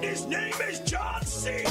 and his name is John Cena.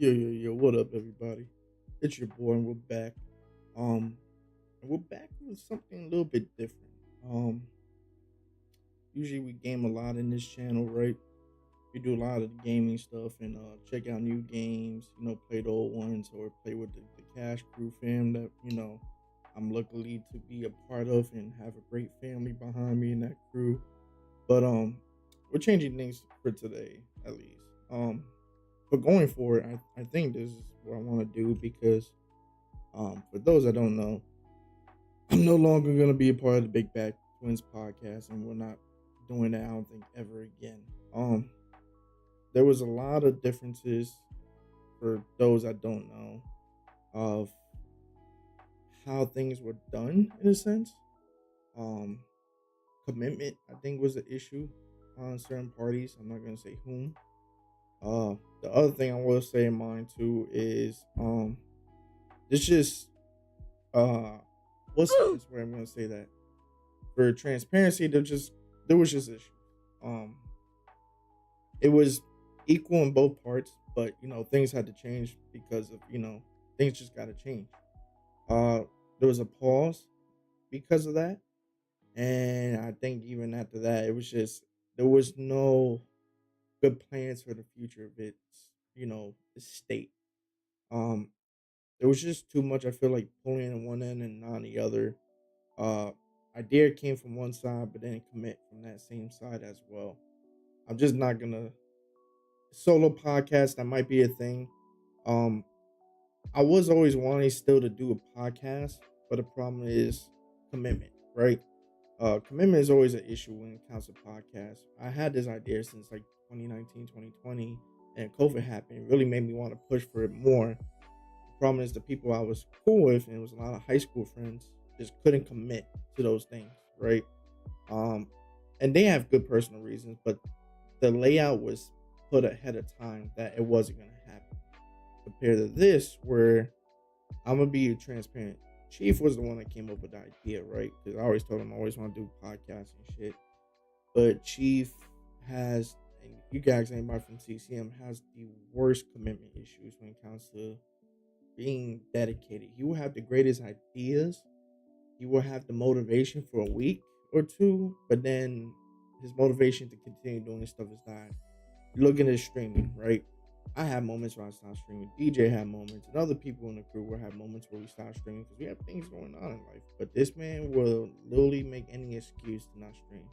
Yo, what up, everybody? It's your boy, and we're back. And we're back with something a little bit different. Um, Usually we game a lot in this channel, right? We do a lot of the gaming stuff and check out new games, play the old ones or play with the Cash Crew fam that, I'm luckily to be a part of and have a great family behind me in that crew. But we're changing things for today, at least. But going forward, I think this is what I want to do because for those that don't know, I'm no longer gonna be a part of the Big Bad Twins podcast, and we're not doing that. I don't think ever again. There was a lot of differences for those that don't know of how things were done in a sense. Um, Commitment, I think, was an issue on certain parties. I'm not gonna say whom. The other thing I will say in mind too is it's just uh what's the best way I'm gonna say that for transparency there was just issues. Um it was equal in both parts, but things had to change because of things just gotta change. Uh there was a pause because of that. And I think even after that it was just there was no good plans for the future of its, estate. Um There was just too much. I feel like pulling in one end and not the other. Uh, Idea came from one side, but didn't commit from that same side as well. I'm just not gonna solo podcast. That might be a thing. Um, I was always wanting still to do a podcast, but the problem is commitment, right? Commitment is always an issue when it comes to podcasts. I had this idea since like 2019, 2020, and COVID happened. It really made me want to push for it more. Problem is the people I was cool with, and it was a lot of high school friends, just couldn't commit to those things, right? Um, and they have good personal reasons, but the layout was put ahead of time that it wasn't gonna happen. Compared to this, where I'm gonna be transparent. Chief was the one that came up with the idea, right? Because I always told him I always want to do podcasts and shit. But Chief has and you guys, anybody from CCM has the worst commitment issues when it comes to being dedicated. He will have the greatest ideas. He will have the motivation for a week or two, but then his motivation to continue doing this stuff is not. Looking at streaming, right? I have moments where I stop streaming. DJ had moments, and other people in the crew will have moments where we stop streaming because we have things going on in life. But this man will literally make any excuse to not stream.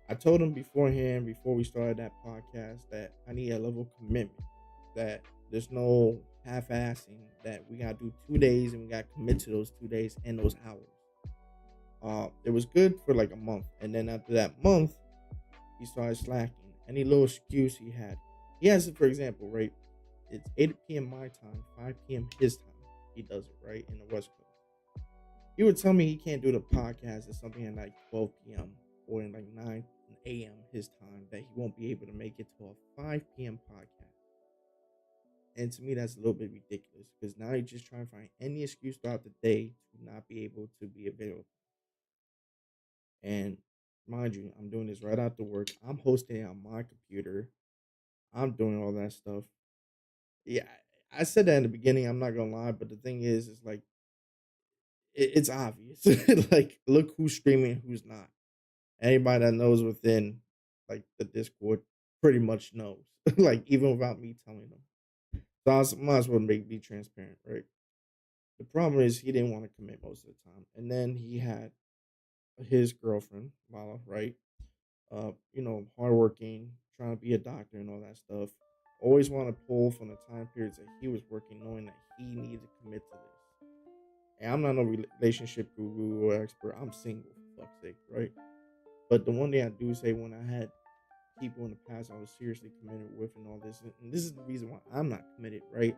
I told him beforehand, before we started that podcast, that I need a level of commitment. That there's no half-assing. That we gotta do 2 days and we gotta commit to those 2 days and those hours. It was good for like a month, and then after that month, he started slacking. Any little excuse he had, he has it. For example, right? It's 8 p.m. my time, 5 p.m. his time. He does it right in the West Coast. He would tell me he can't do the podcast at something at like 12 p.m. or in like 9 a.m. his time, that he won't be able to make it to a 5 p.m. podcast. And to me, that's a little bit ridiculous because now you're just trying to find any excuse throughout the day to not be able to be available. And mind you, I'm doing this right after work. I'm hosting it on my computer. I'm doing all that stuff. Yeah, I said that in the beginning. I'm not gonna lie, but the thing is, it's like it's obvious. Like, look who's streaming, who's not. Anybody that knows within like the Discord pretty much knows. Like, even without me telling them. So might as well be transparent, right? The problem is he didn't want to commit most of the time, and then he had his girlfriend Lala, right? Hardworking, trying to be a doctor and all that stuff. Always want to pull from the time periods that he was working, knowing that he needed to commit to this. And I'm not no relationship guru or expert. I'm single, for fuck's sake, right? But the one thing I do say, when I had people in the past I was seriously committed with and all this, and this is the reason why I'm not committed, right?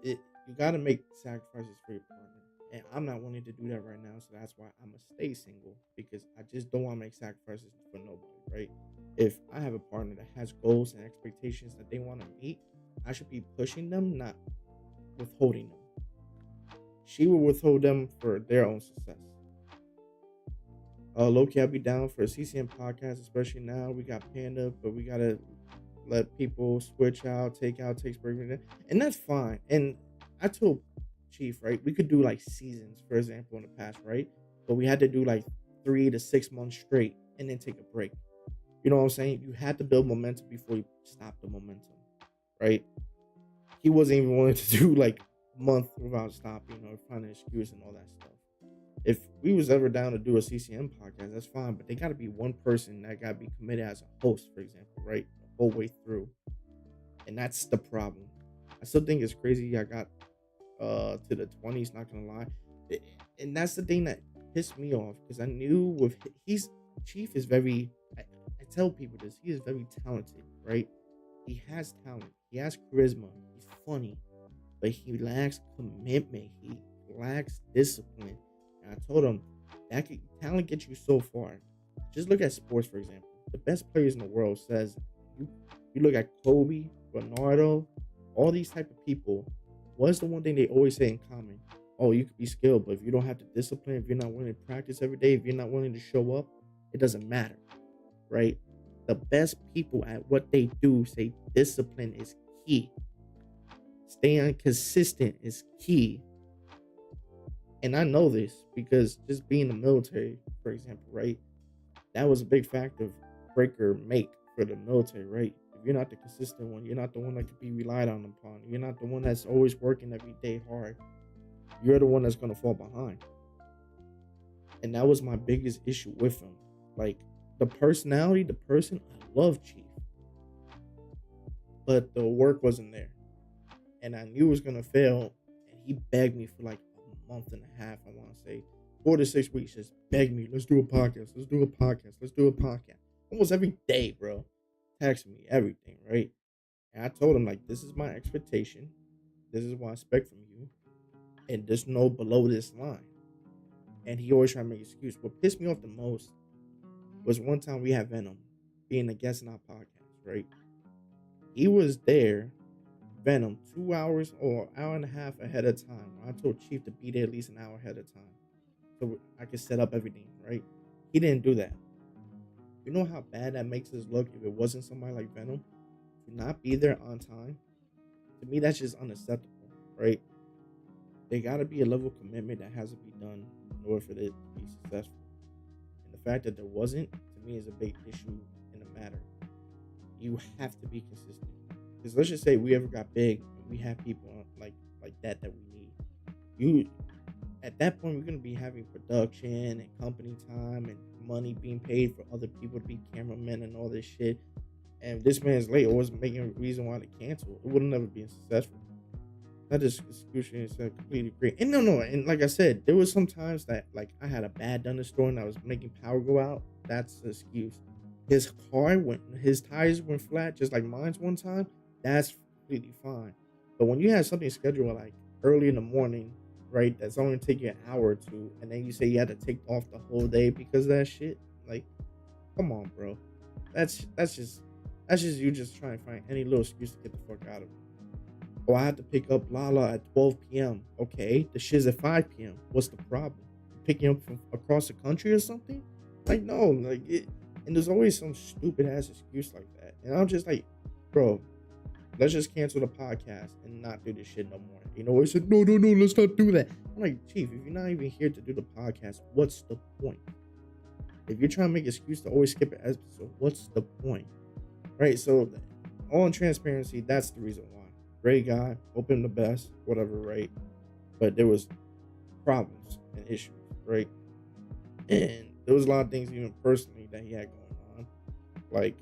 You got to make sacrifices for your partner. And I'm not wanting to do that right now, so that's why I'm gonna stay single, because I just don't want to make sacrifices for nobody, right? If I have a partner that has goals and expectations that they want to meet, I should be pushing them, not withholding them. She will withhold them for their own success. Loki, I'll be down for a CCM podcast, especially now. We got Panda, but we gotta let people switch out, take break, and that's fine. And I told Chief, right, we could do like seasons, for example, in the past, right? But we had to do like 3 to 6 months straight and then take a break. You know what I'm saying? You had to build momentum before you stop the momentum, right? He wasn't even willing to do like a month without stopping or finding an excuse and all that stuff. If we was ever down to do a CCM podcast, that's fine, but they got to be one person that got to be committed as a host, for example, right? The whole way through. And that's the problem. I still think it's crazy I got to the 20s, not gonna lie. And that's the thing that pissed me off, because I knew Chief is very, I tell people this, he is very talented, right? He has talent, he has charisma, he's funny, but he lacks commitment, he lacks discipline. And I told him that talent gets you so far. Just look at sports, for example. The best players in the world says, you look at Kobe, Ronaldo, all these type of people. What's the one thing they always say in common? Oh, you could be skilled, but if you don't have the discipline, if you're not willing to practice every day, if you're not willing to show up, it doesn't matter, right? The best people at what they do say discipline is key. Staying consistent is key. And I know this because just being in the military, for example, right? That was a big factor of break or make for the military, right? If you're not the consistent one, you're not the one that could be relied on upon, you're not the one that's always working every day hard, you're the one that's going to fall behind. And that was my biggest issue with him. Like, the personality, the person, I love Chief, but the work wasn't there. And I knew it was going to fail. And he begged me for like a month and a half, I want to say 4 to 6 weeks, just begged me, let's do a podcast. Almost every day, bro. Texting me, everything, right? And I told him, like, this is my expectation. This is what I expect from you. And there's no below this line. And he always tried to make an excuse. What pissed me off the most was one time we had Venom being a guest in our podcast, right? He was there, Venom, 2 hours or hour and a half ahead of time. I told Chief to be there at least an hour ahead of time so I could set up everything, right? He didn't do that. You know how bad that makes us look if it wasn't somebody like Venom to not be there on time? To me, that's just unacceptable, right? There got to be a level of commitment that has to be done in order for it to be successful. And the fact that there wasn't, to me, is a big issue in the matter. You have to be consistent. Because let's just say we ever got big and we have people like that we need. You at that point we're gonna be having production and company time and money being paid for other people to be cameramen and all this shit. And if this man's late or was making a reason why to cancel, it would have never been successful. That is excruciating. It's completely great. And no, and like I said, there was some times that like I had a bad thunderstorm and I was making power go out. That's the excuse. His tires went flat, just like mine's one time. That's completely fine. But when you have something scheduled like early in the morning, right? That's only take you an hour or two, and then you say you had to take off the whole day because of that shit. Like, come on, bro. That's just you just trying to find any little excuse to get the fuck out of it. Oh, I have to pick up Lala at 12 p.m. Okay, the shit's at 5 p.m. What's the problem? Picking up from across the country or something? Like, no, like it. And there's always some stupid ass excuse like that. And I'm just like, bro, let's just cancel the podcast and not do this shit no more. You know, he said, no, let's not do that. I'm like, Chief, if you're not even here to do the podcast, what's the point? If you're trying to make an excuse to always skip an episode, what's the point? Right? So, all in transparency, that's the reason why. Great guy, hope him the best, whatever, right? But there was problems and issues, right? And there was a lot of things even personally that he had going on. Like,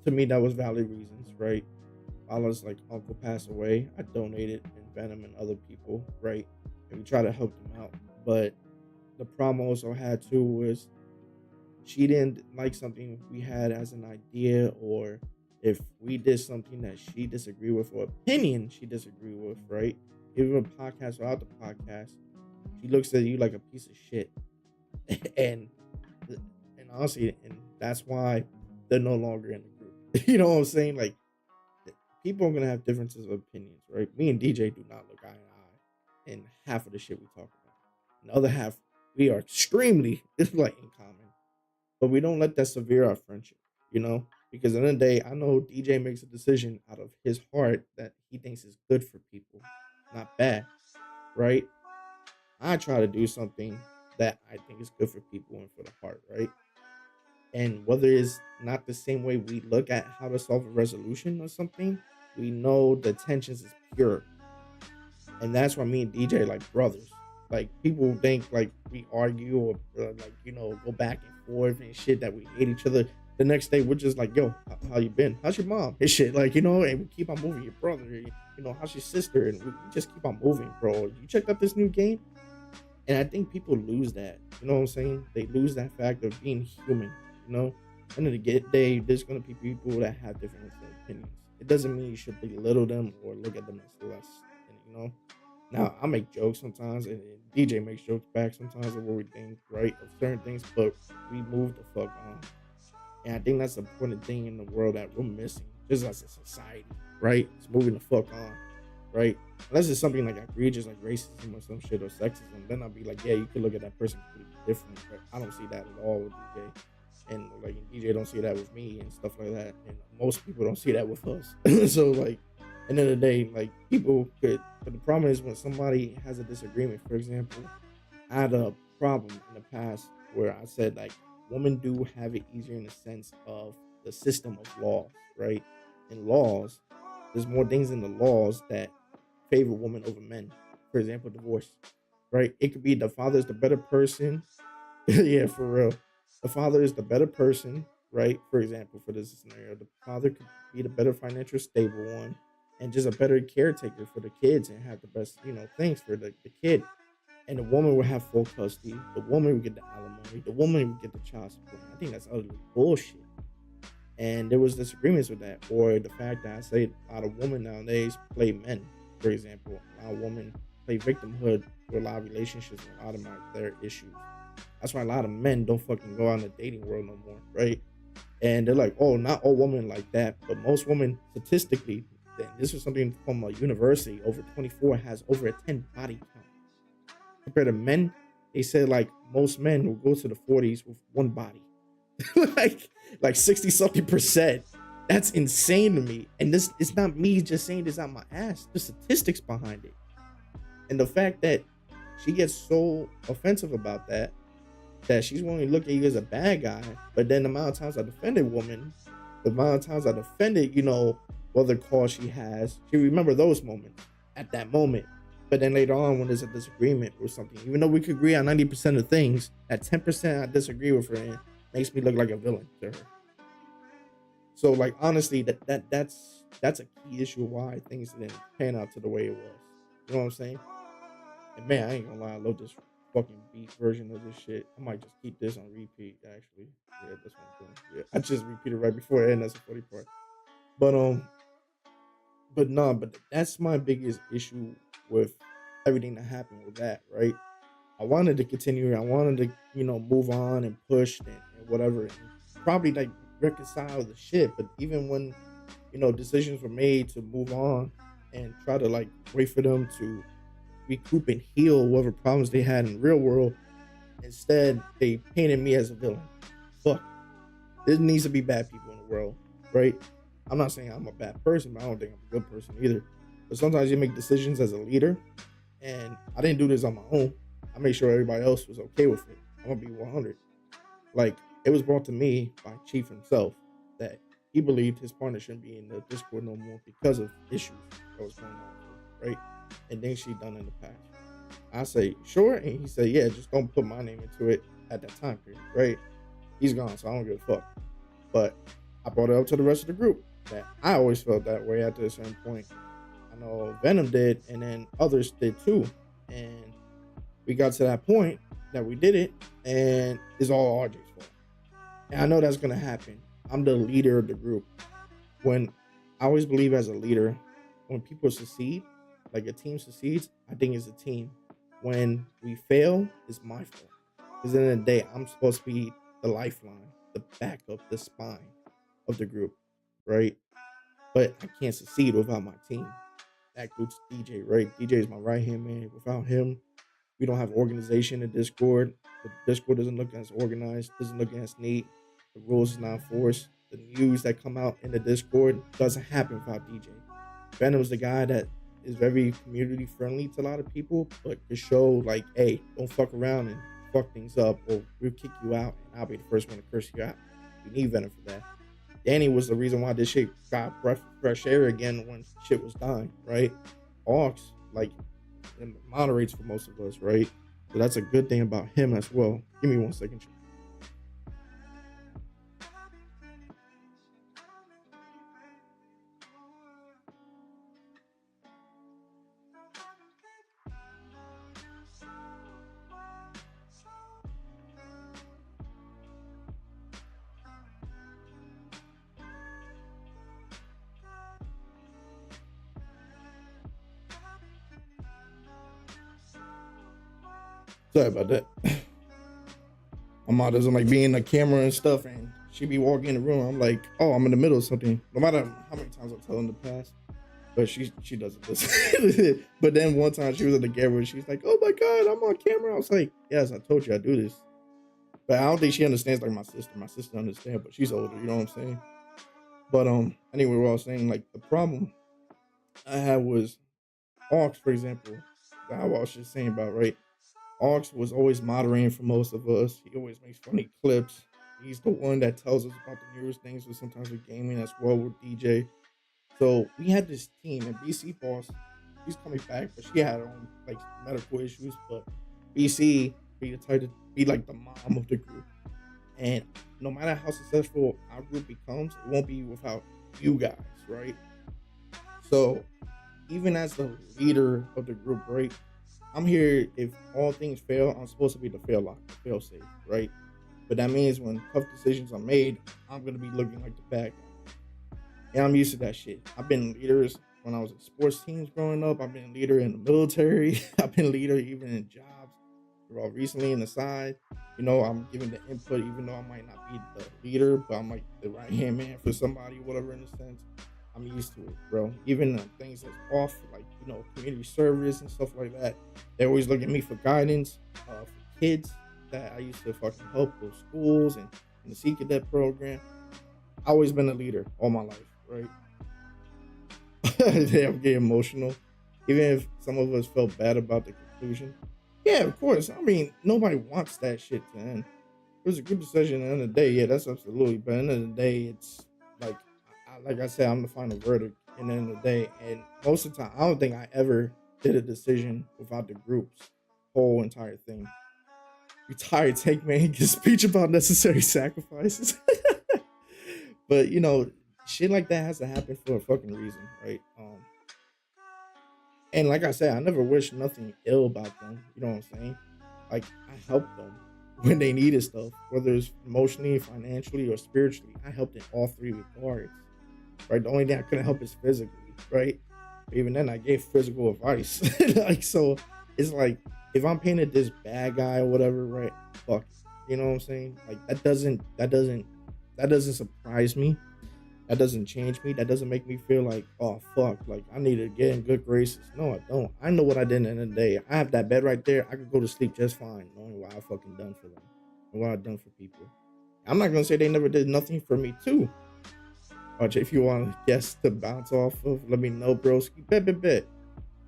to me, that was valid reasons, right? Allah's like uncle passed away. I donated in Venom and other people, right? And we try to help them out. But the problem also had too was she didn't like something we had as an idea, or if we did something that she disagreed with, or opinion she disagreed with, right? Even a podcast without the podcast, she looks at you like a piece of shit. and honestly, and that's why they're no longer in the group. You know what I'm saying? Like, people are gonna have differences of opinions, right? Me and DJ do not look eye to eye in half of the shit we talk about. In the other half, we are extremely like in common, but we don't let that sever our friendship, you know? Because at the end of the day, I know DJ makes a decision out of his heart that he thinks is good for people, not bad, right? I try to do something that I think is good for people and for the heart, right? And whether it's not the same way we look at how to solve a resolution or something, we know the tensions is pure. And that's why me and DJ are like brothers. Like, people think like we argue or like, you know, go back and forth and shit, that we hate each other. The next day we're just like, yo, how you been? How's your mom? And shit, like, you know, and we keep on moving. Your brother, you know, how's your sister? And we just keep on moving, bro. You checked out this new game? And I think people lose that. You know what I'm saying? They lose that fact of being human. You know, end of the day, there's gonna be people that have different opinions. It doesn't mean you should belittle them or look at them as less. You know, now I make jokes sometimes, and DJ makes jokes back sometimes of what we think, right, of certain things, but we move the fuck on. And I think that's the important thing in the world that we're missing, just as a society, right? It's moving the fuck on, right? Unless it's something like egregious, like racism or some shit, or sexism, then I'll be like, yeah, you could look at that person completely different. But I don't see that at all with DJ. And like DJ don't see that with me and stuff like that, and most people don't see that with us. So like, at the end of the day, like, people could, but the problem is when somebody has a disagreement. For example, I had a problem in the past where I said like women do have it easier in the sense of the system of laws, right? In laws, there's more things in the laws that favor women over men. For example, divorce, right? It could be the father is the better person. Yeah, for real. The father is the better person, right? For example, for this scenario, the father could be the better financial stable one and just a better caretaker for the kids and have the best, you know, things for the kid. And the woman would have full custody. The woman would get the alimony. The woman would get the child support. I think that's utterly bullshit. And there was disagreements with that. Or the fact that I say a lot of women nowadays play men, for example. A lot of women play victimhood with a lot of relationships and a lot of their issues. That's why a lot of men don't fucking go out in the dating world no more, right? And they're like, oh, not all women like that, but most women, statistically, this is something from a university, over 24 has over a 10 body count. Compared to men, they said like most men will go to the 40s with one body. like like 60 something percent. That's insane to me. And this it's not me just saying this out my ass. The statistics behind it. And the fact that she gets so offensive about that, that she's willing to look at you as a bad guy. But then the amount of times I defended women, the amount of times I defended, whether cause she has, she remember those moments at that moment. But then later on, when there's a disagreement or something, even though we could agree on 90% of things, that 10% I disagree with her in makes me look like a villain to her. So like honestly, that's a key issue why things didn't pan out to the way it was. You know what I'm saying? And man, I ain't gonna lie, I love this fucking beat version of this shit. I might just keep this on repeat, actually. Yeah, that's what I'm doing. Yeah, I just repeated right before it, and that's the funny part. But but that's my biggest issue with everything that happened with that, right? I wanted to continue. I wanted to, move on and push and whatever, and probably like reconcile the shit. But even when, decisions were made to move on and try to like wait for them to recoup and heal whatever problems they had in the real world, instead they painted me as a villain. Fuck. There needs to be bad people in the world, right? I'm not saying I'm a bad person, but I don't think I'm a good person either. But sometimes you make decisions as a leader, and I didn't do this on my own. I made sure everybody else was okay with it. I'm gonna be 100. Like, it was brought to me by Chief himself that he believed his partner shouldn't be in the Discord no more because of issues that was going on, right? And things she done in the past. I say, sure, and he said, yeah, just don't put my name into it at that time period, right? He's gone, so I don't give a fuck. But I brought it up to the rest of the group that I always felt that way at a certain point. I know Venom did, and then others did too. And we got to that point that we did it, and it's all RJ's fault. And I know that's gonna happen. I'm the leader of the group. When I always believe as a leader, when people succeed, like a team succeeds, I think it's a team. When we fail, it's my fault. Because at the end of the day, I'm supposed to be the lifeline, the backup, the spine of the group, right? But I can't succeed without my team. That includes DJ, right? DJ is my right hand man. Without him, we don't have organization in Discord. The Discord doesn't look as organized, doesn't look as neat. The rules is not enforced. The news that come out in the Discord doesn't happen without DJ. Venom's the guy that is very community friendly to a lot of people, but to show like, hey, don't fuck around and fuck things up, or we'll kick you out, and I'll be the first one to curse you out. You need Venom for that. Danny was the reason why this shit got fresh air again when shit was dying, right? Hawks, like, moderates for most of us, right? So that's a good thing about him as well. Give me 1 second. Sorry about that. My mom doesn't like being the camera and stuff, and she be walking in the room. I'm like, oh, I'm in the middle of something. No matter how many times I tell her in the past, but she doesn't listen. But then one time she was in the camera, she's like, oh my god, I'm on camera. I was like, yes, I told you I do this. But I don't think she understands like my sister. My sister understands, but she's older. You know what I'm saying? But anyway, what I was saying, like the problem I had was Hawks, for example. That I was just saying about, right? Ox was always moderating for most of us. He always makes funny clips. He's the one that tells us about the newest things, but sometimes with gaming as well with DJ. So we had this team, and BC Boss, she's coming back, but she had her own like medical issues. But BC be the type to be like the mom of the group. And no matter how successful our group becomes, it won't be without you guys, right? So even as the leader of the group, right? I'm here if all things fail. I'm supposed to be the fail safe, right? But that means when tough decisions are made, I'm gonna be looking like the bad guy. And I'm used to that shit. I've been leaders when I was in sports teams growing up. I've been a leader in the military. I've been a leader even in jobs. Recently in the side, I'm giving the input, even though I might not be the leader, but I'm like the right hand man for somebody, whatever in a sense. I'm used to it, bro. Even things that's off, like, community service and stuff like that, they always look at me for guidance, for kids that I used to fucking help with schools and in the Sea Cadet program. I always been a leader all my life, right? Yeah, I'm getting emotional. Even if some of us felt bad about the conclusion. Yeah, of course. I mean, nobody wants that shit to end. It was a good decision at the end of the day. Yeah, that's absolutely. But at the end of the day, it's like, like I said, I'm the final verdict. At the end of the day, and most of the time, I don't think I ever did a decision without the group's whole entire thing. Retired tank man gives speech about necessary sacrifices. But shit like that has to happen for a fucking reason, right? And like I said, I never wish nothing ill about them. You know what I'm saying? Like I helped them when they needed stuff, whether it's emotionally, financially, or spiritually. I helped in all three regards. Right. The only thing I couldn't help is physically, right? But even then I gave physical advice. Like so it's like if I'm painted this bad guy or whatever, right? Fuck. You know what I'm saying? Like that doesn't surprise me. That doesn't change me. That doesn't make me feel like, oh fuck, like I need to get in good graces. No, I don't. I know what I did at the end of the day. I have that bed right there. I could go to sleep just fine, knowing what I fucking done for them and what I've done for people. I'm not gonna say they never did nothing for me too. If you want guests to bounce off of, let me know, broski. Bet.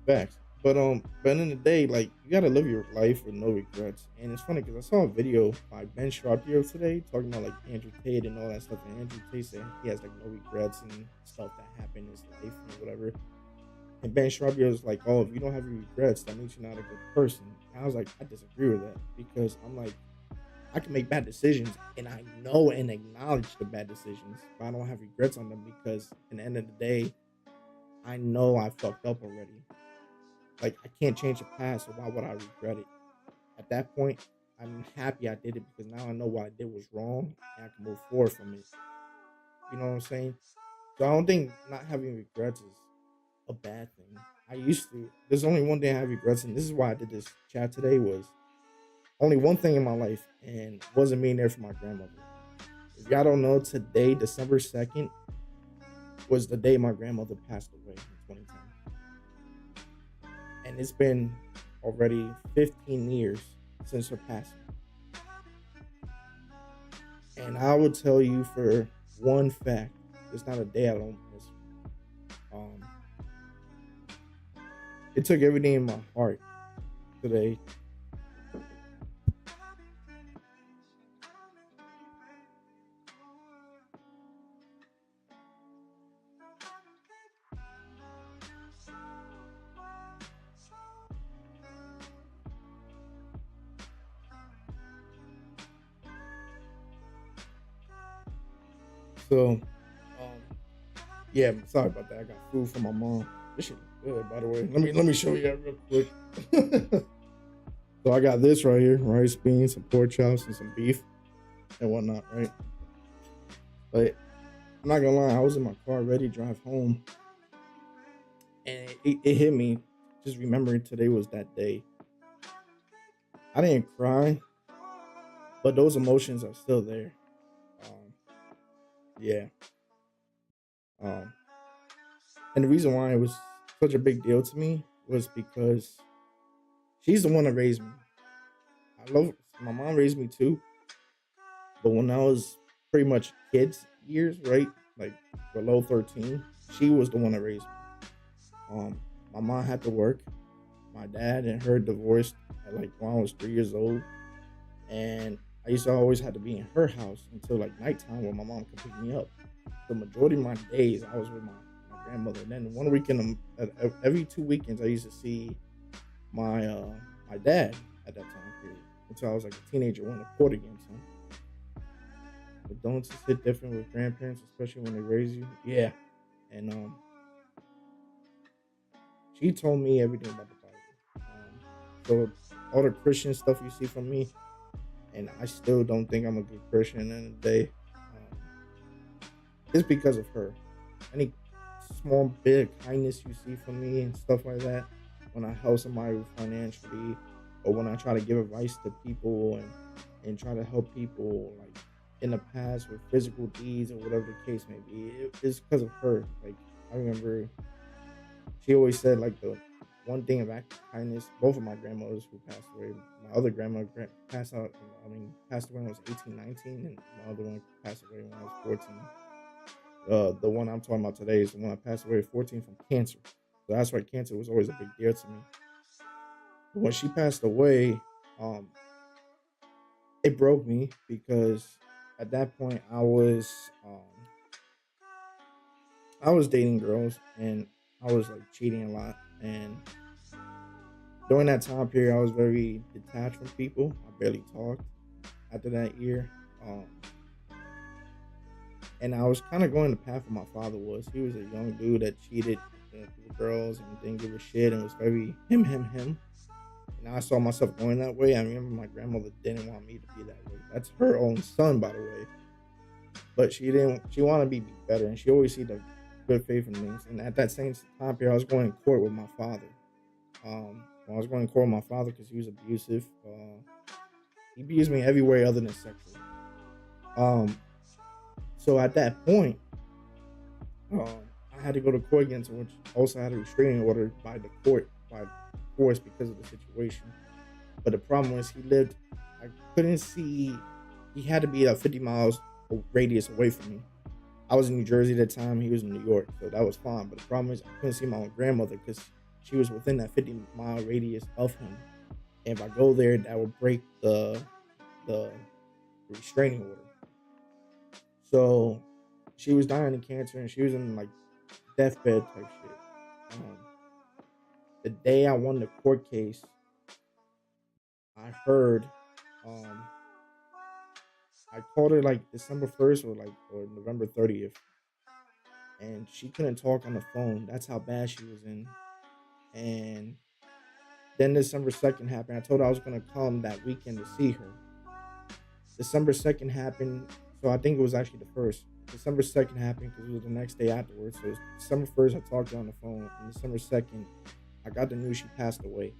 Facts. But at the end of the day, like you gotta live your life with no regrets. And it's funny because I saw a video by Ben Shapiro today talking about like Andrew Tate and all that stuff. And Andrew Tate said he has like no regrets and stuff that happened in his life and whatever. And Ben Shapiro is like, oh, if you don't have any regrets, that means you're not a good person. And I was like, I disagree with that because I'm like, I can make bad decisions and I know and acknowledge the bad decisions, but I don't have regrets on them because at the end of the day, I know I fucked up already. Like I can't change the past, so why would I regret it? At that point, I'm happy I did it because now I know what I did was wrong and I can move forward from it. You know what I'm saying? So I don't think not having regrets is a bad thing. I used to. There's only one thing I have regrets, and this is why I did this chat today. Was only one thing in my life, and wasn't being there for my grandmother. If y'all don't know, today, December 2nd, was the day my grandmother passed away in 2010. And it's been already 15 years since her passing. And I would tell you for one fact, it's not a day I don't miss. Um, it took everything in my heart today. So, yeah, sorry about that. I got food from my mom. This shit is good, by the way. Let me show you that real quick. So I got this right here: rice, beans, some pork chops, and some beef and whatnot. Right, but I'm not gonna lie. I was in my car ready to drive home, and it hit me. Just remembering today was that day. I didn't cry, but those emotions are still there. Um, yeah. Um, and the reason why it was such a big deal to me was because she's the one that raised me. I love my mom raised me too, but when I was pretty much kids years, right, like below 13, she was the one that raised me. My mom had to work. My dad and her divorced at like when I was 3 years old, and I used to always have to be in her house until like nighttime when my mom could pick me up. The majority of my days I was with my grandmother. And then one weekend, every 2 weekends, I used to see my dad at that time period until I was like a teenager when I fought against him. But don't just hit different with grandparents, especially when they raise you. Yeah, and she told me everything about the Bible. So all the Christian stuff you see from me, and I still don't think I'm a good Christian in the day. It's because of her. Any small bit of kindness you see from me and stuff like that, when I help somebody financially, or when I try to give advice to people and try to help people like in the past with physical deeds or whatever the case may be, it's because of her. Like I remember, she always said like one thing of act of kindness. Both of my grandmothers who passed away. My other grandma passed out. Passed away when I was 18, 19, and my other one passed away when I was 14. The one I'm talking about today is the one that passed away at 14 from cancer. So that's why cancer was always a big deal to me. But when she passed away, um, it broke me because at that point I was dating girls and I was like cheating a lot. And during that time period, I was very detached from people. I barely talked after that year. Um, and I was kind of going the path of my father was. He was a young dude that cheated with girls and didn't give a shit and was very him, him, him. And I saw myself going that way. I remember my grandmother didn't want me to be that way. That's her own son, by the way. But she didn't. She wanted me to be better, and she always see the good faith in things. And at that same time period, I was going to court with my father. When I was going to court with my father because he was abusive. He abused me every way other than sexually. Um, so at that point, I had to go to court against him, which also had a restraining order by the court by force because of the situation. But the problem was he lived. I couldn't see. He had to be at 50 miles radius away from me. I was in New Jersey at the time. He was in New York, so that was fine. But the problem is I couldn't see my own grandmother because she was within that 50-mile radius of him. And if I go there, that would break the restraining order. So she was dying of cancer, and she was in like deathbed type shit. The day I won the court case, I heard. Um, I called her like December 1st or November 30th, and she couldn't talk on the phone. That's how bad she was in. And then December 2nd happened. I told her I was gonna come that weekend to see her. December 2nd happened, so I think it was actually the first. December 2nd happened because it was the next day afterwards. So it was December 1st, I talked to her on the phone. And December 2nd, I got the news she passed away.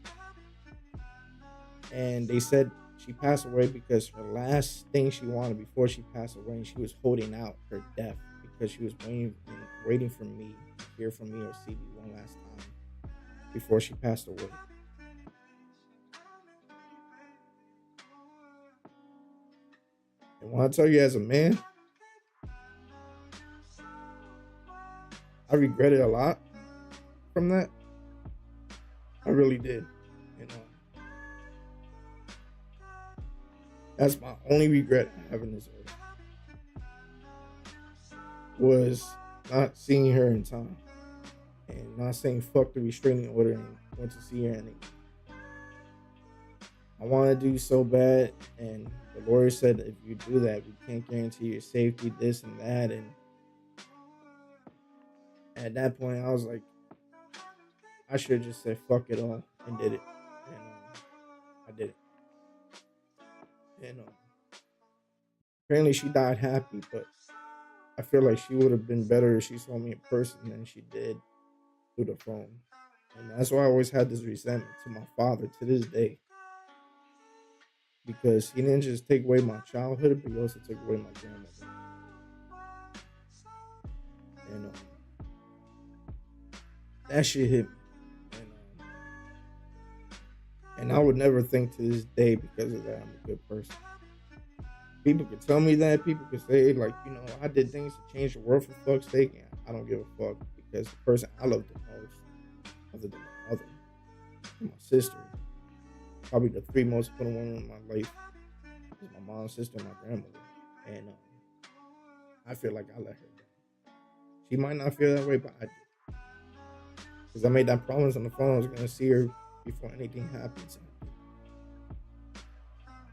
And they said she passed away because her last thing she wanted before she passed away, and she was holding out her death because she was waiting for me to hear from me or see me one last time before she passed away. And when I tell you as a man, I regretted a lot from that. I really did. You know, that's my only regret I have in this earth was not seeing her in time and not saying fuck the restraining order and went to see her anyway. I wanted to do so bad, and the lawyer said if you do that, we can't guarantee your safety, this and that. And at that point, I was like, I should have just said fuck it all and did it. And I did it. And apparently, she died happy, but I feel like she would have been better if she saw me in person than she did through the phone. And that's why I always had this resentment to my father to this day. Because he didn't just take away my childhood, but he also took away my grandmother. And that shit hit me. And I would never think to this day because of that I'm a good person. People could tell me that. People could say, like, you know, I did things to change the world for fuck's sake. And I don't give a fuck because the person I love the most, other than my mother and my sister, probably the three most important ones in my life, is my mom, sister, and my grandmother. And I feel like I let her down. She might not feel that way, but I do. Because I made that promise on the phone I was going to see her before anything happens.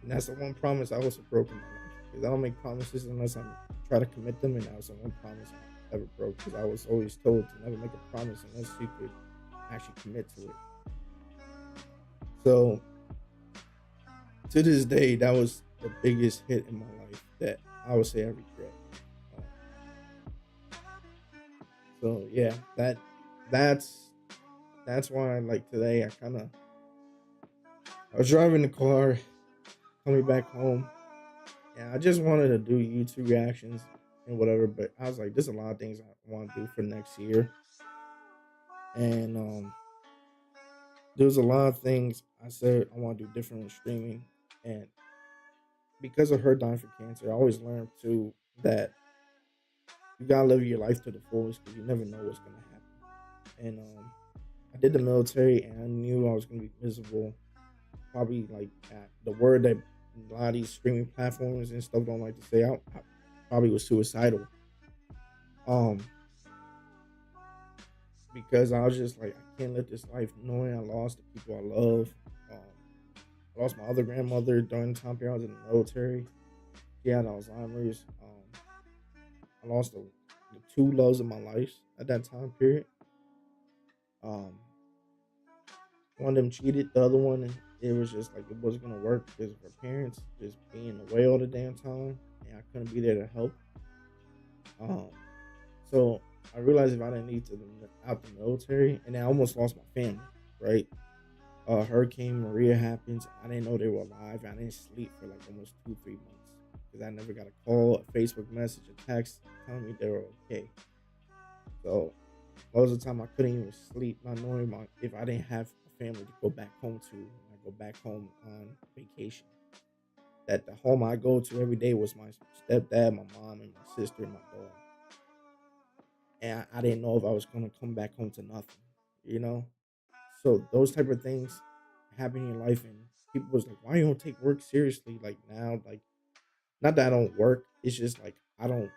And that's the one promise I also broke in my life. Because I don't make promises unless I try to commit them. And that was the one promise I ever broke. Because I was always told to never make a promise unless you could actually commit to it. So, to this day, that was the biggest hit in my life that I would say I regret. So yeah, that's why like today I was driving the car coming back home, and I just wanted to do YouTube reactions and whatever, but I was like, there's a lot of things I want to do for next year, and There's a lot of things I said I want to do different with streaming, and because of her dying for cancer, I always learned too that you gotta live your life to the fullest because you never know what's gonna happen. And I did the military, and I knew I was gonna be miserable. Probably like the word that a lot of these streaming platforms and stuff don't like to say. I probably was suicidal. Um, because I was just like, I can't live this life knowing I lost the people I love. I lost my other grandmother during the time period I was in the military. She had Alzheimer's. I lost the two loves of my life at that time period. Um, one of them cheated, the other one, it was just like it wasn't gonna work because of her parents just being away all the damn time, and I couldn't be there to help. Um, so I realized if I didn't leave to out the military, and I almost lost my family, right? Hurricane Maria happens. I didn't know they were alive. I didn't sleep for like almost 2, 3 months because I never got a call, a Facebook message, a text telling me they were okay. So most of the time I couldn't even sleep, not knowing if I didn't have a family to go back home to when I go back home on vacation. That the home I go to every day was my stepdad, my mom, and my sister and my dog. And I didn't know if I was gonna come back home to nothing, you know. So those type of things happen in your life, and people was like, "Why you don't take work seriously?" Like now, like not that I don't work, it's just like I don't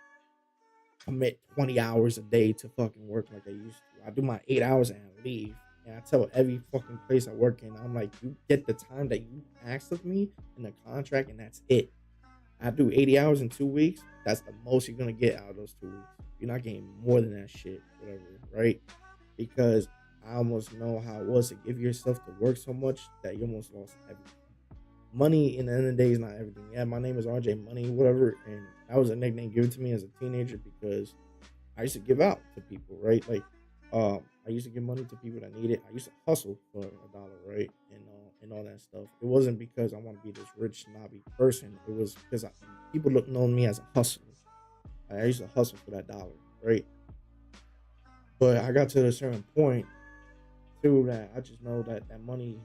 commit 20 hours a day to fucking work like I used to. I do my 8 hours and I leave. And I tell every fucking place I work in, I'm like, you get the time that you asked of me in the contract, and that's it. I do 80 hours in 2 weeks. That's the most you're gonna get out of those 2 weeks. You're not getting more than that shit, whatever, right? Because I almost know how it was to give yourself to work so much that you almost lost everything. Money in the end of the day is not everything. Yeah, my name is RJ Money, whatever, and that was a nickname given to me as a teenager because I used to give out to people, right? Like, I used to give money to people that need it. I used to hustle for $1, right, and all that stuff. It wasn't because I want to be this rich snobby person. It was because people look know me as a hustler. I used to hustle for that dollar, right? But I got to a certain point too that I just know that that money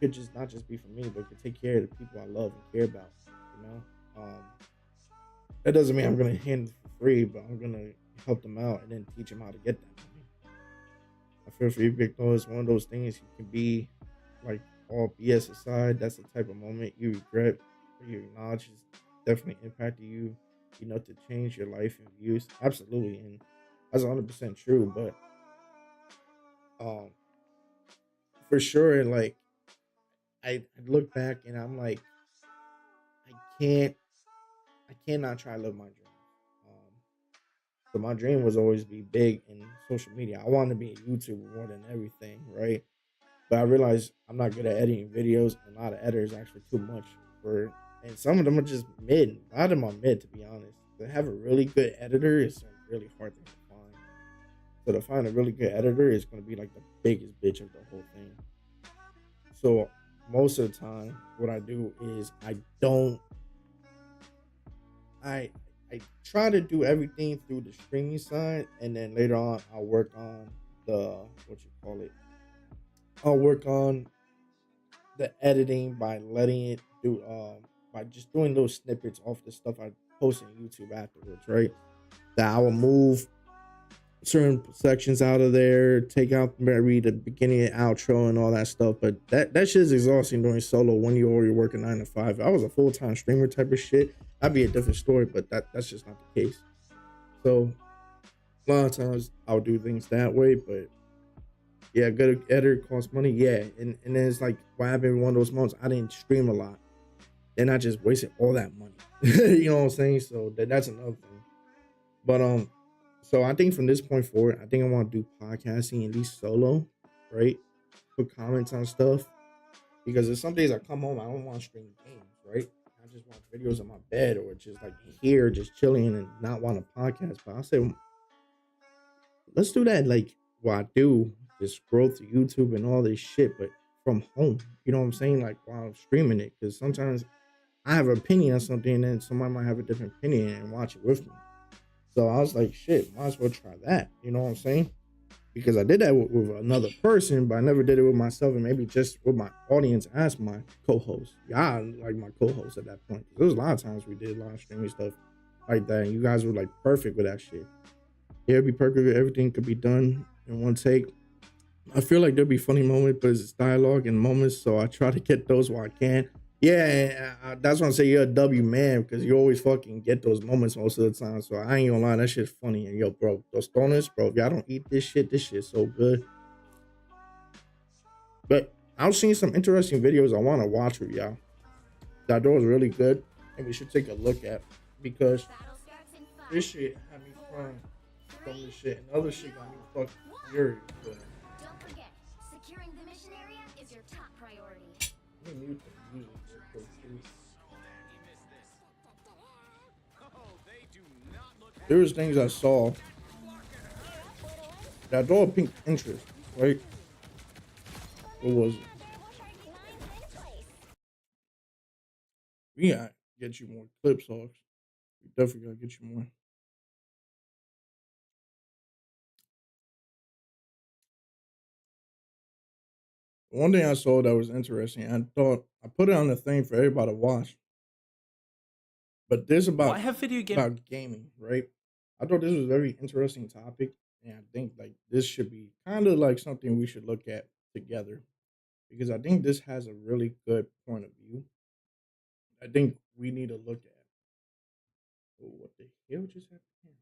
could just not just be for me, but could take care of the people I love and care about. You know, that doesn't mean I'm gonna hand it for free, but I'm gonna help them out and then teach them how to get that money. I feel for you, Big Noah, is one of those things you can be like all BS aside. That's the type of moment you regret or you acknowledge has definitely impacted you. You know, to change your life and views. Absolutely, and that's 100% true. But um, for sure, like I look back and I'm like, I can't, I cannot try to live my dream. Um, so my dream was always be big in social media. I wanted to be a YouTuber more than everything, right? But I realized I'm not good at editing videos, and a lot of editors are actually too much for, and some of them are just mid. A lot of them are mid, to be honest. To have a really good editor is a really hard thing to find. So to find a really good editor is going to be like the biggest bitch of the whole thing. So most of the time, what I do is don't I I try to do everything through the streaming side, and then later on I'll work on the what you call it. I'll work on the editing by letting it do by just doing those snippets off the stuff I post on YouTube afterwards, right? That I will move certain sections out of there, take out maybe the beginning and outro and all that stuff. But that shit is exhausting doing solo when you're already working 9 to 5. If I was a full-time streamer type of shit, that'd be a different story, but that's just not the case. So a lot of times I'll do things that way, but yeah, good editor costs money, yeah. And then it's like what happened in one of those months, I didn't stream a lot. Then I just wasted all that money. You know what I'm saying? So that's another thing. But so I think from this point forward, I think I want to do podcasting at least solo, right? Put comments on stuff because there's some days I come home, I don't want to stream games, right? I just watch videos on my bed or just like here, just chilling and not want a podcast. But I say, let's do that. Like what I do, just scroll through YouTube and all this shit, but from home. You know what I'm saying? Like while I'm streaming it, because sometimes I have an opinion on something and then somebody might have a different opinion and watch it with me. So I was like, shit, might as well try that. You know what I'm saying? because I did that with another person, but I never did it with myself and maybe just with my audience as my co-host. Y'all like my co-host at that point. There was a lot of times we did live streaming stuff like that, and you guys were like perfect with that shit. Yeah, it'd be perfect. Everything could be done in one take. I feel like there'll be funny moments, but it's dialogue and moments, so I try to get those while I can. Yeah, that's why I say you're a W man because you always fucking get those moments most of the time. So I ain't gonna lie, that shit's funny. And yo, bro, those stoners, bro, if y'all don't eat this shit's so good. But I've seen some interesting videos I want to watch with y'all. That was really good, and we should take a look at because this shit had me crying from this shit, and other shit got me fucking furious. But don't forget, securing the mission area is your top priority. let me mute the music so quick, too. There was things I saw that draw a pink interest, right? What was it? We gotta get you more clips, Hawks. We definitely gotta get you more. One thing I saw that was interesting, I thought I put it on the thing for everybody to watch. But this Why have video games about gaming, right? I thought this was a very interesting topic, and I think like this should be kind of like something we should look at together because I think this has a really good point of view. I think we need to look at. Oh, what the hell just happened here?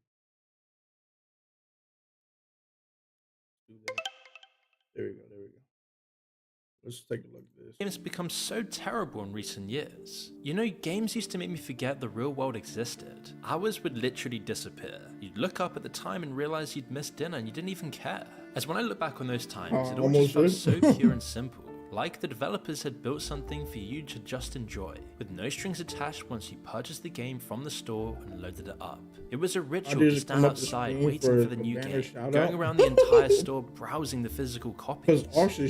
Do that. There we go. There we go. Let's take a look at this. games become so terrible in recent years? You know, games used to make me forget the real world existed. Hours would literally disappear. You'd look up at the time and realize you'd missed dinner and you didn't even care. As when I look back on those times, it all just felt so pure and simple. Like the developers had built something for you to just enjoy, with no strings attached once you purchased the game from the store and loaded it up. It was a ritual to stand outside waiting for the new game, going around the entire store browsing the physical copies.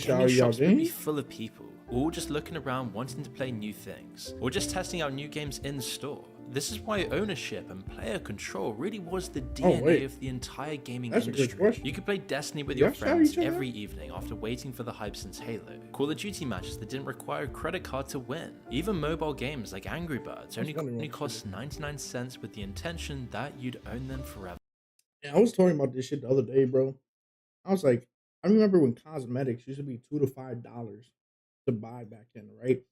Gaming shops would be full of people, all just looking around wanting to play new things, or just testing out new games in the store. This is why ownership and player control really was the DNA of the entire gaming industry. You could play Destiny with your friends every evening after waiting for the hype since Halo. Call of Duty matches that didn't require a credit card to win. Even mobile games like Angry Birds only cost 99 cents with the intention that you'd own them forever. Yeah, I was talking about this shit the other day, bro. I was like, I remember when cosmetics used to be $2 to $5 to buy back then, right?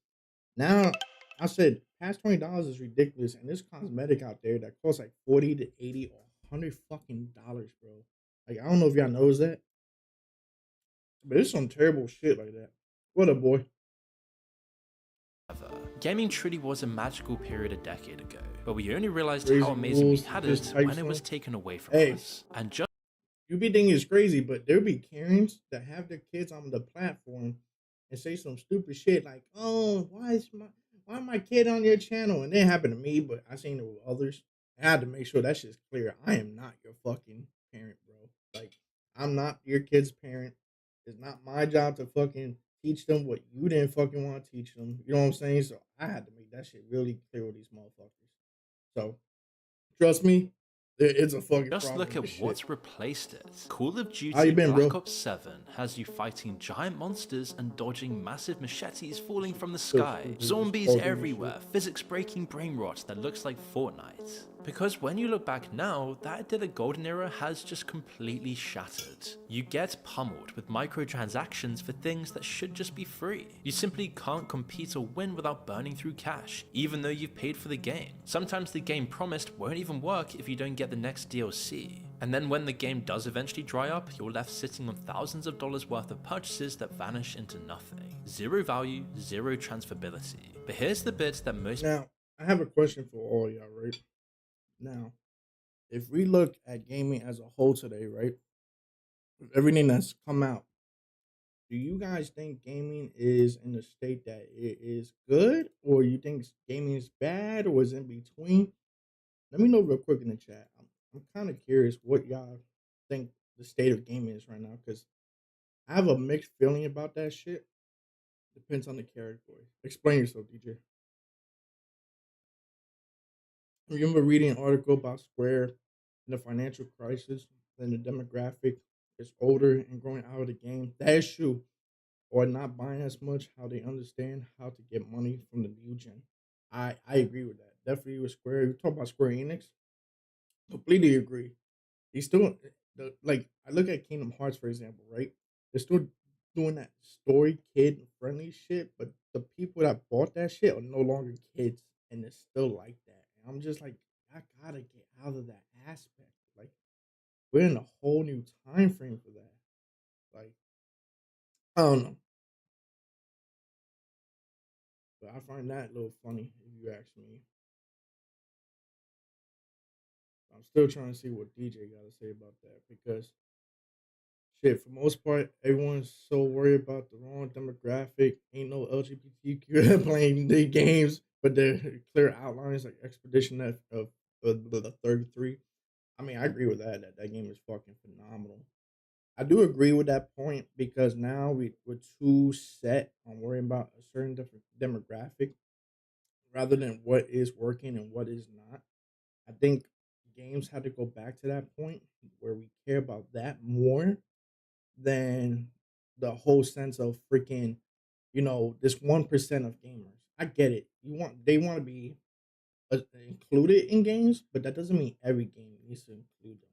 Now I said past $20 is ridiculous, and there's cosmetic out there that costs like 40 to 80 or 100 fucking dollars, bro. Like I don't know if y'all knows that, but it's some terrible shit like that. What up, boy? Gaming truly was a magical period a decade ago, but we only realized how amazing we had it when it was taken away from us. And just you be thinking it's crazy, but there be Karens that have their kids on the platform and say some stupid shit like, "Oh, why my kid on your channel?" And it happened to me, but I seen it with others. I had to make sure that shit's clear. I am not your fucking parent, bro. Like, I'm not your kid's parent. It's not my job to fucking teach them what you didn't fucking want to teach them. You know what I'm saying? So I had to make that shit really clear with these motherfuckers. So trust me, it's a fucking just problem. Look at what's replaced it. Call of Duty How you been, Black bro? Ops 7 has you fighting giant monsters and dodging massive machetes falling from the sky. Zombies everywhere, physics-breaking brain rot that looks like Fortnite. Because when you look back now, that Did a Golden Era has just completely shattered. You get pummeled with microtransactions for things that should just be free. You simply can't compete or win without burning through cash, even though you've paid for the game. Sometimes the game promised won't even work if you don't get the next DLC. And then when the game does eventually dry up, you're left sitting on thousands of dollars worth of purchases that vanish into nothing. Zero value, zero transferability. But here's the bit that most— Now, I have a question for all y'all, right? Now, if we look at gaming as a whole today, right? With everything that's come out, do you guys think gaming is in the state that it is good, or you think gaming is bad, or is in between? Let me know real quick in the chat. I'm kind of curious what y'all think the state of gaming is right now, because I have a mixed feeling about that shit. Depends on the category. Explain yourself, DJ. I remember reading an article about Square and the financial crisis and the demographic is older and growing out of the game. That is true. Or not buying as much, how they understand how to get money from the new gen. I agree with that. Definitely with Square. You talk about Square Enix, completely agree. They still like I look at Kingdom Hearts for example, right? They're still doing that story kid friendly shit, but the people that bought that shit are no longer kids, and it's still like that. And I'm just like, I gotta get out of that aspect. Like we're in a whole new time frame for that. Like I don't know, but I find that a little funny if you ask me. I'm still trying to see what DJ got to say about that because shit, for most part, everyone's so worried about the wrong demographic. Ain't no LGBTQ playing the games, but the clear outlines like Expedition F of the 33. I mean, I agree with that. That game is fucking phenomenal. I do agree with that point because now we're too set on worrying about a certain different demographic rather than what is working and what is not. I think games had to go back to that point where we care about that more than the whole sense of freaking, this 1% of gamers. I get it. They want to be included in games, but that doesn't mean every game needs to include them.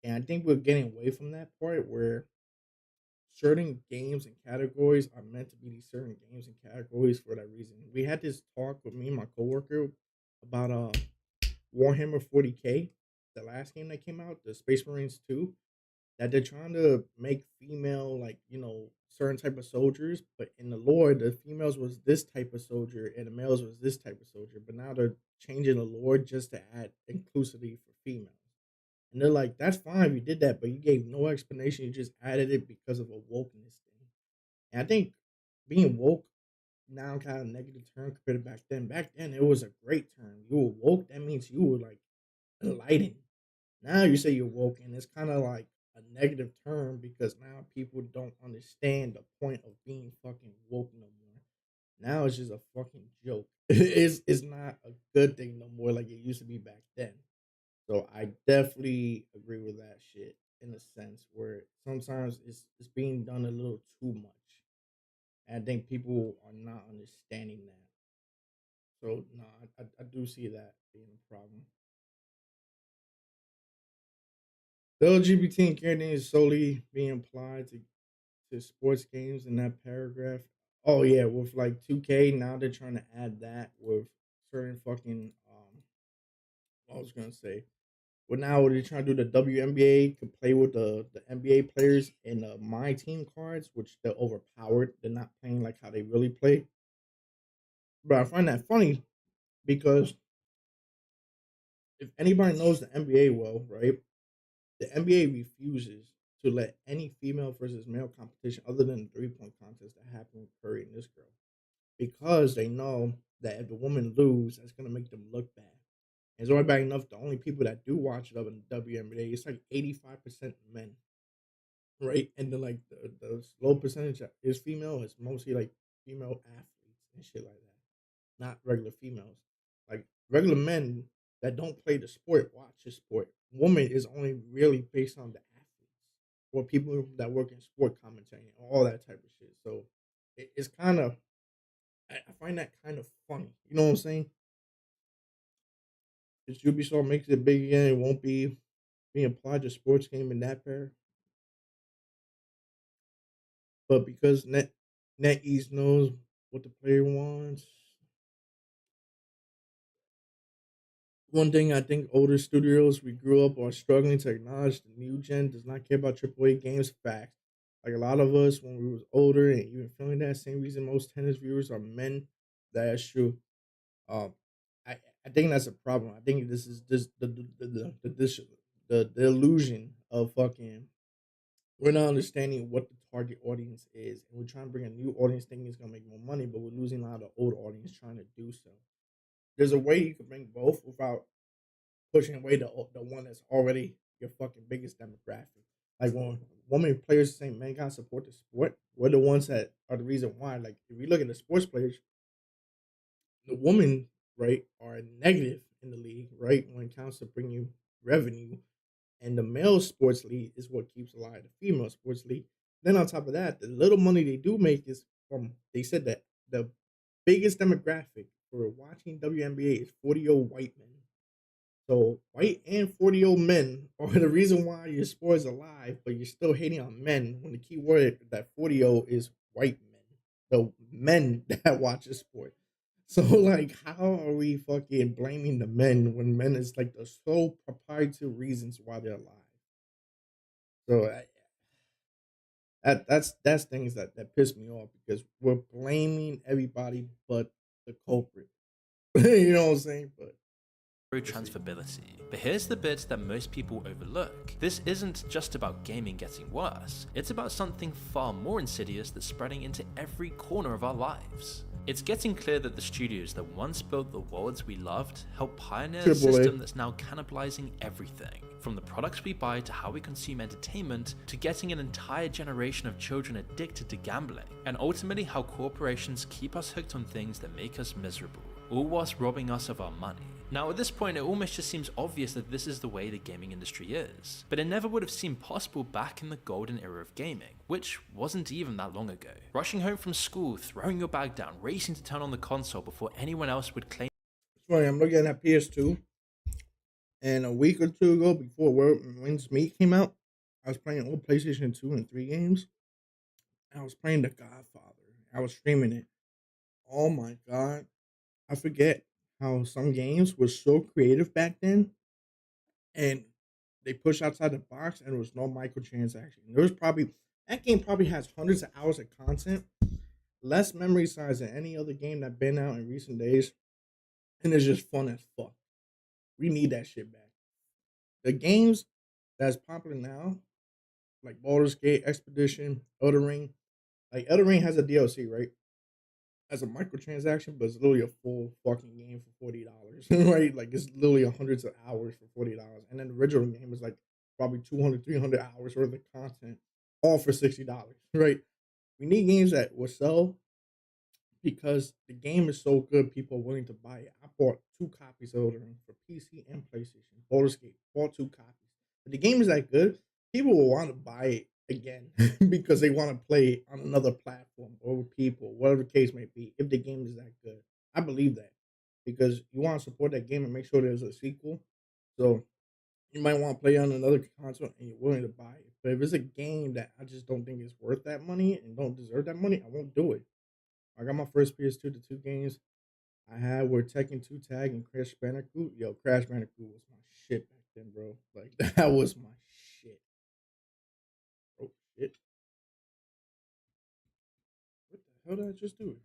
And I think we're getting away from that part where certain games and categories are meant to be these certain games and categories for that reason. We had this talk with me and my coworker about Warhammer 40K, the last game that came out, the Space Marines 2, that they're trying to make female, like, certain type of soldiers, but in the lore the females was this type of soldier and the males was this type of soldier, but now they're changing the lore just to add inclusivity for females. And they're like, that's fine, you did that, but you gave no explanation, you just added it because of a wokeness thing. And I think being woke now kind of negative term compared to back then. Back then it was a great term. You were woke, that means you were like enlightened. Now you say you're woke, and it's kind of like a negative term because now people don't understand the point of being fucking woke no more. Now it's just a fucking joke. It's not a good thing no more like it used to be back then. So I definitely agree with that shit in a sense where sometimes it's being done a little too much. And I think people are not understanding that. So no, I do see that being a problem. The LGBT community is solely being applied to sports games in that paragraph. Oh yeah, with like 2K now they're trying to add that with certain fucking what I was gonna say. Well now they're trying to do the WNBA could play with the NBA players in the my team cards, which they're overpowered. They're not playing like how they really play. But I find that funny because if anybody knows the NBA well, right? The NBA refuses to let any female versus male competition other than the 3-point contest that happened with Curry and this girl because they know that if the women lose, that's gonna make them look bad. And it's already bad enough. The only people that do watch it up in the WNBA, it's like 85% men, right? And then like the low percentage that is female is mostly like female athletes and shit like that, not regular females. Like regular men that don't play the sport watch the sport. Woman is only really based on the athletes or people that work in sport commentary and all that type of shit. So it's kind of I find that kind of funny. You know what I'm saying? If Ubisoft makes it big again, it won't be being applied to sports game in that pair. But because NetEase knows what the player wants, one thing I think older studios we grew up are struggling to acknowledge the new gen does not care about AAA games facts. Like a lot of us when we was older and even feeling that same reason most tennis viewers are men. That is true. Um, I think that's a problem. I think this is just the illusion of fucking we're not understanding what the target audience is, and we're trying to bring a new audience thinking it's gonna make more money, but we're losing a lot of old audience trying to do so. There's a way you can bring both without pushing away the one that's already your fucking biggest demographic. Like when women players say men gotta support the sport, we're the ones that are the reason why. Like if we look at the sports players, the women, right, are negative in the league, right, when it comes to bringing revenue. And the male sports league is what keeps alive the female sports league. Then on top of that, the little money they do make is from. They said that the biggest demographic for watching WNBA is 40-year-old white men. So white and 40-year-old men are the reason why your sport is alive, but you're still hating on men when the key word that 40-year-old is white men. The men that watch the sport. So like how are we fucking blaming the men when men is like the sole proprietary reasons why they're alive? So that's things that piss me off because we're blaming everybody but the culprit. You know what I'm saying? But transferability. But here's the bit that most people overlook. This isn't just about gaming getting worse, it's about something far more insidious that's spreading into every corner of our lives. It's getting clear that the studios that once built the worlds we loved helped pioneer a system that's now cannibalizing everything. From the products we buy to how we consume entertainment, to getting an entire generation of children addicted to gambling, and ultimately how corporations keep us hooked on things that make us miserable, all whilst robbing us of our money. Now at this point it almost just seems obvious that this is the way the gaming industry is, but it never would have seemed possible back in the golden era of gaming, which wasn't even that long ago. Rushing home from school, throwing your bag down, racing to turn on the console before anyone else would claim. It's funny, I'm looking at PS2, and a week or two ago before Wins Meat came out, I was playing old PlayStation 2 and 3 games, and I was playing The Godfather. I was streaming it. Oh my god. I forget how some games were so creative back then, and they pushed outside the box, and there was no microtransaction. There was probably that game probably has hundreds of hours of content, less memory size than any other game that's been out in recent days, and it's just fun as fuck. We need that shit back. The games that's popular now, like Baldur's Gate, Expedition, Elden Ring, like Elden Ring has a DLC, right? As a microtransaction, but it's literally a full fucking game for $40, right? Like it's literally hundreds of hours for $40, and then the original game is like probably 200, 300 hours worth of content, all for $60, right? We need games that will sell because the game is so good, people are willing to buy it. I bought 2 copies of Elden Ring for PC and PlayStation. Baldur's Gate, bought 2 copies. But the game is that good, people will want to buy it again because they want to play on another platform or with people, whatever the case may be, if the game is that good. I believe that because you want to support that game and make sure there's a sequel. So you might want to play on another console and you're willing to buy it. But if it's a game that I just don't think is worth that money and don't deserve that money, I won't do it. I got my first PS2 to 2 games I had were Tekken 2 Tag and Crash Bandicoot. Yo, Crash Bandicoot was my shit back then, bro. Like that was my shit. Oh shit. What the hell did I just do?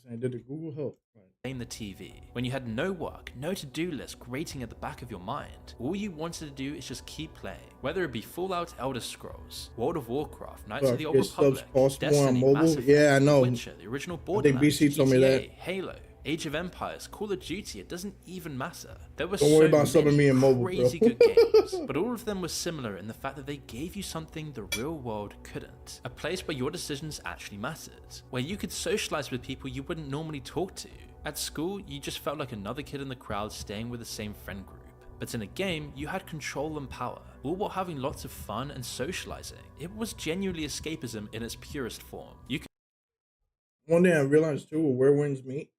I did the Google help. Right. Playing the TV, when you had no work, no to-do list grating at the back of your mind. All you wanted to do is just keep playing, whether it be Fallout, Elder Scrolls, World of Warcraft, Knights of the Old Republic, Destiny, Mass Effect, yeah, I know. Witcher, the original Borderlands, BC told me that. Halo, Age of Empires, Call of Duty, it doesn't even matter. There were Don't so worry about subbing me in mobile, crazy bro. good games, but all of them were similar in the fact that they gave you something the real world couldn't. A place where your decisions actually mattered, where you could socialize with people you wouldn't normally talk to. At school, you just felt like another kid in the crowd staying with the same friend group. But in a game, you had control and power, all while having lots of fun and socializing. It was genuinely escapism in its purest form. One thing I realized too, where Wins Meat,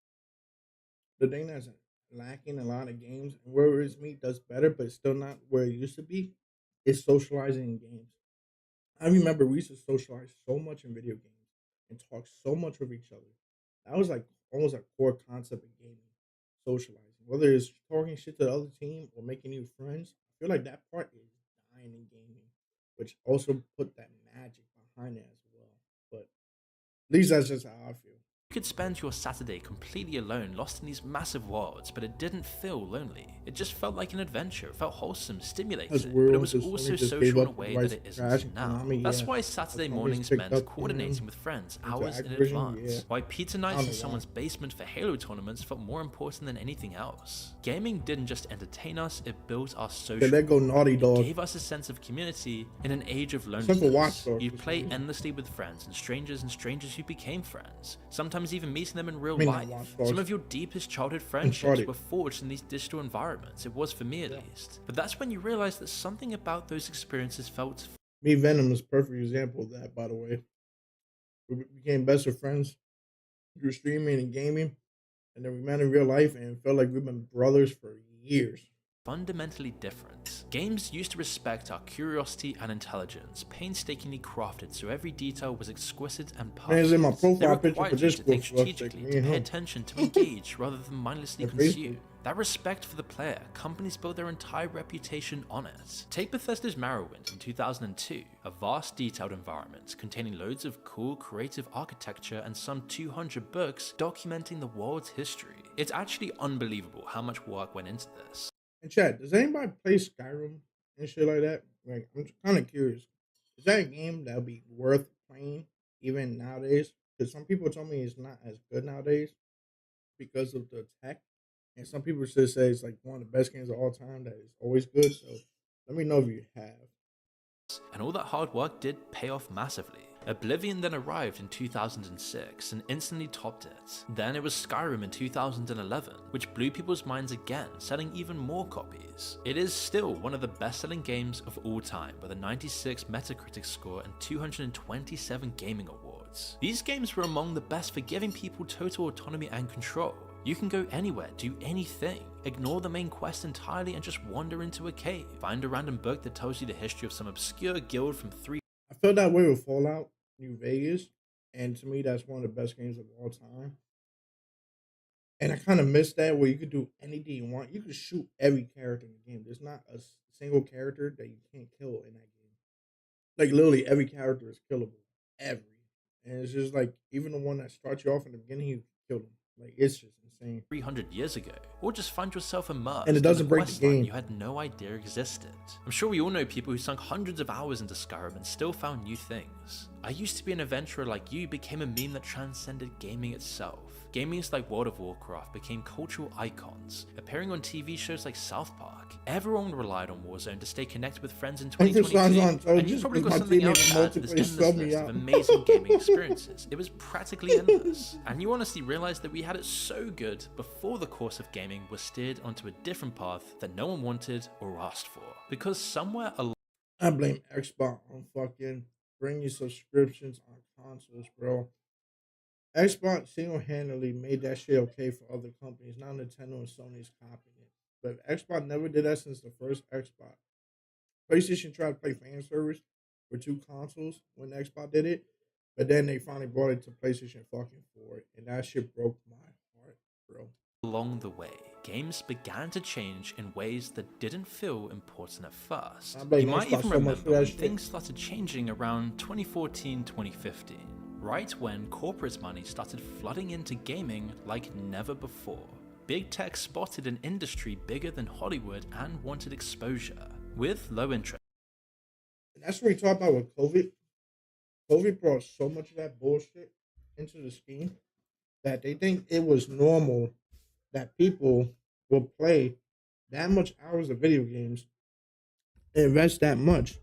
the thing that's lacking a lot of games, and where Wins Meat does better, but it's still not where it used to be, is socializing in games. I remember we used to socialize so much in video games and talk so much with each other. That was like almost a core concept of gaming, socializing. Whether it's talking shit to the other team or making new friends, I feel like that part is dying in gaming, which also put that magic behind it as well. But at least that's just how I feel. You could spend your Saturday completely alone, lost in these massive worlds, but it didn't feel lonely. It just felt like an adventure. It felt wholesome, stimulating, but it was also social in a way that it isn't now. That's why Saturday mornings meant coordinating with friends hours in advance. Why pizza nights in someone's basement for Halo tournaments felt more important than anything else. Gaming didn't just entertain us, it built our social. Let go Naughty Dog. It gave us a sense of community in an age of loneliness. You'd play endlessly with friends and strangers who became friends. Sometimes sometimes even meeting them in real I mean, not life. Watch Dogs. Some of your deepest childhood friendships Uncharted. were forged in these digital environments. It was for me at least. But that's when you realize that something about those experiences felt Me, Venom is a perfect example of that, by the way. We became best of friends through streaming and gaming, and then we met in real life and felt like we've been brothers for years. fundamentally different. Games used to respect our curiosity and intelligence, painstakingly crafted so every detail was exquisite and perfect. Man, it's in my They profile picture required for you this to book, think for fuck's sake, strategically, me to and pay him. attention, to engage rather than mindlessly On consume. Facebook. That respect for the player, companies built their entire reputation on it. Take Bethesda's Morrowind in 2002, a vast detailed environment containing loads of cool creative architecture and some 200 books documenting the world's history. It's actually unbelievable how much work went into this. And chat, does anybody play Skyrim and shit like that? Like, I'm kind of curious. Is that a game that would be worth playing even nowadays? Because some people told me it's not as good nowadays because of the tech, and some people just say it's like one of the best games of all time that is always good. So let me know if you have. And all that hard work did pay off massively. Oblivion then arrived in 2006 and instantly topped it. Then it was Skyrim in 2011, which blew people's minds again, selling even more copies. It is still one of the best-selling games of all time, with a 96 Metacritic score and 227 gaming awards. These games were among the best for giving people total autonomy and control. You can go anywhere, do anything, ignore the main quest entirely and just wander into a cave. Find a random book that tells you the history of some obscure guild from 3 I felt that way with Fallout New Vegas, and to me, that's one of the best games of all time. And I kind of miss that where you could do anything you want. You could shoot every character in the game. There's not a single character that you can't kill in that game. Like literally every character is killable. Every. And it's just like even the one that starts you off in the beginning, you kill them. Like it's just insane. 300 years ago, or just find yourself immersed And it doesn't in a break the quest line game. you had no idea existed. I'm sure we all know people who sunk hundreds of hours into Skyrim and still found new things. I used to be an adventurer like you became a meme that transcended gaming itself. Gamers like World of Warcraft became cultural icons, appearing on TV shows like South Park. Everyone relied on Warzone to stay connected with friends in 2022, and you probably got something else to add to this endless list of amazing gaming experiences. It was practically endless, and you honestly realized that we had it so good before the course of gaming was steered onto a different path that no one wanted or asked for. Because somewhere along I blame Xbox on fucking bringing subscriptions on consoles, bro. Xbox single-handedly made that shit okay for other companies. Now Nintendo and Sony's copying it. But Xbox never did that since the first Xbox. PlayStation tried to play fan service for two consoles when Xbox did it, but then they finally brought it to PlayStation fucking 4, and that shit broke my heart, bro. the way, games began to change in ways that didn't feel important at first. I blame You might Xbox even so much remember for that when shit. things started changing around 2014-2015, right when corporate money started flooding into gaming like never before. Big tech spotted an industry bigger than Hollywood and wanted exposure, with low interest. And that's what we talk about with COVID. COVID brought so much of that bullshit into the scheme that they think it was normal that people will play that much hours of video games and invest that much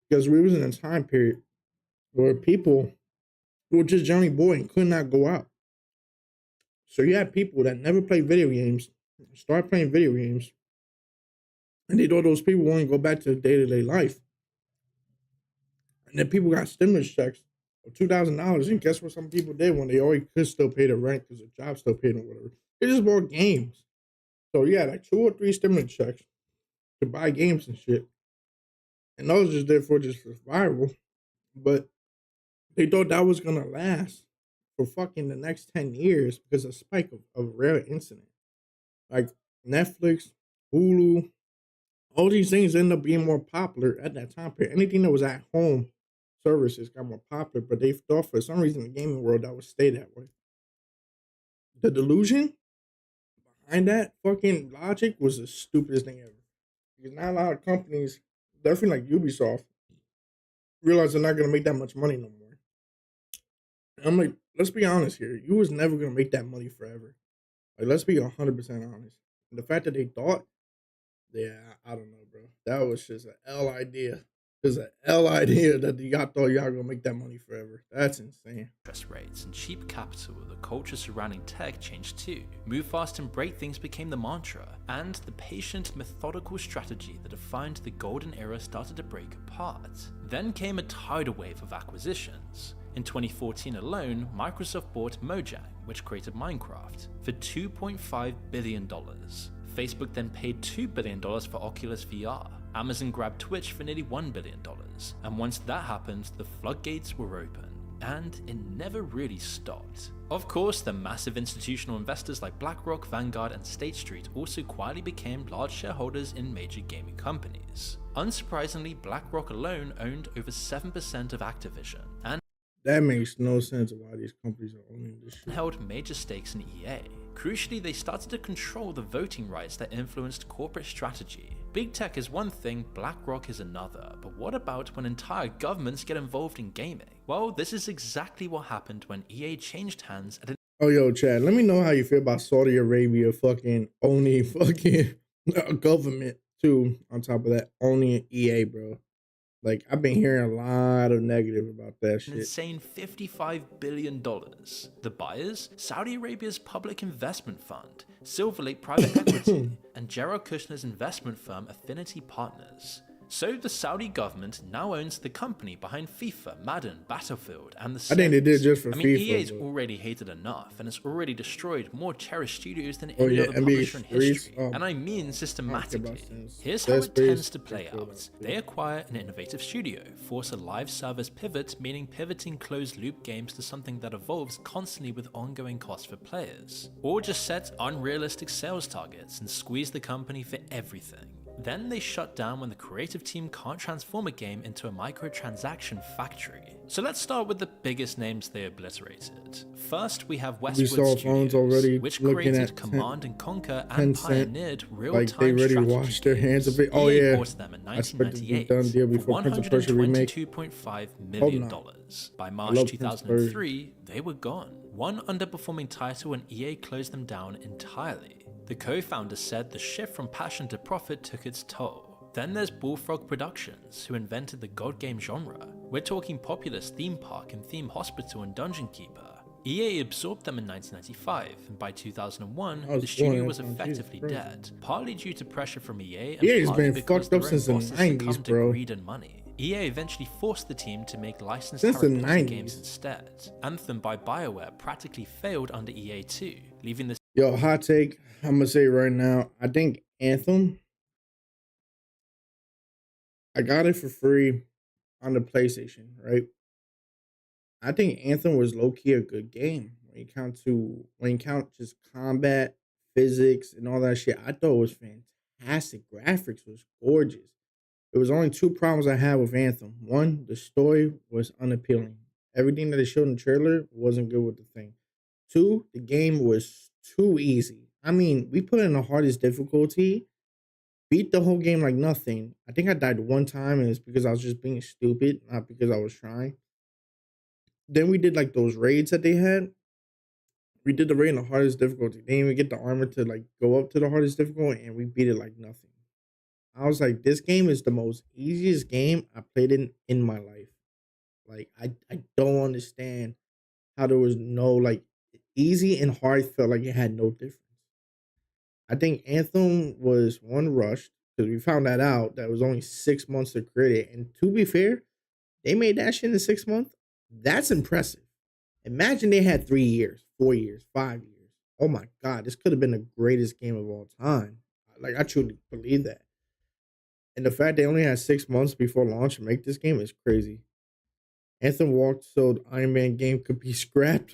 because we was in a time period where people were just generally bored and could not go out. So you had people that never played video games start playing video games, and they thought those people want to go back to day-to-day life. And then people got stimulus checks of $2,000, and guess what some people did when they already could still pay the rent because the job still paid or whatever? They just bought games. So yeah, like 2 or 3 stimulus checks to buy games and shit. And those just there for just survival. But they thought that was gonna last for fucking the next 10 years because of a spike of rare incident. Like Netflix, Hulu, all these things end up being more popular at that time period. Anything that was at home services got more popular, but they thought for some reason in the gaming world that would stay that way. The delusion behind that fucking logic was the stupidest thing ever. Because now a lot of companies, definitely like Ubisoft, realize they're not gonna make that much money no more. And I'm like, let's be honest here. You was never gonna make that money forever. Like, let's be 100% honest. And the fact that they thought, yeah, I don't know, bro. That was just an L idea. It's an L idea that y'all thought y'all gonna make that money forever. That's insane. Interest rates and cheap capital, the culture surrounding tech changed too. Move fast and break things became the mantra, and the patient, methodical strategy that defined the golden era started to break apart. Then came a tidal wave of acquisitions. In 2014 alone, Microsoft bought Mojang, which created Minecraft, for $2.5 billion. Facebook then paid $2 billion for Oculus VR. Amazon grabbed Twitch for nearly $1 billion. And once that happened, the floodgates were open. And it never really stopped. Of course, the massive institutional investors like BlackRock, Vanguard, and State Street also quietly became large shareholders in major gaming companies. Unsurprisingly, BlackRock alone owned over 7% of Activision, and That makes no sense of why these companies are owning this shit. held major stakes in EA. Crucially, they started to control the voting rights that influenced corporate strategy. Big tech is one thing, BlackRock is another, but what about when entire governments get involved in gaming? Well, this is exactly what happened when EA changed hands at an Oh, yo, Chad, let me know how you feel about Saudi Arabia fucking owning fucking government too. On top of that, owning EA, bro. Like, I've been hearing a lot of negative about that shit. insane $55 billion. The buyers? Saudi Arabia's Public Investment Fund, Silver Lake Private Equity, and Jared Kushner's investment firm Affinity Partners. So the Saudi government now owns the company behind FIFA, Madden, Battlefield, and The Sims. I think they did just for I mean, FIFA, EA's but- already hated enough, and it's already destroyed more cherished studios than Oh, any yeah, other NBA publisher in Streets, history. oh, And I mean I don't care about systematically. Sims. Here's how Dead it tends Space, to play I feel out. that, They acquire an innovative studio, force a live service pivot, meaning pivoting closed-loop games to something that evolves constantly with ongoing costs for players. Or just set unrealistic sales targets and squeeze the company for everything. Then they shut down when the creative team can't transform a game into a microtransaction factory. So let's start with the biggest names they obliterated. First, we have Westwood saw phones Studios, already which looking created at Command and Conquer and Tencent, pioneered like, real-time they already strategy washed their hands of games. it. Oh, EA yeah. bought them in I expect it to be 1998 done deal for before Prince of Persia remake. $122.5 million. By March love Prince of 2003, they were gone. One underperforming title, and EA closed them down entirely. The co-founder said the shift from passion to profit took its toll. Then there's Bullfrog Productions, who invented the god game genre. We're talking Populous Theme Park and Theme Hospital and Dungeon Keeper. EA absorbed them in 1995, and by 2001, I was the studio born was in- Jesus effectively Christ. dead, partly due to pressure from EA and EA has partly been because fucked up their own since the bosses 90s, succumbed to bro. greed and money. EA eventually forced the team to make licensed Since the Harry Potter 90s. games instead. Anthem by BioWare practically failed under EA too, leaving the Yo, hot take. I'm gonna say right now, I think Anthem, I got it for free on the PlayStation, right? I think Anthem was low key a good game when you count just combat, physics, and all that shit. I thought it was fantastic. Graphics was gorgeous. There was only two problems I had with Anthem. One, the story was unappealing. Everything that they showed in the trailer wasn't good with the thing. Two, the game was too easy. I mean, we put in the hardest difficulty, beat the whole game like nothing. I think I died one time, and it's because I was just being stupid, not because I was trying. Then we did like those raids that they had. We did the raid in the hardest difficulty. They didn't even get the armor to like go up to the hardest difficulty, and we beat it like nothing. I was like, this game is the most easiest game I played in my life. Like, I don't understand how there was no like easy and hard felt like it had no difference. I think Anthem was one rushed because we found that out that it was only 6 months to create it. And to be fair, they made that shit in 6 months. That's impressive. Imagine they had 3 years, 4 years, 5 years. Oh my God, this could have been the greatest game of all time. Like, I truly believe that. And the fact they only had 6 months before launch to make this game is crazy. Anthem walked so the Iron Man game could be scrapped.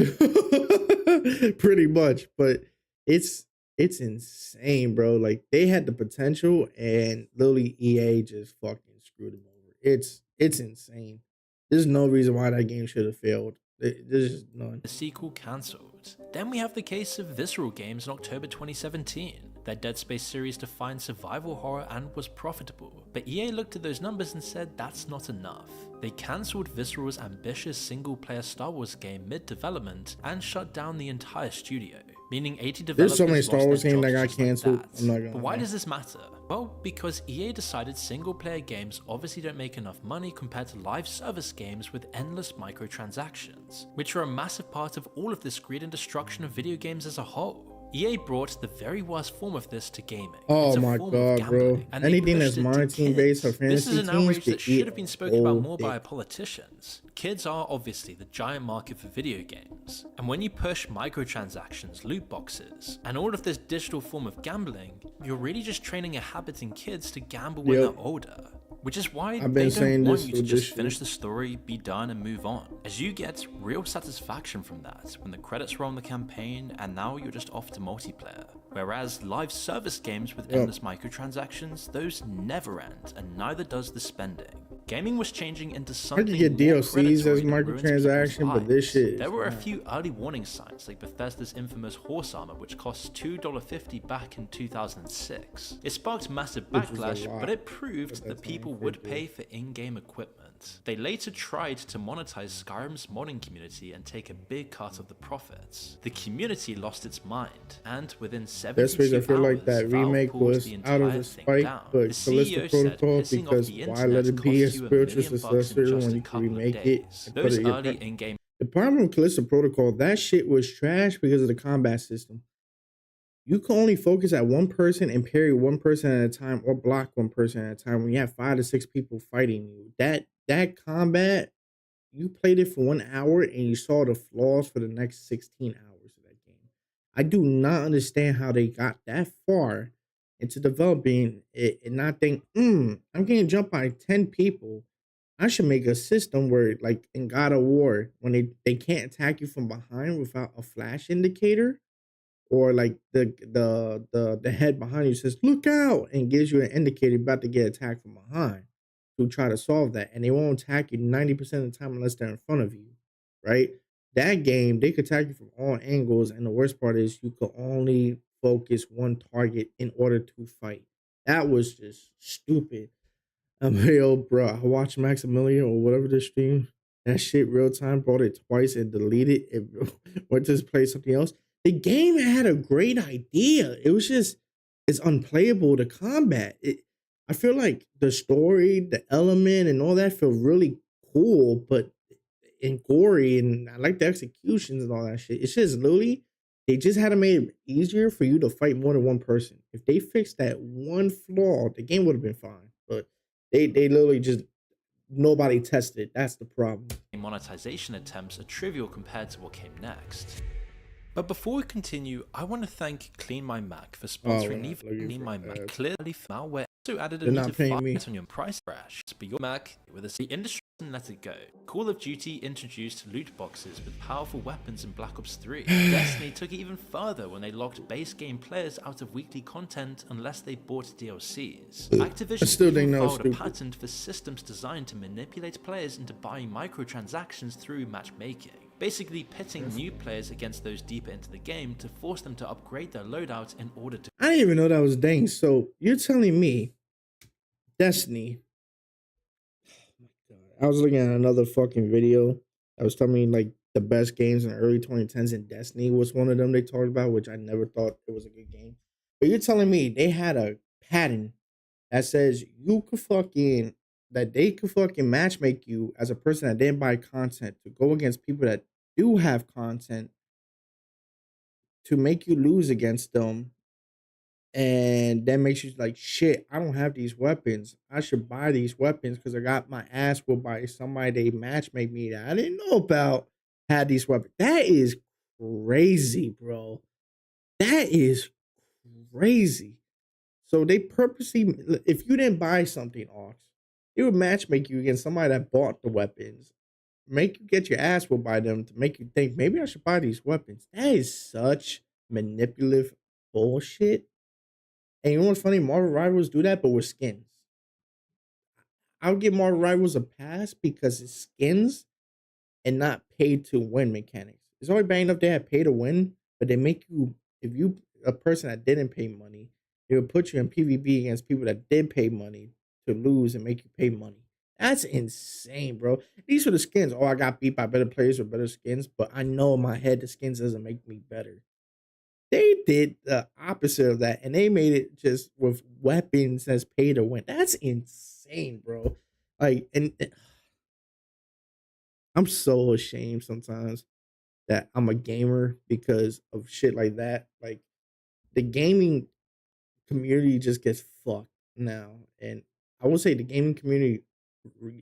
Pretty much. But it's insane, bro. Like, they had the potential and literally EA just fucking screwed them over. It's insane. There's no reason why that game should have failed. There's just none. The sequel cancelled. Then we have the case of Visceral Games in October 2017. Their Dead Space series defined survival horror and was profitable, but EA looked at those numbers and said that's not enough. They cancelled Visceral's ambitious single-player Star Wars game mid-development and shut down the entire studio, meaning 80 developers There's so many Star lost Wars their games that jobs got just like canceled. that. I'm not gonna But why lie. does this matter? Well, because EA decided single-player games obviously don't make enough money compared to live service games with endless microtransactions, which are a massive part of all of this greed and destruction of video games as a whole. EA brought the very worst form of this to gaming. Oh it's a my form god, of gambling, bro. and they Anything pushed that's it to Mario team based or kids. fantasy This is an teams outrage that should should have been spoken about more by dick. politicians. Kids are obviously the giant market for video games, and when you push microtransactions, loot boxes, and all of this digital form of gambling, you're really just training a habit in kids to gamble when Yep. they're older. Which is why I've they been saying don't want this you to with just this finish shit. the story, be done, and move on. As you get real satisfaction from that when the credits roll on the campaign and now you're just off to multiplayer. Whereas live service games with Yep. endless microtransactions, those never end, and neither does the spending. Gaming was changing into I something could get more DLCs as predatory that ruins people's microtransaction, but this lives. shit There is were a not. few early warning signs, like Bethesda's infamous horse armor, which cost $2.50 back in 2006. It sparked massive Which was a backlash, lot, but it proved but that that's people only would for pay for in-game equipment. They later tried to monetize Skyrim's modding community and take a big cut of the profits. The community lost its mind, and within 72 Best ways I feel hours, like that Valve remake pulled was the out of entire the thing spike, down. but The Callisto CEO said, Protocol, pissing off because the why internet let it be a cost you $1 spiritual million successor in just when a you can couple of remake it days. and put Those it in your early pro- in-game The problem with Callisto Protocol, that shit was trash because of the combat system. You can only focus at one person and parry one person at a time or block one person at a time when you have 5 to 6 people fighting you. That combat, you played it for 1 hour and you saw the flaws for the next 16 hours of that game. I do not understand how they got that far into developing it and not think, I'm getting jumped by 10 people. I should make a system where, like in God of War, when they can't attack you from behind without a flash indicator, or like the head behind you says look out and gives you an indicator about to get attacked from behind, to try to solve that, and they won't attack you 90% of the time unless they're in front of you, right? That game, they could attack you from all angles, and the worst part is you could only focus one target in order to fight. That was just stupid. Yo, bro, I watched Maximilian or whatever the stream. That shit real time, brought it twice and deleted it. Went to play something else. The game had a great idea. It was just, it's unplayable to combat. I feel like the story, the element, and all that feel really cool, but and gory, and I like the executions and all that shit. It's just literally, they just had to make it easier for you to fight more than one person. If they fixed that one flaw, the game would have been fine. But they literally just, nobody tested it. That's the problem. monetization attempts are trivial compared to what came next. But before we continue, I want to thank Clean My Mac for sponsoring we're not looking Clean for My Mac. ads. Clearly, malware also added a They're need not to paying me. fight on your price crash. But your Mac with the industry and let it go. Call of Duty introduced loot boxes with powerful weapons in Black Ops 3. Destiny took it even further when they locked base game players out of weekly content unless they bought DLCs. Activision still think even that was filed a stupid. patent for systems designed to manipulate players into buying microtransactions through matchmaking. Basically pitting new players against those deeper into the game to force them to upgrade their loadout in order to I didn't even know that was dang. So you're telling me Destiny. I was looking at another fucking video that was telling me like the best games in the early 2010s, and Destiny was one of them they talked about, which I never thought it was a good game. But you're telling me they had a patent that says you could fucking, that they could fucking matchmake you as a person that didn't buy content to go against people that do have content to make you lose against them, and that makes you like, shit, I don't have these weapons. I should buy these weapons because I got my ass whooped by somebody they matchmake me that I didn't know about had these weapons. That is crazy, bro. That is crazy. So they purposely, if you didn't buy something, Ox, they would matchmake you against somebody that bought the weapons, make you get your ass whooped by them to make you think maybe I should buy these weapons. That is such manipulative bullshit. And you know what's funny? Marvel Rivals do that, but with skins. I'll give Marvel Rivals a pass because it's skins and not pay to win mechanics. It's only bad enough they have pay to win, but they make you, if you a person that didn't pay money, they would put you in PvP against people that did pay money to lose and make you pay money. That's insane, bro. These are the skins. Oh, I got beat by better players with better skins, but I know in my head the skins doesn't make me better. They did the opposite of that, and they made it just with weapons as pay to win. That's insane, bro. Like, and I'm so ashamed sometimes that I'm a gamer because of shit like that. Like, the gaming community just gets fucked now, and I would say the gaming community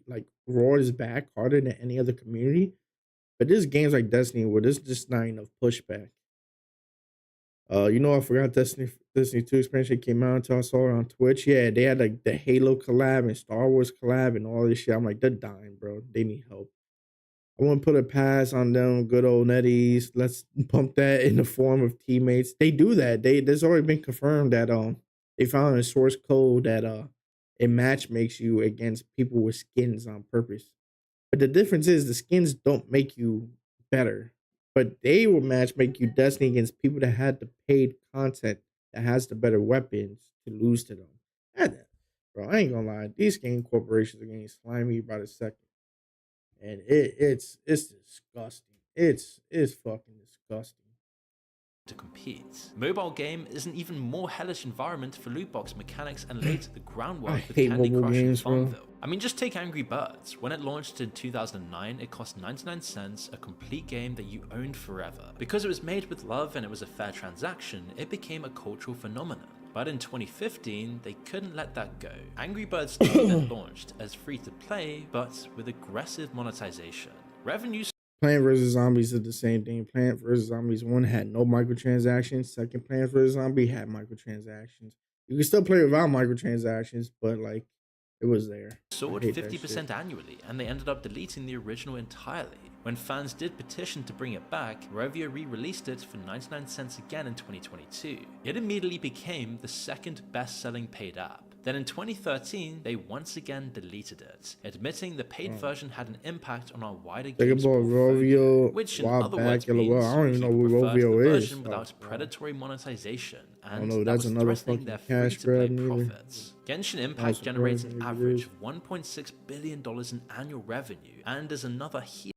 like roars back harder than any other community. But there's games like Destiny where there's just not enough pushback. I forgot Destiny 2 expansion came out until I saw it on Twitch. Yeah, they had like the Halo collab and Star Wars collab and all this shit. I'm like, they're dying, bro. They need help. I wouldn't put a pass on them good old netties. Let's pump that in the form of teammates. They do that. There's already been confirmed that they found a source code that it match makes you against people with skins on purpose. But the difference is the skins don't make you better. But they will match make you Destiny against people that had the paid content that has the better weapons to lose to them. Bro, I ain't gonna lie. These game corporations are getting slimy by the second. And it's disgusting. It's fucking disgusting. To compete. Mobile game is an even more hellish environment for loot box mechanics and laid the groundwork with Candy Crush and Farmville. I mean, just take Angry Birds. When it launched in 2009, it cost 99 cents, a complete game that you owned forever. Because it was made with love and it was a fair transaction, it became a cultural phenomenon. But in 2015, they couldn't let that go. Angry Birds 2 then launched as free-to-play, but with aggressive monetization. Revenue Plant vs. Zombies is the same thing. Plant vs. Zombies 1 had no microtransactions. Second Plant vs. Zombie had microtransactions. You can still play without microtransactions, but like it was there. Soared 50% annually, and they ended up deleting the original entirely. When fans did petition to bring it back, Rovio re-released it for 99 cents again in 2022. It immediately became the second best-selling paid app. Then in 2013, they once again deleted it, admitting the paid version had an impact on our wider games portfolio, which in other words means I don't even know what Rovio is. Without predatory monetization, and I don't know, that that's was another threatening their fucking cash free-to-play grab neither. profits. Genshin Impact generates an average of $1.6 billion in annual revenue, and is another huge.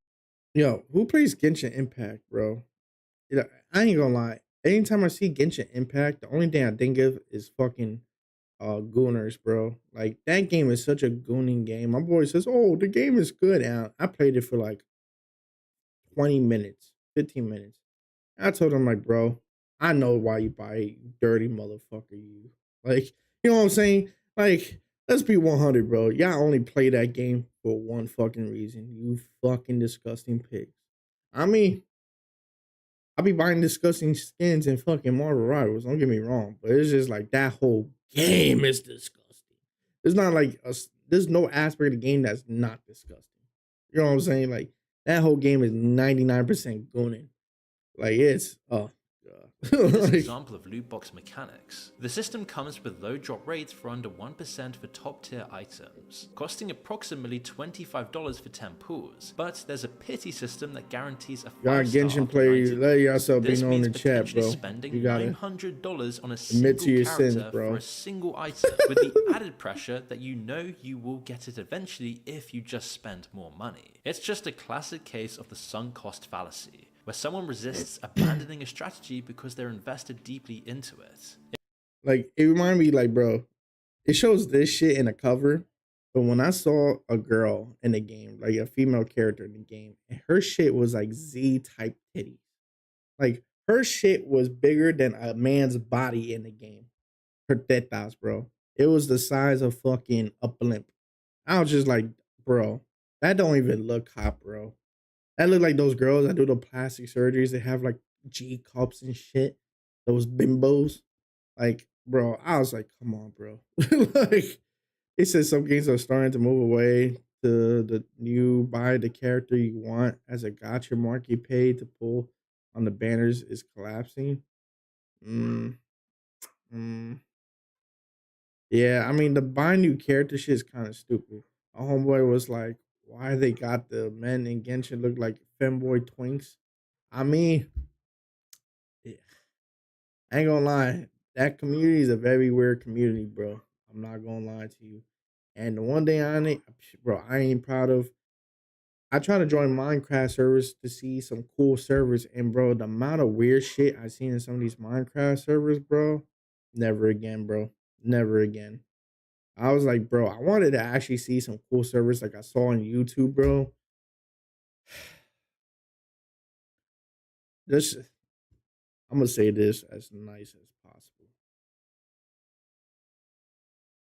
Yo, who plays Genshin Impact, bro? I ain't gonna lie. Anytime I see Genshin Impact, the only thing I think of is fucking Gooners, bro. Like, that game is such a gooning game. My boy says, oh, the game is good. And I played it for like 20 minutes, 15 minutes. And I told him, like, bro, I know why you buy it, you dirty motherfucker, you. Like, you know what I'm saying? Like, let's be 100, bro. Y'all only play that game for one fucking reason. You fucking disgusting pigs. I mean, I be buying disgusting skins and fucking Marvel Rivals. Don't get me wrong, but it's just like that whole game is disgusting. It's not like there's no aspect of the game that's not disgusting. You know what I'm saying? Like, that whole game is 99% gooning. Like, it's This example of loot box mechanics. The system comes with low drop rates for under 1% for top tier items, costing approximately $25 for 10 pools, but there's a pity system that guarantees a 5-star Genshin players, let yourself be known in the chat, bro. Spending You gotta $900 on a single character for a single item, with the added pressure that you know you will get it eventually if you just spend more money. It's just a classic case of the sunk cost fallacy, where someone resists abandoning a strategy because they're invested deeply into it. Like, it reminded me, like, bro, it shows this shit in a cover, but when I saw a girl in the game, like a female character in the game, and her shit was like Z-type titties. Like, her shit was bigger than a man's body in the game. Her tetas, bro. It was the size of fucking a blimp. I was just like, bro, that don't even look hot, bro. That look like those girls that do the plastic surgeries. They have like G cups and shit. Those bimbos. Like, bro, I was like, come on, bro. Like, it says some games are starting to move away to the new buy the character you want as a gotcha mark you pay to pull on the banners is collapsing. Yeah, I mean, the buy new character shit is kind of stupid. A homeboy was like, why they got the men in Genshin look like femboy twinks? I mean, yeah, I ain't gonna lie. That community is a very weird community, bro. I'm not gonna lie to you. And the one thing I ain't proud of, I try to join Minecraft servers to see some cool servers, and bro, the amount of weird shit I seen in some of these Minecraft servers, bro, never again, bro, never again. I was like, bro, I wanted to actually see some cool servers like I saw on YouTube, bro. This, I'm gonna say this as nice as possible.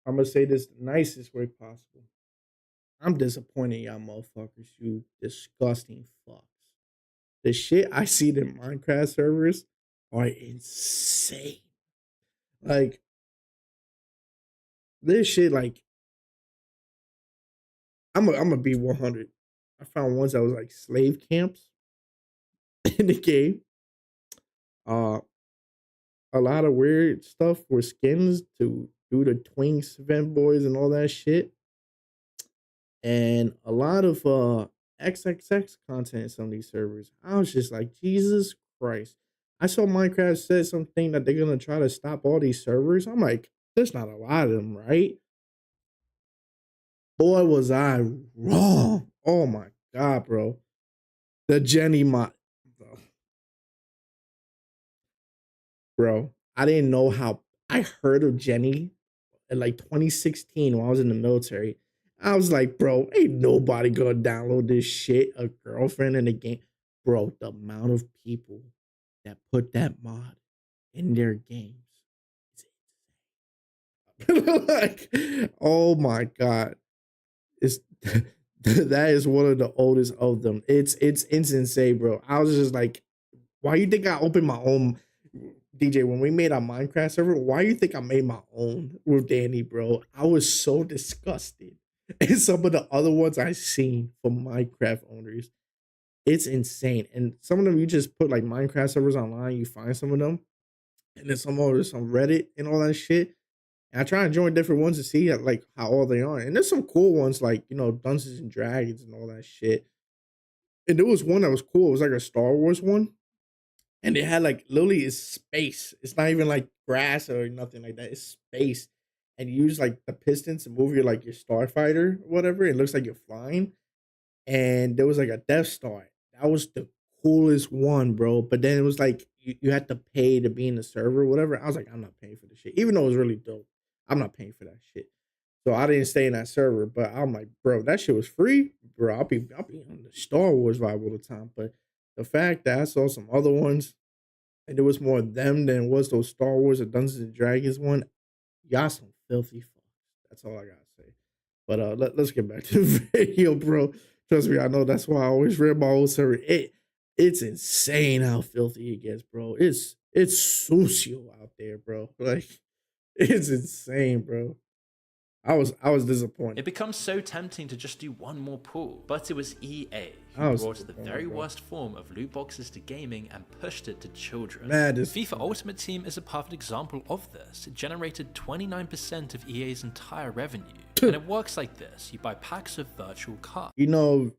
I'm gonna say this the nicest way possible. I'm disappointed, y'all motherfuckers, you disgusting fucks. The shit I see in Minecraft servers are insane. Like this shit, like I'm gonna be 100. I found ones that was like slave camps in the game. Uh, a lot of weird stuff for skins to do the Twinks event boys and all that shit, and a lot of XXX content in some of these servers. I was just like, Jesus Christ. I saw Minecraft said something that they're gonna try to stop all these servers. I'm like, there's not a lot of them, right? Boy, was I wrong. Oh my god, bro. The Jenny mod. Bro, I didn't know how I heard of Jenny in like 2016 when I was in the military. I was like, bro, ain't nobody gonna download this shit. A girlfriend in the game. Bro, the amount of people that put that mod in their games. Like, oh my god. It's that is one of the oldest of them. It's insane, bro. I was just like, why you think I opened my own DJ when we made our Minecraft server? Why you think I made my own with Danny, bro? I was so disgusted. And some of the other ones I seen from Minecraft owners, it's insane. And some of them you just put like Minecraft servers online, you find some of them, and then some others on Reddit and all that shit. And I try and join different ones to see like how all they are. And there's some cool ones like, you know, Dungeons and Dragons and all that shit. And there was one that was cool. It was like a Star Wars one. And it had like literally it's space. It's not even like grass or nothing like that. It's space. And you use like the pistons to move your like your starfighter or whatever. It looks like you're flying. And there was like a Death Star. That was the coolest one, bro. But then it was like you had to pay to be in the server or whatever. I was like, I'm not paying for this shit. Even though it was really dope. I'm not paying for that shit. So I didn't stay in that server. But I'm like, bro, that shit was free. Bro, I'll be on the Star Wars vibe all the time. But the fact that I saw some other ones and there was more of them than was those Star Wars or Dungeons and Dragons one, y'all some filthy fucks. That's all I gotta say. But let's get back to the video, bro. Trust me, I know that's why I always read my old server. It's insane how filthy it gets, bro. It's sucio out there, bro. Like it's insane, bro. I was disappointed. It becomes so tempting to just do one more pool, but it was EA I who was brought the disappointed, very bro. worst form of loot boxes to gaming and pushed it to children. Mad FIFA disappointed. Ultimate Team is a perfect example of this. It generated 29% of EA's entire revenue. And it works like this. You buy packs of virtual cards. You know,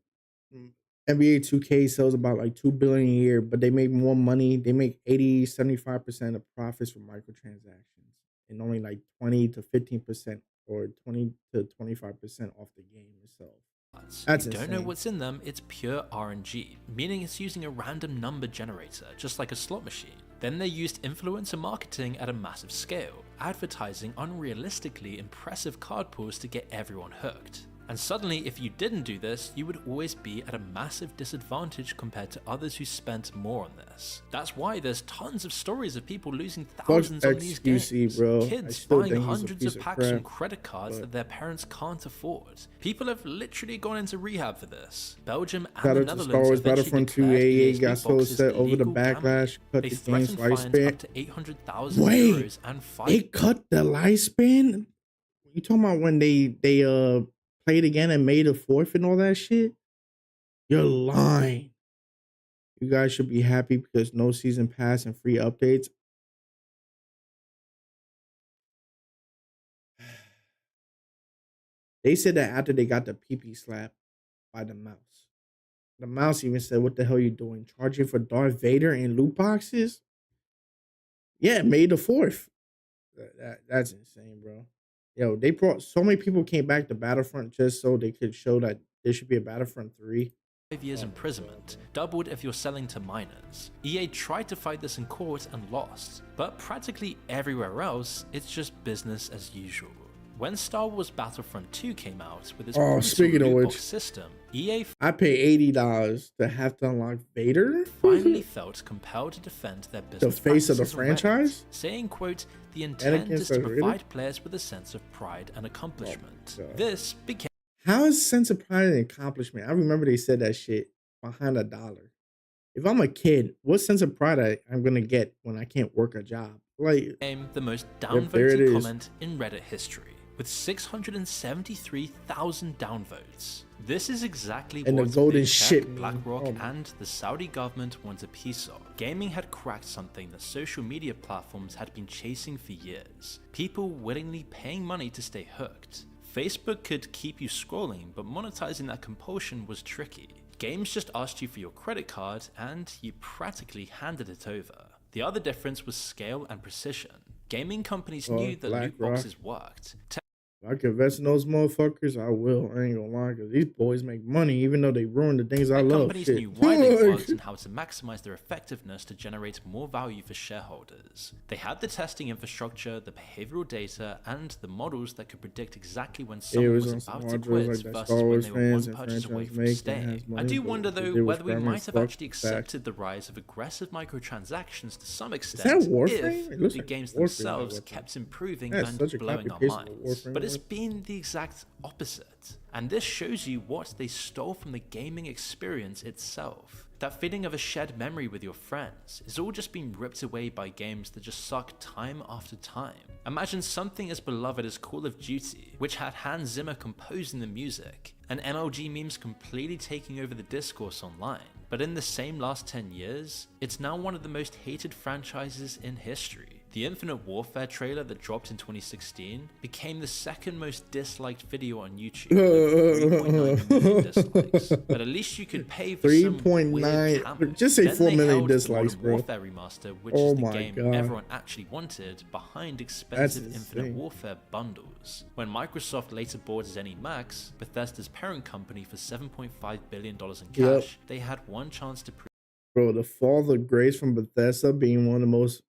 NBA 2K sells about like 2 billion a year, but they make more money. They make 75% of profits from microtransactions and only like 20 to 15% or 20 to 25% off the game itself. That's You don't know insane. what's in them, it's pure RNG, meaning it's using a random number generator, just like a slot machine. Then they used influencer marketing at a massive scale, advertising unrealistically impressive card pools to get everyone hooked. And suddenly, if you didn't do this, you would always be at a massive disadvantage compared to others who spent more on this. That's why there's tons of stories of people losing thousands on these games. XQC, bro. I Kids still buying think he's a hundreds piece of of packs from crap, credit cards but- that their parents can't afford. People have literally gone into rehab for this. Belgium and Shout the out to Netherlands Star Wars eventually Battlefront 2 declared AA EA's got loot so boxes upset over the illegal gambling. backlash, cut They the game's threatened fines lifespan. up to 800,000 Wait, euros and they fine. cut the lifespan? You talking about when they played again and made a fourth and all that shit? You're lying. You guys should be happy because no season pass and free updates. They said that after they got the PP slap by the mouse. The mouse even said, "What the hell you doing? Charging for Darth Vader and loot boxes?" Yeah, May the 4th. That's insane, bro. Yo, they brought so many people came back to Battlefront just so they could show that there should be a Battlefront 3. years imprisonment, doubled if you're selling to minors. EA tried to fight this in court and lost, but practically everywhere else, it's just business as usual. When Star Wars Battlefront 2 came out with its speaking of loot which, box system, EA I pay $80 to have to unlock Vader. finally felt compelled to defend their business The face of the practices on Reddit, franchise? saying, quote, "The intent is to Anakin Skywalker? provide players with a sense of pride and accomplishment." God. This became How is sense of pride and accomplishment? I remember they said that shit behind $1. If I'm a kid, what sense of pride I'm gonna get when I can't work a job? Like, the most there it downvoted is. comment in Reddit history, with 673,000 downvotes. This is exactly And the what golden Big Tech, shit meme. BlackRock, Oh my. and the Saudi government want a piece of. Gaming had cracked something that social media platforms had been chasing for years. People willingly paying money to stay hooked. Facebook could keep you scrolling, but monetizing that compulsion was tricky. Games just asked you for your credit card, and you practically handed it over. The other difference was scale and precision. Gaming companies knew that loot BlackRock. boxes worked. if I can invest in those motherfuckers, I will. I ain't gonna lie, because these boys make money, even though they ruin the things I Tech love. companies Shit. knew why they worked and how to maximize their effectiveness to generate more value for shareholders. They had the testing infrastructure, the behavioral data, and the models that could predict exactly when someone was was on some about to hard quit drugs like that versus Star when Wars they were one fans and purchase away franchise from make and staying. has I money, do but wonder they though was whether we grammar might have fuck actually back. accepted the rise of aggressive microtransactions to some that extent Warframe? It looks if the like games Warframe, themselves like kept improving That's and such a blowing our copy-paste of what minds. Warframe But it's was. been the exact opposite. And this shows you what they stole from the gaming experience itself. That feeling of a shared memory with your friends is all just being ripped away by games that just suck time after time. Imagine something as beloved as Call of Duty, which had Hans Zimmer composing the music, and MLG memes completely taking over the discourse online. But in the same last 10 years, it's now one of the most hated franchises in history. The Infinite Warfare trailer that dropped in 2016 became the second most disliked video on YouTube with 3.9 million dislikes. But at least you could pay for some 3.9 weird camera. just say Then 4 they million held the dislikes, Modern bro. Warfare remaster, which Oh is the my game God. everyone actually wanted, behind expensive Infinite insane. Warfare bundles. When Microsoft later bought ZeniMax, Bethesda's parent company, for $7.5 billion in cash, they had one chance to Bro, the fall of grace from Bethesda being one of the most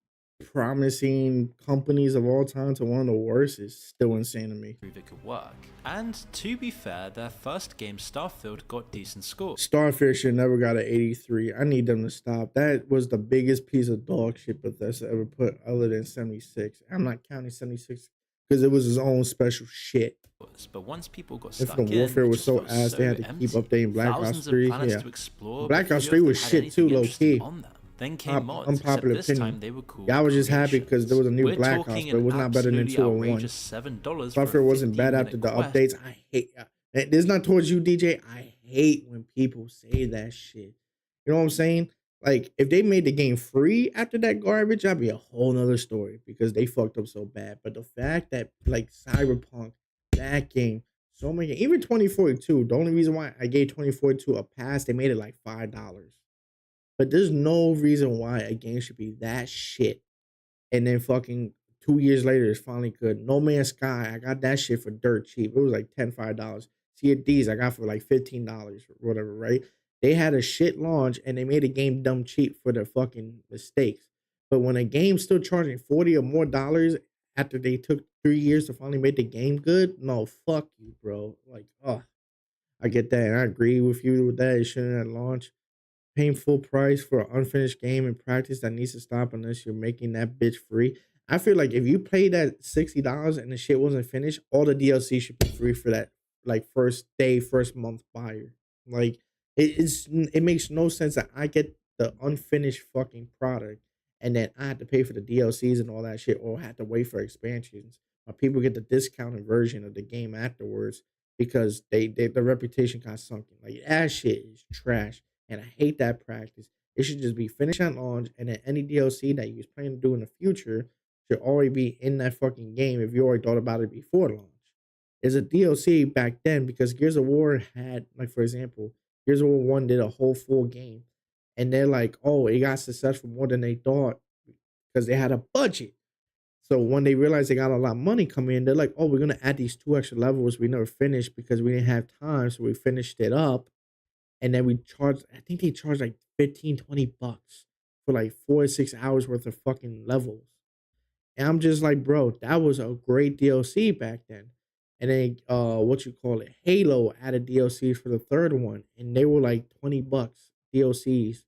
promising companies of all time to one of the worst is still insane to me. prove it could work. And to be fair, their first game, Starfield, got decent scores. Starfish should never got an 83. I need them to stop. That was the biggest piece of dog shit Bethesda ever put, other than 76. I'm not counting 76 because it was his own special shit. But once people got stuck Infinite in, Warfare it was just so felt ass, they had to empty. keep updating Black Ops Thousands 3. of planets Yeah. to explore, Black but Ops few 3 of them was had shit too, anything low interesting key. on them. Then came mods, Unpopular except this opinion. time they were cool. Y'all was just happy because there was a new We're Black Ops, talking but it was an not better than absolutely 201. outrageous $7 for a Starfield wasn't bad 15-minute after the quest. updates. I hate it's not towards you, DJ. I hate when people say that shit. You know what I'm saying? Like, if they made the game free after that garbage, that'd be a whole nother story because they fucked up so bad. But the fact that, like, Cyberpunk, that game, so many, even 2042, the only reason why I gave 2042 a pass, they made it like $5. But there's no reason why a game should be that shit. And then fucking 2 years later, it's finally good. No Man's Sky, I got that shit for dirt cheap. It was like $5. Sea of Thieves, I got for like $15 or whatever, right? They had a shit launch and they made a game dumb cheap for their fucking mistakes. But when a game's still charging 40 or more dollars after they took 3 years to finally make the game good, no, fuck you, bro. Like, oh, I get that. And I agree with you with that. It shouldn't have launched. Paying full price for an unfinished game in practice that needs to stop unless you're making that bitch free. I feel like if you paid that $60 and the shit wasn't finished, all the DLC should be free for that, like, first day, first month buyer. Like, it makes no sense that I get the unfinished fucking product and then I have to pay for the DLCs and all that shit, or have to wait for expansions. But people get the discounted version of the game afterwards because the reputation got sunken. Like, that shit is trash. And I hate that practice. It should just be finished at launch, and then any DLC that you was planning to do in the future should already be in that fucking game if you already thought about it before launch. There's a DLC back then because Gears of War had, like, for example, Gears of War 1 did a whole full game. And they're like, oh, it got successful more than they thought because they had a budget. So when they realized they got a lot of money coming in, they're like, oh, we're going to add these 2 extra levels we never finished because we didn't have time. So we finished it up. and then we charge. I think they charge like 15, $20 for like 4 or 6 hours worth of fucking levels. And I'm just like, bro, that was a great DLC back then. And then what you call it, Halo added DLCs for the third one, and they were like $20 DLCs,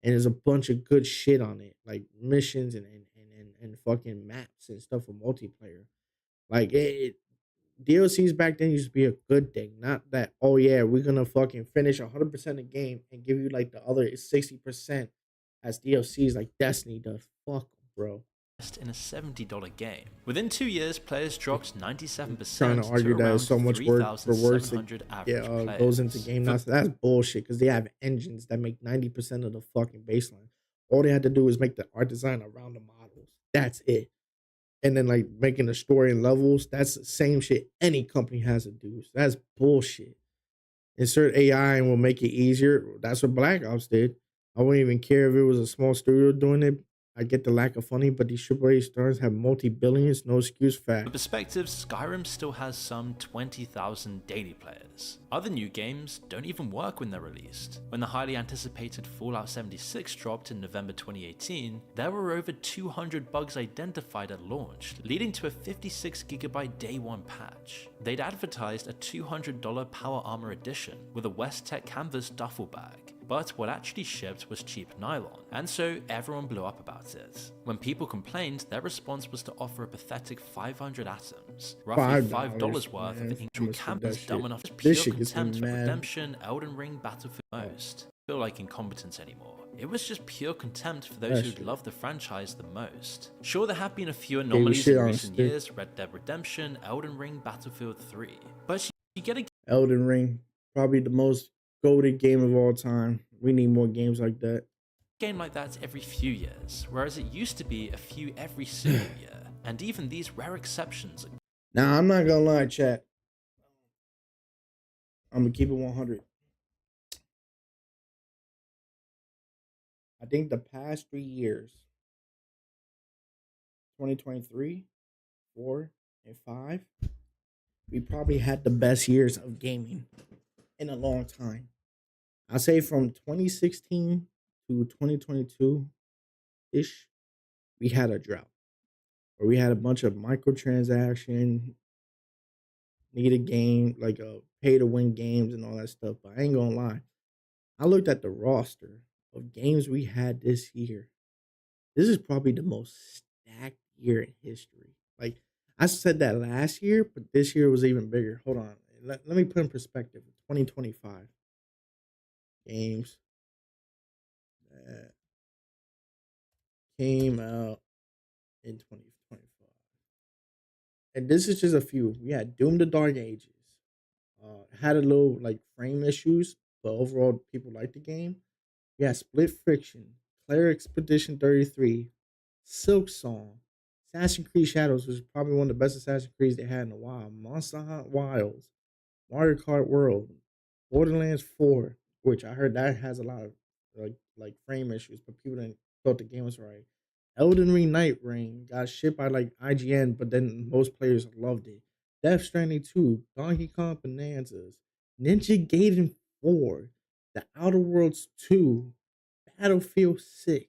and there's a bunch of good shit on it, like missions and fucking maps and stuff for multiplayer. Like DLCs back then used to be a good thing, not that oh yeah we're gonna fucking finish 100% of the game and give you like the other 60% as DLCs like Destiny does. Fuck 'em, bro. In a $70 game. Within 2 years, players dropped 97% Trying to argue to that around it's so much work for words that 3,700 average players. goes into game. That's bullshit because they have engines that make 90% of the fucking baseline. All they had to do is make the art design around the models. That's it. And then like making the story and levels, that's the same shit any company has to do. So that's bullshit. Insert AI and we'll make it easier. That's what Black Ops did. I wouldn't even care if it was a small studio doing it. I get the lack of funding, but these AAA stars have multi-billions, no excuse For fact. perspective, Skyrim still has some 20,000 daily players. Other new games don't even work when they're released. When the highly anticipated Fallout 76 dropped in November 2018, there were over 200 bugs identified at launch, leading to a 56GB day one patch. They'd advertised a $200 Power Armor edition with a West-Tech canvas duffel bag. But what actually shipped was cheap nylon, and so everyone blew up about it. When people complained, their response was to offer a pathetic 500 atoms, roughly $5 worth of actual canvas dumb enough to pure contempt for Redemption, Elden Ring, Battlefield most. Feel like incompetence anymore. It was just pure contempt for those who'd loved the franchise the most. Sure, there have been a few anomalies in recent years, Red Dead Redemption, Elden Ring, Battlefield 3, but you get a Elden Ring, probably the most goated game of all time. We need more games like that. Game like that every few years, whereas it used to be a few every single year, and even these rare exceptions. Now, I'm not gonna lie, chat. I'm gonna keep it 100. I think the past 3 years, 2023, 4, and 5, we probably had the best years of gaming in a long time. I'll say from 2016 to 2022 ish, we had a drought where we had a bunch of microtransaction, need a game, like a pay to win games and all that stuff. But I ain't gonna lie, I looked at the roster of games we had this year. This is probably the most stacked year in history. Like I said that last year, but this year was even bigger. Hold on. Let me put in perspective. 2025 games that came out in 2025. And this is just a few. We had Doom the Dark Ages. Had a little like frame issues, but overall people liked the game. We had Split Fiction, Claire Expedition 33, Silk Song, Assassin's Creed Shadows, which is probably one of the best Assassin's Creeds they had in a while. Monster Hunt Wilds, Mario Kart World, Borderlands 4, which I heard that has a lot of like frame issues, but people didn't thought the game was right. Elden Ring Night Rain got shipped by like IGN, but then most players loved it. Death Stranding 2, Donkey Kong Bonanzas, Ninja Gaiden 4, The Outer Worlds 2, Battlefield 6.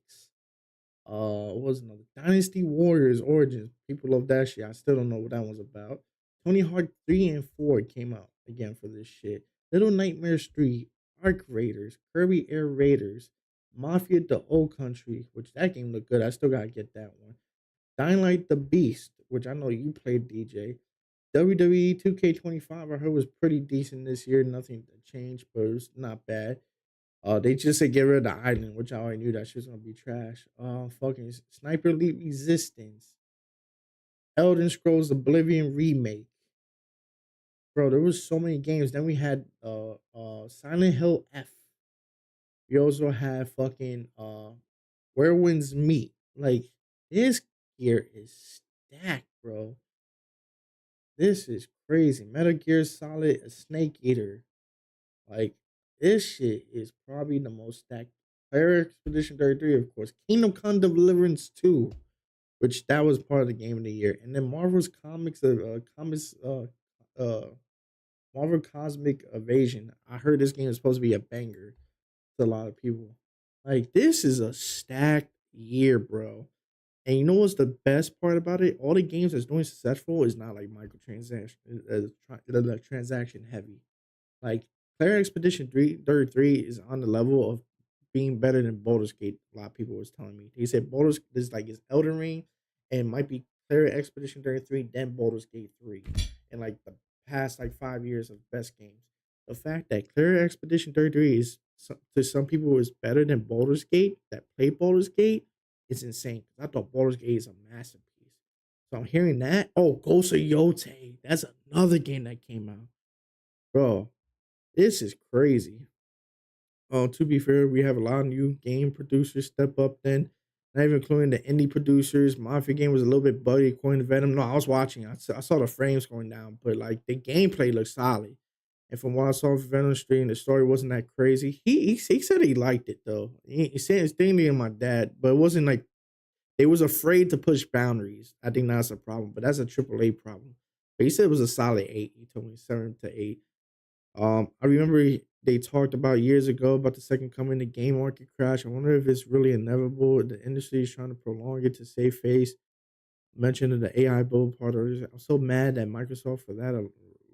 What was another? Dynasty Warriors Origins. People love that shit. I still don't know what that one's about. Tony Hawk 3 and 4 came out again for this shit. Little Nightmares 3, Arc Raiders, Kirby Air Raiders, Mafia the Old Country, which that game looked good. I still gotta get that one. Dying Light the Beast, which I know you played, DJ. WWE 2K25, I heard was pretty decent this year. Nothing to change, but it was not bad. They just said get rid of the island, which I already knew that shit was gonna be trash. Fucking Sniper Elite Resistance, Elden Scrolls Oblivion remake. Bro, there was so many games. Then we had Silent Hill F. We also had fucking Where Winds Meet. Like this gear is stacked, bro. This is crazy. Metal Gear Solid, a Snake Eater. Like this shit is probably the most stacked. Player Expedition 33, of course. Kingdom Come Deliverance 2, which that was part of the game of the year. And then Marvel's comics Marvel Cosmic Evasion. I heard this game is supposed to be a banger to a lot of people. Like this is a stacked year, bro. And you know what's the best part about it? All the games that's doing successful is not like microtransaction, transaction heavy. Like Player Expedition 33 is on the level of being better than Baldur's Gate. A lot of people was telling me. They said Baldur's is like it's Elden Ring and might be Player Expedition 33, then Baldur's Gate 3. And like the past like 5 years of best games. The fact that Player Expedition 33 is to some people is better than Baldur's Gate that play Baldur's Gate is insane. I thought Baldur's Gate is a masterpiece. So I'm hearing that. Oh, Ghost of Yote. That's another game that came out. Bro, this is crazy. To be fair, we have a lot of new game producers step up then. Not even including the indie producers. Mafia game was a little bit buggy according to Venom. No, I was watching. I saw the frames going down, but like the gameplay looked solid. And from what I saw from Venom Stream, the story wasn't that crazy. He said he liked it though. He said it's thing to my dad, but it wasn't like they was afraid to push boundaries. I think that's a problem, but that's a AAA problem. But he said it was a solid 8. He told me 7 to 8. I remember they talked about years ago about the second coming, the game market crash. I wonder if it's really inevitable. The industry is trying to prolong it to save face. Mentioned the AI build part. I'm so mad that Microsoft for that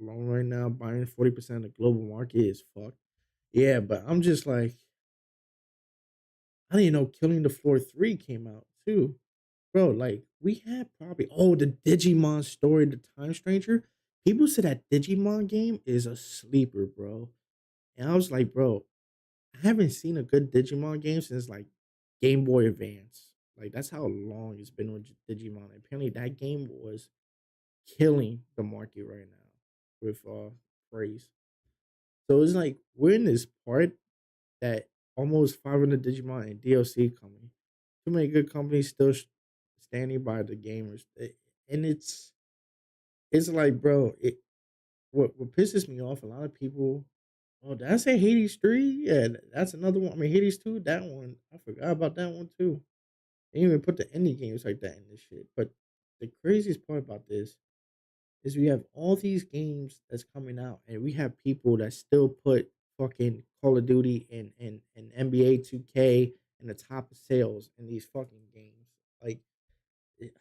alone right now buying 40% of the global market is fucked. Yeah, but I'm just like, I didn't know Killing the Floor 3 came out too. Bro, like we had probably the Digimon story, the Time Stranger. People said that Digimon game is a sleeper, bro. And I was like, bro, I haven't seen a good Digimon game since like Game Boy Advance. Like that's how long it's been with Digimon. Apparently that game was killing the market right now with praise. So it's like we're in this part that almost 500 Digimon and DLC coming. Too many good companies still standing by the gamers. And it's like, bro, what pisses me off, a lot of people. Oh, did I say Hades 3? Yeah, that's another one. I mean, Hades 2, that one. I forgot about that one too. They didn't even put the indie games like that in this shit. But the craziest part about this is we have all these games that's coming out, and we have people that still put fucking Call of Duty and NBA 2K in the top of sales in these fucking games. Like, it,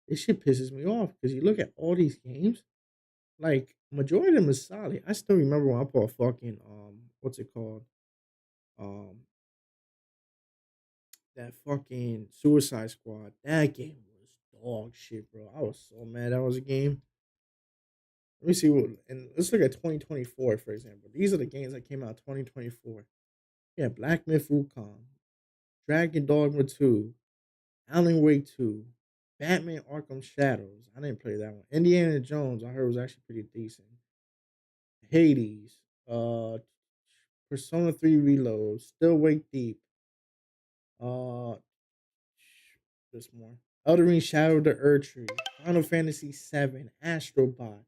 this shit pisses me off because you look at all these games, like majority of them is solid. I still remember when I bought fucking what's it called? Um that fucking Suicide Squad. That game was dog shit, bro. I was so mad that was a game. Let me see what and let's look at 2024, for example. These are the games that came out 2024. Yeah, Black Myth Wukong, Dragon Dogma 2, Alan Wake 2, Batman Arkham Shadows. I didn't play that one. Indiana Jones, I heard was actually pretty decent. Hades, uh, Persona 3 Reload, Still Wake Deep, uh, this more. Elden Ring Shadow of the Erdtree, Final Fantasy 7, Astrobot,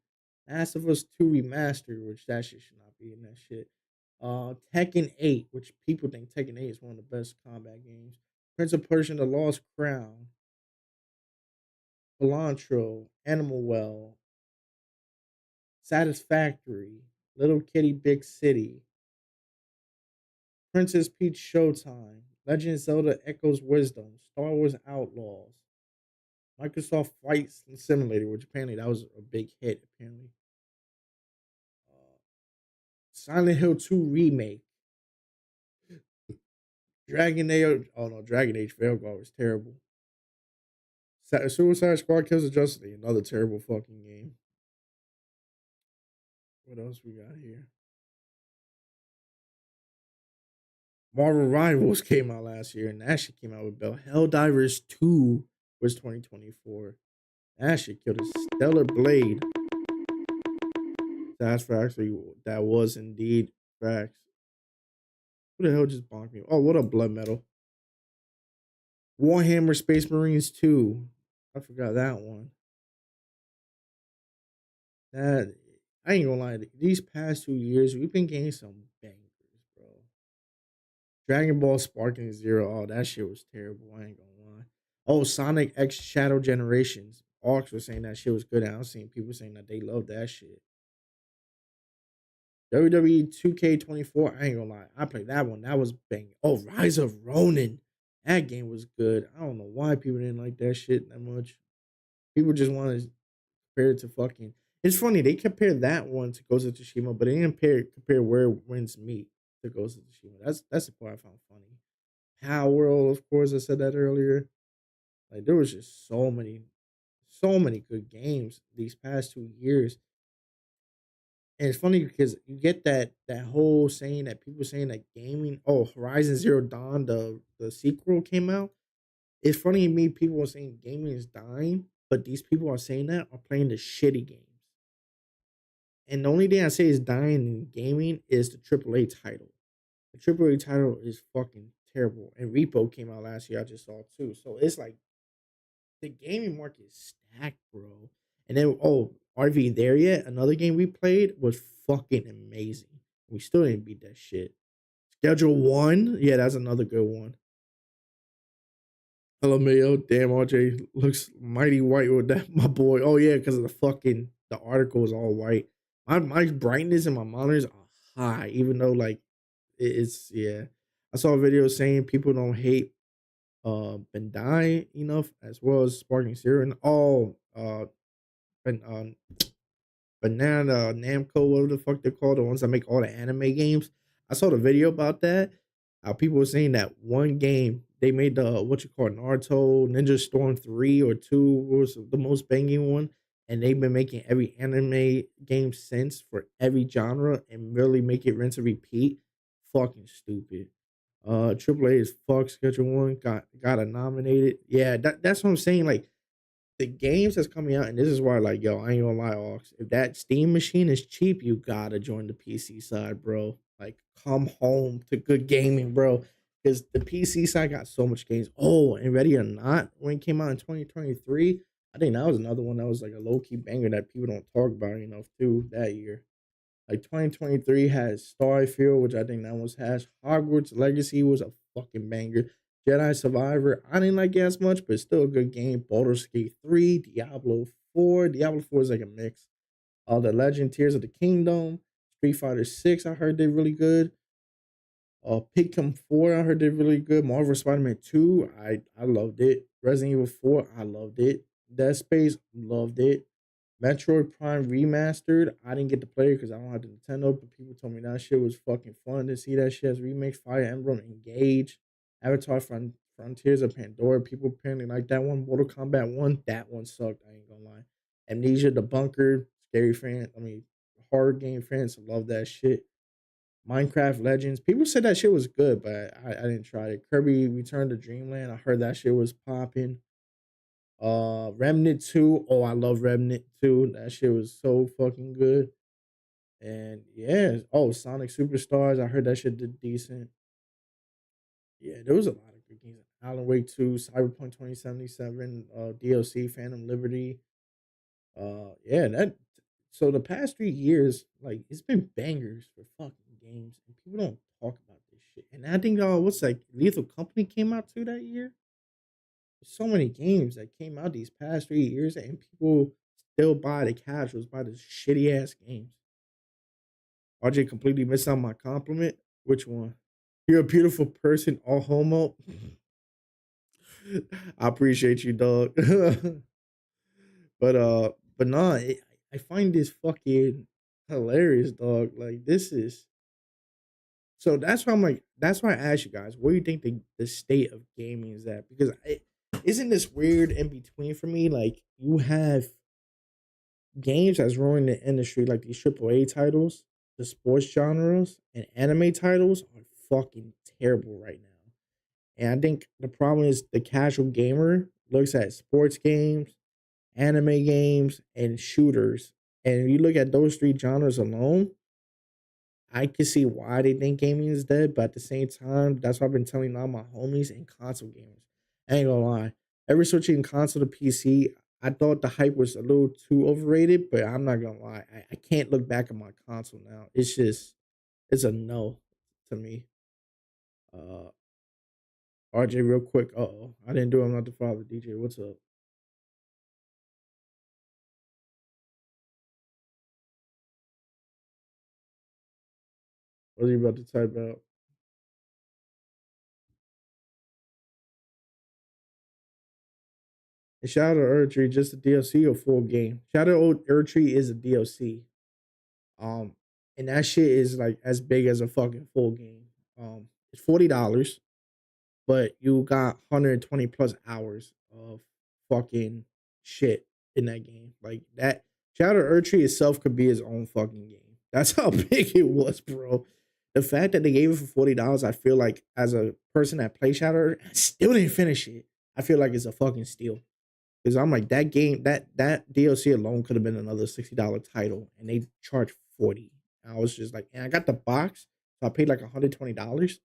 Last of Us 2 Remastered, which that shit should not be in that shit. Tekken 8, which people think Tekken 8 is one of the best combat games. Prince of Persia: The Lost Crown, Cilantro, Animal Well, Satisfactory, Little Kitty Big City, Princess Peach Showtime, Legend of Zelda Echoes Wisdom, Star Wars Outlaws, Microsoft Flight Simulator, which apparently that was a big hit, apparently. Uh, Silent Hill 2 Remake, Dragon Age. Oh no, Dragon Age Veilguard was terrible. Suicide Squad Kills the Justice League, another terrible fucking game. What else we got here? Marvel Rivals came out last year, and that shit came out with Bell. Helldivers 2 was 2024. That shit killed a Stellar Blade. That's actually that was indeed facts. Who the hell just bonked me? Oh, what a Blood Metal. Warhammer Space Marines 2. I forgot that one. That I ain't gonna lie. These past 2 years, we've been getting some bangers, bro. Dragon Ball Sparking Zero. Oh, that shit was terrible. I ain't gonna lie. Oh, Sonic X Shadow Generations. Orcs were saying that shit was good. I was seeing people saying that they love that shit. WWE 2K24. I ain't gonna lie. I played that one. That was banging. Oh, Rise of Ronin. That game was good. I don't know why people didn't like that shit that much. People just want to compare it to fucking. It's funny, they compare that one to Ghost of Tsushima, but they didn't compare where winds meet to Ghost of Tsushima. That's the part I found funny. Power World, of course, I said that earlier. Like there was just so many good games these past 2 years. And it's funny because you get that whole saying that people saying that gaming, oh, Horizon Zero Dawn, the sequel came out. It's funny to me, people are saying gaming is dying, but these people are saying that are playing the shitty games. And the only thing I say is dying in gaming is the AAA title. The AAA title is fucking terrible. And Repo came out last year, I just saw too. So it's like the gaming market is stacked, bro. And then are we there yet? Another game we played was fucking amazing. We still didn't beat that shit. Schedule One, yeah, that's another good one. Hello, Mayo. Damn, RJ looks mighty white with that, my boy. Oh yeah, because of the article is all white. My brightness and my monitors are high, even though like it's yeah. I saw a video saying people don't hate Bandai enough as well as Sparking Zero and all ben, Banana Namco, whatever the fuck they're called, the ones that make all the anime games. I saw the video about that. People were saying that one game they made the what you call Naruto Ninja Storm 3 or 2 was the most banging one, and they've been making every anime game since for every genre and really make it rinse and repeat. Fucking stupid. AAA is fuck. Schedule One got a nominated. Yeah, that's what I'm saying. Like the games that's coming out, and this is why, like, yo, I ain't gonna lie, Ox. If that Steam machine is cheap, you gotta join the PC side, bro. Like, come home to good gaming, bro. Because the PC side got so much games. Oh, and Ready or Not, when it came out in 2023, I think that was another one that was like a low key banger that people don't talk about enough too that year. Like 2023 has Starfield, which I think that was has. Hogwarts Legacy was a fucking banger. Jedi Survivor, I didn't like it as much, but it's still a good game. Baldur's Gate 3, Diablo 4. Diablo 4 is like a mix. The Legend Tears of the Kingdom, Street Fighter 6, I heard did really good. Pickem 4, I heard did really good. Marvel Spider-Man 2, I loved it. Resident Evil 4, I loved it. Dead Space, loved it. Metroid Prime Remastered, I didn't get to play it because I don't have the Nintendo, but people told me that shit was fucking fun to see that shit as remakes. Fire Emblem Engage, Avatar Frontiers of Pandora, people apparently like that one. Mortal Kombat 1, that one sucked, I ain't gonna lie. Amnesia the Bunker, scary fan, horror game fans love that shit. Minecraft Legends, people said that shit was good, but I didn't try it. Kirby Return to Dreamland, I heard that shit was popping. Remnant 2. Oh, I love Remnant 2. That shit was so fucking good. And yeah, oh, Sonic Superstars. I heard that shit did decent. Yeah, there was a lot of good games. Alan Wake 2, Cyberpunk 2077, DLC, Phantom Liberty. Yeah, that so the past 3 years, like it's been bangers for fucking games, and people don't talk about this shit. And I think what's like Lethal Company came out too that year. So many games that came out these past 3 years, and people still buy the casuals, buy the shitty ass games. RJ completely missed out my compliment. Which one? You're a beautiful person, all homo. I appreciate you, dog. But nah, I find this fucking hilarious, dog. Like this is so that's why I'm like, that's why I asked you guys, what do you think the state of gaming is at? Because isn't this weird in between for me? Like you have games that's ruining the industry, like these AAA titles, the sports genres, and anime titles are fucking terrible right now. And I think the problem is the casual gamer looks at sports games, anime games, and shooters. And if you look at those three genres alone, I can see why they think gaming is dead, but at the same time, that's what I've been telling all my homies and console gamers. I ain't gonna lie. Ever switching console to PC, I thought the hype was a little too overrated, but I'm not gonna lie. I can't look back at my console now. It's a no to me. Uh RJ, real quick. Uh-oh. I didn't do I'm not the father, DJ. What's up? What are you about to type out? And Shadow Erdtree just a DLC or full game? Shadow Erdtree is a DLC. Um, and that shit is like as big as a fucking full game. It's $40, but you got 120 plus hours of fucking shit in that game. Like that Shadow Erdtree itself could be its own fucking game. That's how big it was, bro. The fact that they gave it for $40, I feel like as a person that plays Shadow, I still didn't finish it. I feel like it's a fucking steal. Because I'm like that game, that DLC alone could have been another $60 title, and they charged 40. I was just like, and I got the box, so I paid like $120,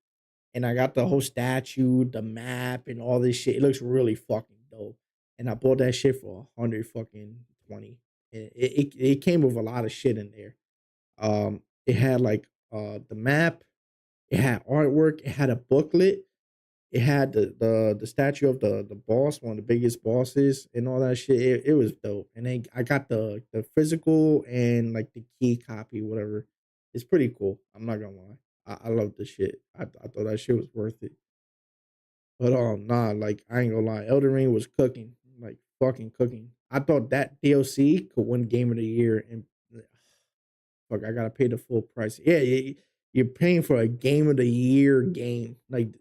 and I got the whole statue, the map, and all this shit. It looks really fucking dope, and I bought that shit for 100 fucking 20. It came with a lot of shit in there. It had like the map, it had artwork, it had a booklet, it had the statue of the boss, one of the biggest bosses, and all that shit. It was dope. And then I got the physical and like the key copy, whatever. It's pretty cool. I'm not gonna lie. I love the shit. I thought that shit was worth it. But nah, like I ain't gonna lie, Elden Ring was cooking, like fucking cooking. I thought that DLC could win Game of the Year, and fuck, I gotta pay the full price. Yeah, you're paying for a Game of the Year game. Like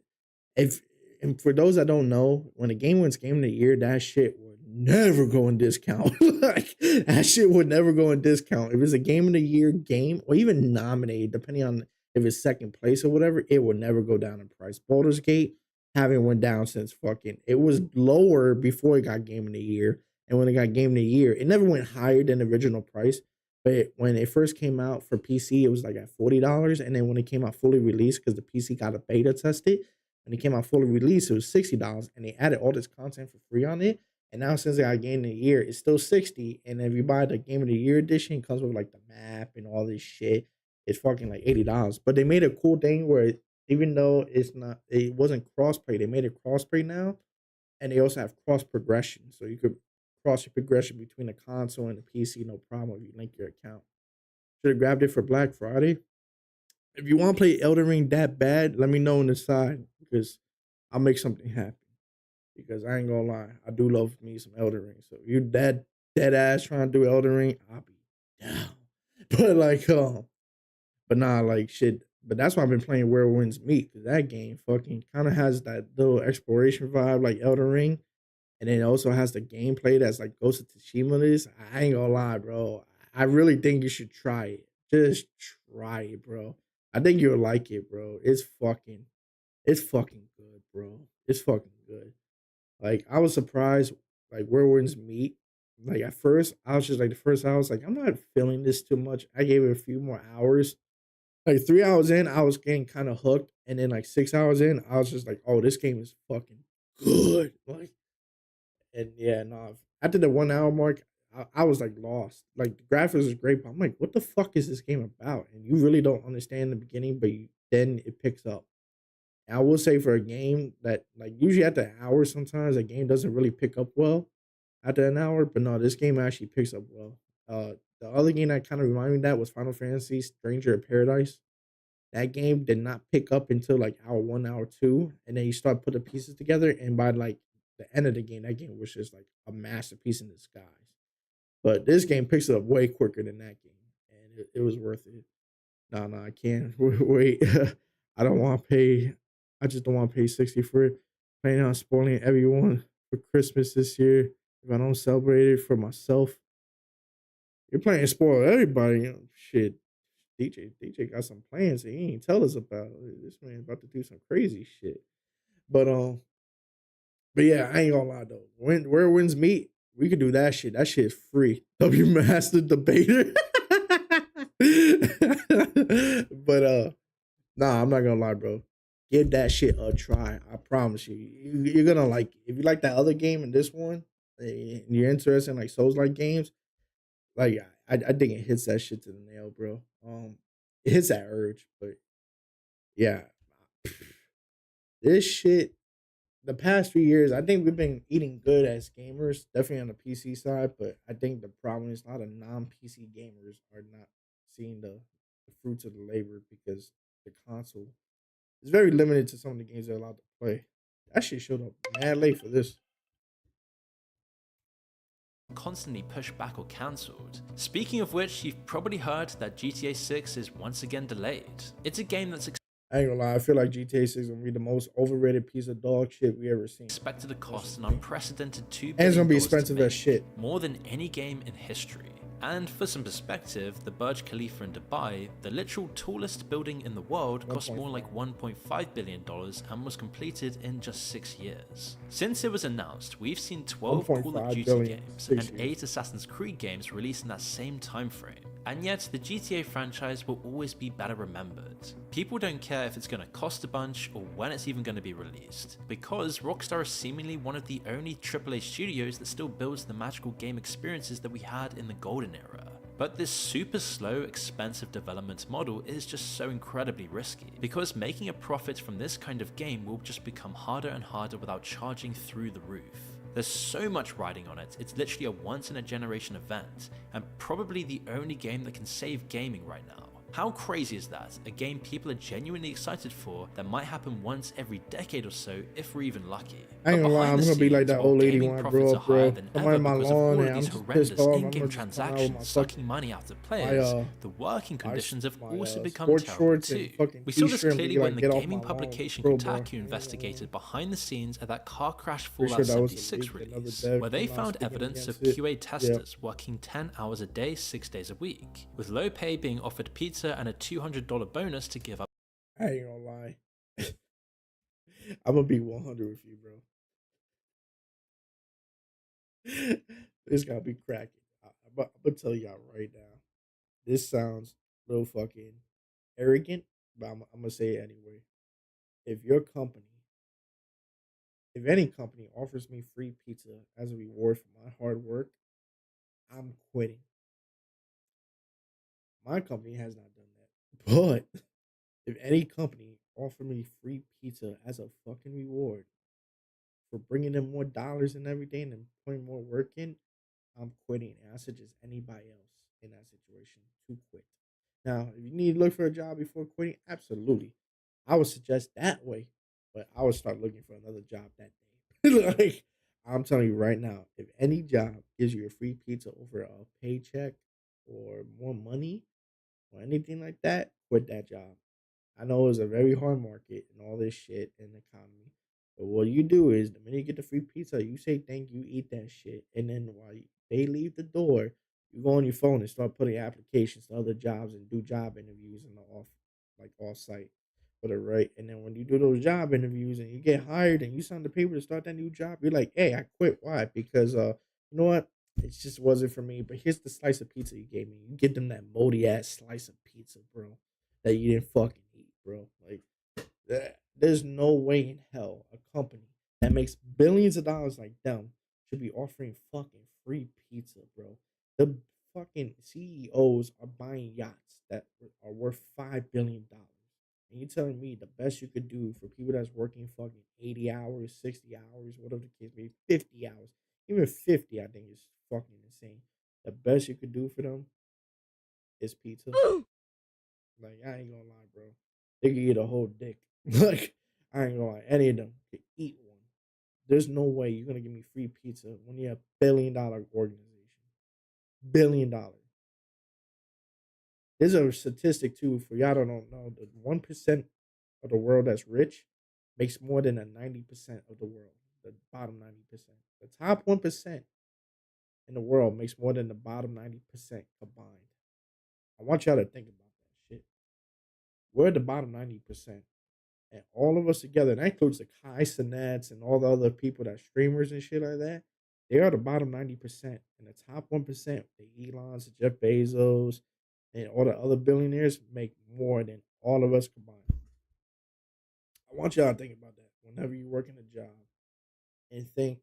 if and for those that don't know, when a game wins Game of the Year, that shit would never go in discount. Like that shit would never go in discount. If it's a Game of the Year game, or even nominated, depending on if it's second place or whatever, it will never go down in price. Baldur's Gate haven't went down since fucking. It was lower before it got Game of the Year, and when it got Game of the Year, it never went higher than the original price. But when it first came out for PC, it was like at $40, and then when it came out fully released, because the PC got a beta tested, when it came out fully released, it was $60, and they added all this content for free on it. And now since they got Game of the Year, it's still 60. And if you buy the Game of the Year edition, it comes with like the map and all this shit. It's fucking like $80. But they made a cool thing where even though it wasn't crossplay, they made it crossplay now, and they also have cross progression, so you could cross your progression between the console and the PC, no problem if you link your account. Should have grabbed it for Black Friday. If you want to play Elden Ring that bad, let me know on the side because I'll make something happen. Because I ain't gonna lie, I do love me some Elden Ring. So if you dead ass trying to do Elden Ring, I'll be down. But like, but nah, like shit. But that's why I've been playing Where Winds Meet because that game fucking kind of has that little exploration vibe like Elden Ring, and then it also has the gameplay that's like Ghost of Tsushima. Is I ain't gonna lie, bro. I really think you should try it. Just try it, bro. I think you'll like it, bro. It's fucking good, bro. It's fucking good. Like I was surprised, like Where Winds Meet. Like at first, I was just like the first hour, I was like, I'm not feeling this too much. I gave it a few more hours. Like 3 hours in, I was getting kind of hooked, and then like 6 hours in, I was just like, oh, this game is fucking good. Like, and yeah, no. After the 1 hour mark, I was like lost. Like the graphics is great, but I'm like, what the fuck is this game about? And you really don't understand in the beginning, but then it picks up. And I will say for a game that like usually after an hour, sometimes a game doesn't really pick up well after an hour, but no, this game actually picks up well. The other game that kind of reminded me of that was Final Fantasy Stranger of Paradise. That game did not pick up until like hour one, hour two, and then you start putting pieces together. And by like the end of the game, that game was just like a masterpiece in disguise. But this game picks it up way quicker than that game, and it was worth it. No, I can't wait. I don't want to pay. I just don't want to pay 60 for it. Planning on spoiling everyone for Christmas this year. If I don't celebrate it for myself, you're planning to spoil everybody. You know, shit. DJ got some plans that he ain't tell us about. This man about to do some crazy shit. But but yeah, I ain't gonna lie though. Where Winds Meet, we could do that shit. That shit is free. W Master Debater. But nah, I'm not gonna lie, bro. Give that shit a try. I promise you. You're gonna like it. If you like that other game and this one, and you're interested in like Souls like games, like I think it hits that shit to the nail, bro. It hits that urge, but yeah, this shit. The past few years, I think we've been eating good as gamers, definitely on the PC side. But I think the problem is a lot of non PC gamers are not seeing the fruits of the labor because the console. It's very limited to some of the games they're allowed to play. That shit showed up mad late for this. Constantly pushed back or cancelled. Speaking of which, you've probably heard that GTA 6 is once again delayed. It's a game that's I ain't gonna lie, I feel like GTA 6 is gonna be the most overrated piece of dog shit we ever seen. expected to cost an unprecedented $2 billion. And it's gonna be expensive as shit. More than any game in history. And for some perspective, the Burj Khalifa in Dubai, the literal tallest building in the world, cost more like $1.5 billion and was completed in just 6 years. Since it was announced, we've seen 12 Call of Duty games and 8 Assassin's Creed games released in that same time frame. And yet, the GTA franchise will always be better remembered. People don't care if it's going to cost a bunch or when it's even going to be released, because Rockstar is seemingly one of the only AAA studios that still builds the magical game experiences that we had in the golden era. But this super slow, expensive development model is just so incredibly risky, because making a profit from this kind of game will just become harder and harder without charging through the roof. There's so much riding on it, it's literally a once in a generation event, and probably the only game that can save gaming right now. How crazy is that? A game people are genuinely excited for that might happen once every decade or so if we're even lucky. I ain't gonna lie, I'm gonna be like that old lady when I grow up, bro. I'm on my lawn and I'm just pissed off. I'm In-game just transactions sucking money out of players, the working conditions have also become terrible too. We saw this clearly when the gaming publication Kotaku investigated behind the scenes at that car crash Fallout 76 release, where they found evidence of QA testers working 10 hours a day, 6 days a week, with low pay being offered pizza and a $200 bonus to give up. I ain't gonna lie. I'm gonna be 100 with you, bro. This gotta be cracking. I'm gonna tell y'all right now. This sounds real fucking arrogant, but I'm gonna say it anyway. If your company, if any company offers me free pizza as a reward for my hard work, I'm quitting. My company has not done that. But if any company offer me free pizza as a fucking reward for bringing them more dollars and everything and putting more work in, I'm quitting. And I suggest anybody else in that situation to quit. Now, if you need to look for a job before quitting, absolutely. I would suggest that way, but I would start looking for another job that day. Like, I'm telling you right now, if any job gives you a free pizza over a paycheck or more money or anything like that, quit that job. I know it's a very hard market and all this shit in the economy. But what you do is the minute you get the free pizza, you say thank you, eat that shit. And then while they leave the door, you go on your phone and start putting applications to other jobs and do job interviews in the off site for the right. And then when you do those job interviews and you get hired and you sign the paper to start that new job, you're like, hey, I quit. Why? Because you know what? It just wasn't for me. But here's the slice of pizza you gave me. You get them that moldy ass slice of pizza, bro, that you didn't fucking eat, bro. Like there's no way in hell a company that makes billions of dollars like them should be offering fucking free pizza, bro. The fucking CEOs are buying yachts that are worth $5 billion. And you're telling me the best you could do for people that's working fucking 80 hours, 60 hours, whatever the case may be, 50 hours, even 50, I think is fucking insane. The best you could do for them is pizza. Like, I ain't gonna lie, bro. They could eat a whole dick. Like, I ain't gonna lie. Any of them could eat one. There's no way you're gonna give me free pizza when you're a $1 billion organization. $1 billion. There's a statistic too for y'all don't know. The 1% of the world that's rich makes more than the 90% of the world. The bottom 90%. The top 1% in the world makes more than the bottom 90% combined. I want y'all to think about that shit. We're the bottom 90%. And all of us together, and that includes the Kai Cenats and all the other people that streamers and shit like that, they are the bottom 90%. And the top 1%, the Elons, the Jeff Bezos, and all the other billionaires make more than all of us combined. I want y'all to think about that whenever you work in a job and think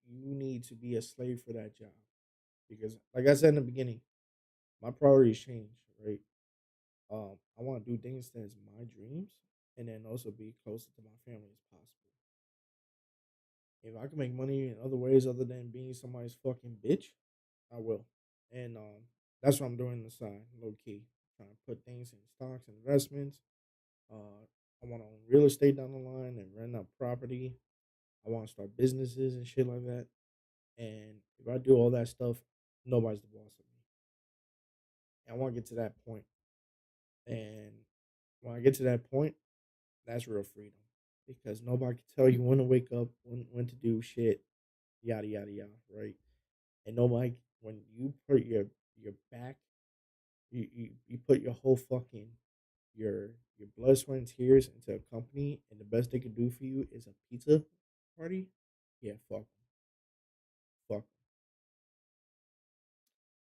you need to be a slave for that job. Because, like I said in the beginning, my priorities change, right? I want to do things that's my dreams and then also be closer to my family as possible. If I can make money in other ways other than being somebody's fucking bitch, I will. And that's what I'm doing on the side, low key. trying to put things in stocks, investments. I want to own real estate down the line and rent out property. I want to start businesses and shit like that. And if I do all that stuff, nobody's the boss of me. And I want to get to that point. And when I get to that point, that's real freedom. Because nobody can tell you when to wake up, when to do shit, yada yada yada, right? And nobody, when you put your back, you put your whole fucking your blood, sweat, and tears into a company, and the best they can do for you is a pizza party. Yeah, fuck 'em, fuck 'em.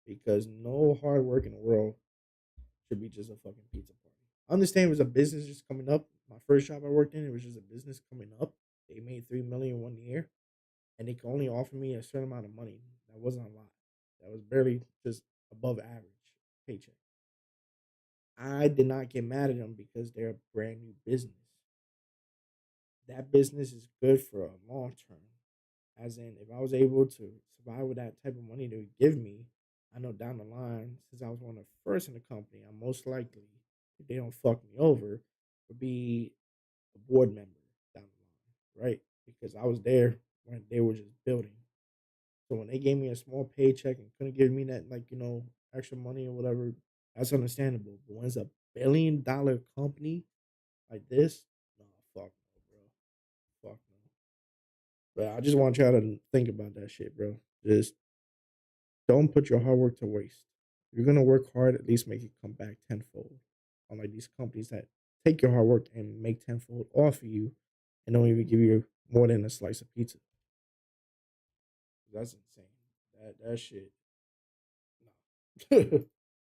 Because no hard work in the world should be just a fucking pizza party. I understand it was a business just coming up. My first job I worked in, it was just a business coming up. They made 3 million 1 year, and they could only offer me a certain amount of money. That wasn't a lot. That was barely just above average paycheck. I did not get mad at them because they're a brand new business. That business is good for a long term. As in, if I was able to survive with that type of money they would give me, I know down the line, since I was one of the first in the company, I'm most likely, if they don't fuck me over, would be a board member down the line, right? Because I was there when they were just building. So when they gave me a small paycheck and couldn't give me that, like, extra money or whatever, that's understandable. But when it's $1 billion company like this, no, fuck no, bro. Fuck no. But I just want y'all to think about that shit, bro. Just don't put your hard work to waste. If you're gonna work hard, at least make it come back tenfold. Unlike these companies that take your hard work and make tenfold off of you and don't even give you more than a slice of pizza. That's insane. That shit. No.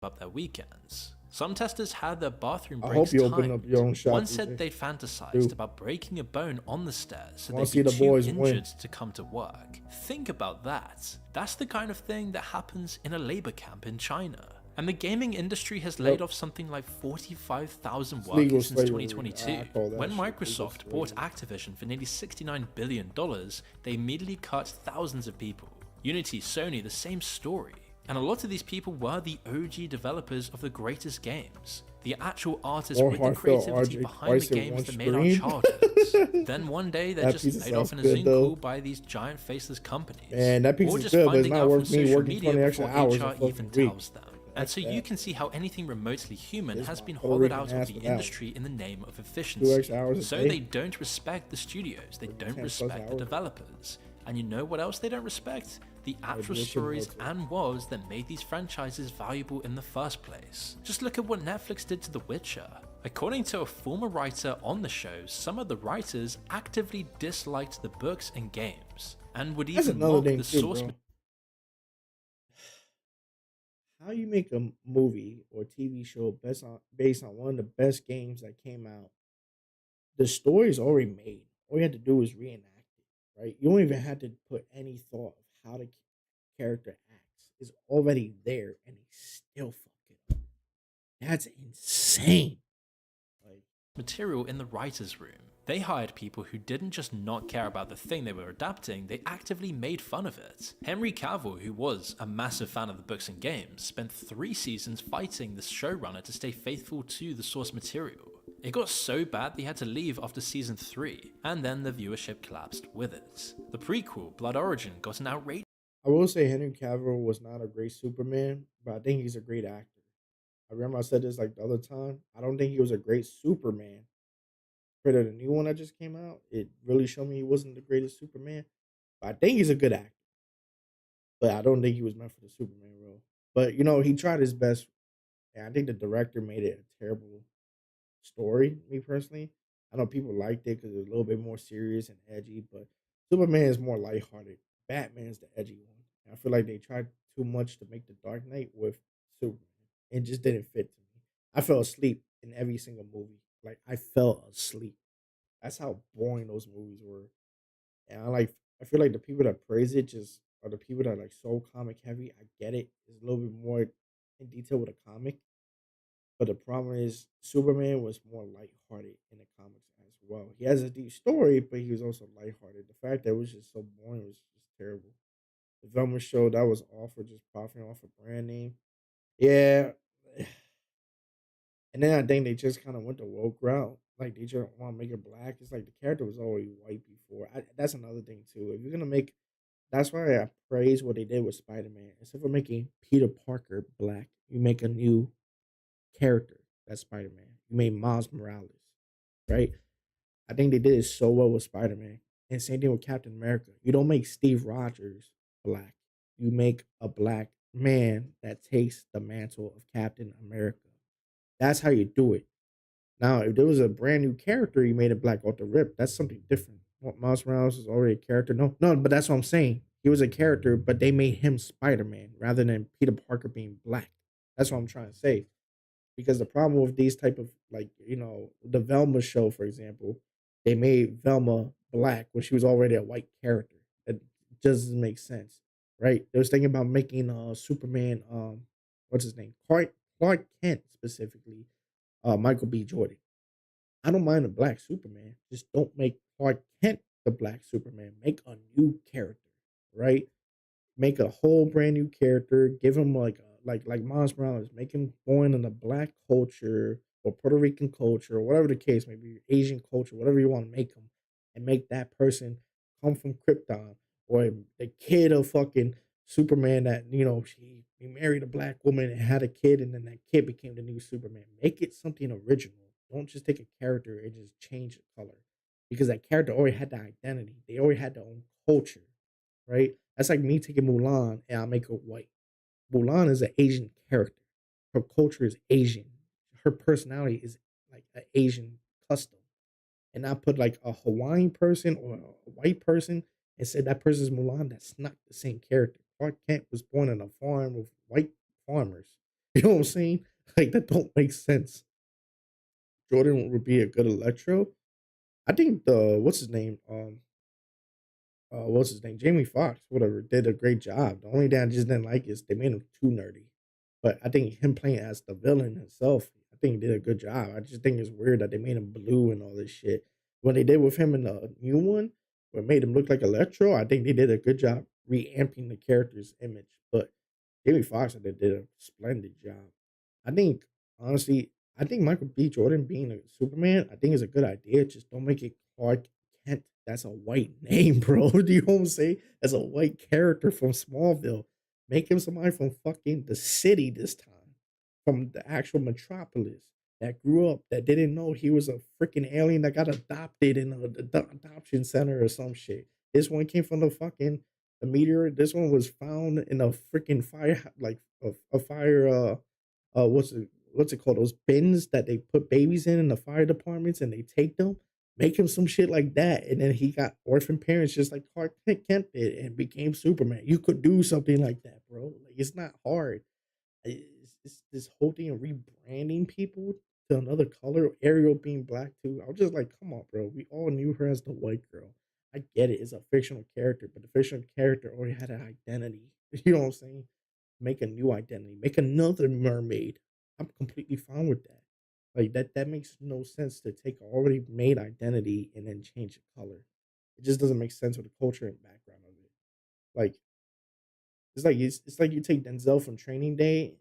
Up their weekends. Some testers had their bathroom I breaks hope you open timed. up your own shop. One DJ. said they'd fantasized Dude. about breaking a bone on the stairs so Wanna they'd see be the too boys injured win. to come to work. Think about that. That's the kind of thing that happens in a labor camp in China. And the gaming industry has laid off something like 45,000 It's legal workers since slavery. 2022. I call that When shit legal Microsoft bought slavery. Activision for nearly $69 billion, they immediately cut thousands of people. Unity, Sony, the same story. And a lot of these people were the OG developers of the greatest games. The actual artists More with the heartfelt creativity RJ behind twice the in games one that made our stream. childhoods. Then one day they're That just pizza laid off sounds in a good, Zoom though. call by these giant faceless companies. Man, that or pizza's just good, but it's finding not out from worth me social working media 20 extra before hours a HR fucking even week. tells them. And That's so you that. can see how anything remotely human This has my been Puerto hollowed Rican out ass of the for that one. industry in the name of 2 efficiency. extra hours a So day. they don't respect the studios, they don't 10+ respect the hours. developers. And you know what else they don't respect? The actual bullshit stories motive. and worlds that made these franchises valuable in the first place. Just look at what Netflix did to The Witcher. According to a former writer on the show, some of the writers actively disliked the books and games, and would That's even another mock thing the too, source bro. How you make a movie or TV show based on one of the best games that came out? The story's already made. All you had to do was reenact it, right? You don't even have to put any thought of how the character acts. It's already there, and they still fuck it up. That's insane. Like, material in the writer's room. They hired people who didn't just not care about the thing they were adapting, they actively made fun of it. Henry Cavill, who was a massive fan of the books and games, spent 3 seasons fighting the showrunner to stay faithful to the source material. It got so bad they had to leave after season 3, and then the viewership collapsed with it. The prequel, Blood Origin, got an outrageous I will say Henry Cavill was not a great Superman, but I think he's a great actor. I remember I said this like the other time. I don't think he was a great Superman. Compared to the new one that just came out, it really showed me he wasn't the greatest Superman. But I think he's a good actor. But I don't think he was meant for the Superman role. But he tried his best, and I think the director made it a terrible story. Me personally, I know people liked it because it was a little bit more serious and edgy, but Superman is more lighthearted. Batman's the edgy one. And I feel like they tried too much to make the Dark Knight with Superman. It just didn't fit to me. I fell asleep in every single movie. Like I fell asleep. That's how boring those movies were. And I feel like the people that praise it just are the people that are like so comic heavy. I get it. It's a little bit more in detail with a comic. But the problem is Superman was more lighthearted in the comics as well. He has a deep story, but he was also lighthearted. The fact that it was just so boring was just terrible. The Velma show that was awful, just profiting off a brand name. Yeah. And then I think they just kind of went the woke route. Like they just want to make it black. It's like the character was already white before. That's another thing too. If you're gonna make, that's why I praise what they did with Spider Man. Instead of making Peter Parker black, you make a new character. That's Spider Man. You made Miles Morales, right? I think they did it so well with Spider Man. And same thing with Captain America. You don't make Steve Rogers black. You make a black man that takes the mantle of Captain America. That's how you do it. Now, if there was a brand new character you made it black off the rip, that's something different. What, Miles Morales is already a character? No, no, but that's what I'm saying. He was a character, but they made him Spider Man rather than Peter Parker being black. That's what I'm trying to say. Because the problem with these type of like the Velma show, for example, they made Velma black when she was already a white character. That just doesn't make sense, right? They was thinking about making Superman what's his name, Clark Kent specifically, Michael B. Jordan. I don't mind a black Superman. Just don't make Clark Kent the black Superman. Make a new character, right? Make a whole brand new character. Give him like Miles Morales. Make him born in a black culture or Puerto Rican culture or whatever the case may be, Asian culture, whatever you want to make him, and make that person come from Krypton or the kid of fucking Superman that he married a black woman and had a kid and then that kid became the new Superman. Make it something original. Don't just take a character and just change the color because that character already had the identity. They already had their own culture, right? That's like me taking Mulan and I make her white. Mulan is an Asian character. Her culture is Asian. Her personality is like an Asian custom. And I put like a Hawaiian person or a white person and said that person's Mulan. That's not the same character. Clark Kent was born in a farm with white farmers. You know what I'm saying? Like that don't make sense. Jordan would be a good Electro. I think the what's his name? Jamie Foxx, whatever, did a great job. The only thing I just didn't like is they made him too nerdy. But I think him playing as the villain himself, I think he did a good job. I just think it's weird that they made him blue and all this shit. What they did with him in the new one, what made him look like Electro, I think they did a good job reamping the character's image. But Jamie Foxx did a splendid job. I think honestly, I think Michael B. Jordan being a Superman, I think is a good idea. Just don't make it Clark Kent. That's a white name, bro. Do you know what I'm saying? As a white character from Smallville. Make him somebody from fucking the city this time. From the actual metropolis that grew up that didn't know he was a freaking alien that got adopted in a adoption center or some shit. This one came from the meteor. This one was found in a freaking fire, like a fire. What's it called? Those bins that they put babies in the fire departments, and they take them. Make him some shit like that, and then he got orphan parents just like Clark Kent did, and became Superman. You could do something like that, bro. Like it's not hard. It's this whole thing of rebranding people to another color, Ariel being black too. I was just like, come on, bro. We all knew her as the white girl. I get it. It's a fictional character, but the fictional character already had an identity. You know what I'm saying? Make a new identity. Make another mermaid. I'm completely fine with that. Like that makes no sense to take a already made identity and then change the color. It just doesn't make sense with the culture and background of it. Like it's like you take Denzel from Training Day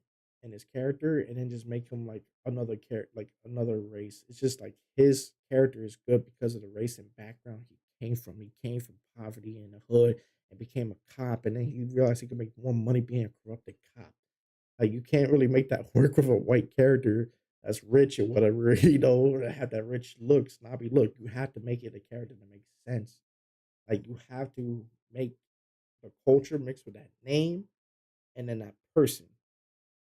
and his character, and then just make him like another character, like another race. It's just like his character is good because of the race and background he came from. He came from poverty in the hood and became a cop, and then he realized he could make more money being a corrupted cop. Like you can't really make that work with a white character that's rich or whatever, that have that rich look, snobby look. You have to make it a character that makes sense. Like you have to make the culture mixed with that name and then that person.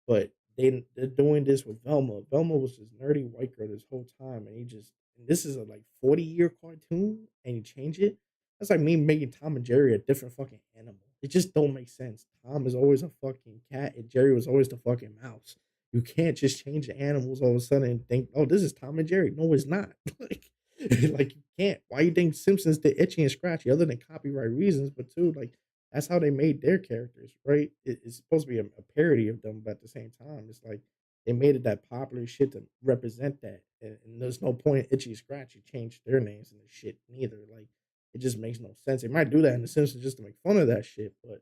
But they're doing this with Velma. Velma was this nerdy white girl this whole time, and and this is a like 40-year cartoon, and you change it. That's like me making Tom and Jerry a different fucking animal. It just don't make sense. Tom is always a fucking cat, and Jerry was always the fucking mouse. You can't just change the animals all of a sudden and think, oh, this is Tom and Jerry. No, it's not. Like you can't. Why you think Simpsons did Itchy and Scratchy other than copyright reasons? But too, like that's how they made their characters, right? It's supposed to be a parody of them, but at the same time, it's like they made it that popular shit to represent that. And there's no point in Itchy and Scratchy changed their names and the shit neither. Like it just makes no sense. They might do that in The Simpsons just to make fun of that shit, but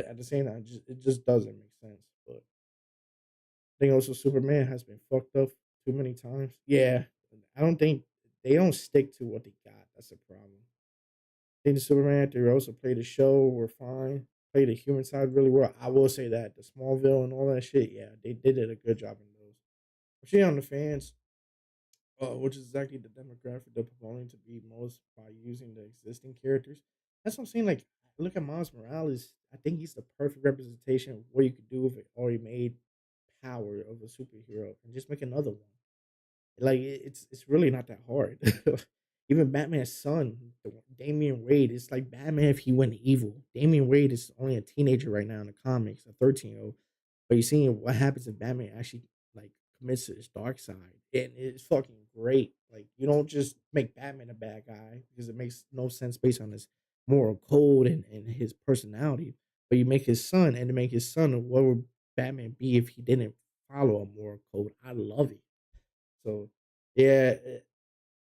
at the same time, it just doesn't make sense. But think also Superman has been fucked up too many times. Yeah, I don't think they don't stick to what they got. That's a problem. I think the Superman actor also played the show were fine. Played the human side really well. I will say that the Smallville and all that shit. Yeah, they did a good job in those. I'm shitting on the fans, which is exactly the demographic they're promoting to be most by using the existing characters. That's what I'm saying. Like, look at Miles Morales. I think he's the perfect representation of what you could do with an already made power of a superhero and just make another one. Like it's really not that hard. Even Batman's son, Damian Wade, it's like Batman if he went evil. Damian Wade is only a teenager right now in the comics, a 13-year-old. But you seeing what happens if Batman actually like commits to his dark side. And it's fucking great. Like you don't just make Batman a bad guy because it makes no sense based on his moral code and his personality. But you make his son and to make his son what would Batman be if he didn't follow a moral code? I love it. So yeah, it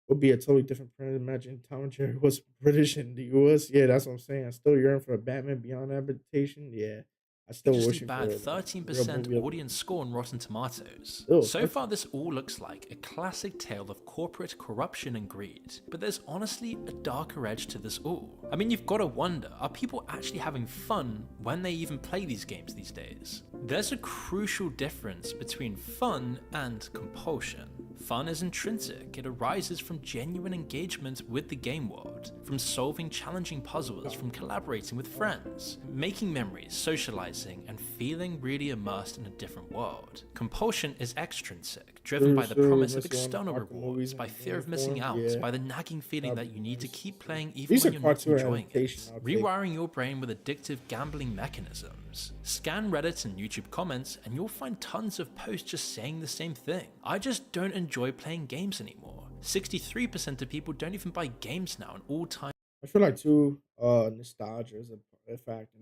would be a totally different print. Imagine Tom and Jerry was British in the US. Yeah, that's what I'm saying. I still yearn for a Batman Beyond adaptation. Yeah. I still Dangerously wishing for bad like a real 13% movie of audience score on Rotten Tomatoes. oh, So 13. far, this all looks like a classic tale of corporate corruption and greed, but there's honestly a darker edge to this all. I mean, you've got to wonder, are people actually having fun when they even play these games these days? There's a crucial difference between fun and compulsion. Fun is intrinsic, it arises from genuine engagement with the game world, from solving challenging puzzles, from collaborating with friends, making memories, socializing, and feeling really immersed in a different world. Compulsion is extrinsic, driven by the promise of external rewards, by fear of missing out, Yeah. by the nagging feeling that you need to keep playing even These when are you're not cartoon enjoying it. adaptation, I'll take. Rewiring your brain with addictive gambling mechanisms. Scan Reddit and YouTube comments and you'll find tons of posts just saying the same thing. I just don't enjoy playing games anymore. 63% of people don't even buy games now in all time. I feel like too nostalgia is a factor.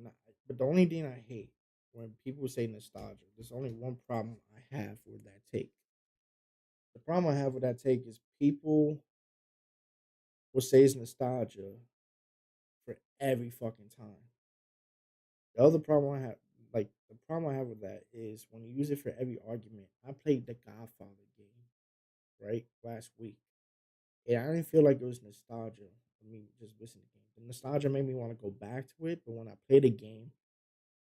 But the only thing I hate when people say nostalgia, there's only one problem I have with that take. The problem I have with that take is people will say it's nostalgia for every fucking time. The other problem I have, like the problem I have with that is when you use it for every argument. I played the Godfather game, right, last week. And I didn't feel like it was nostalgia for me just missing the game. The nostalgia made me want to go back to it, but when I played the game,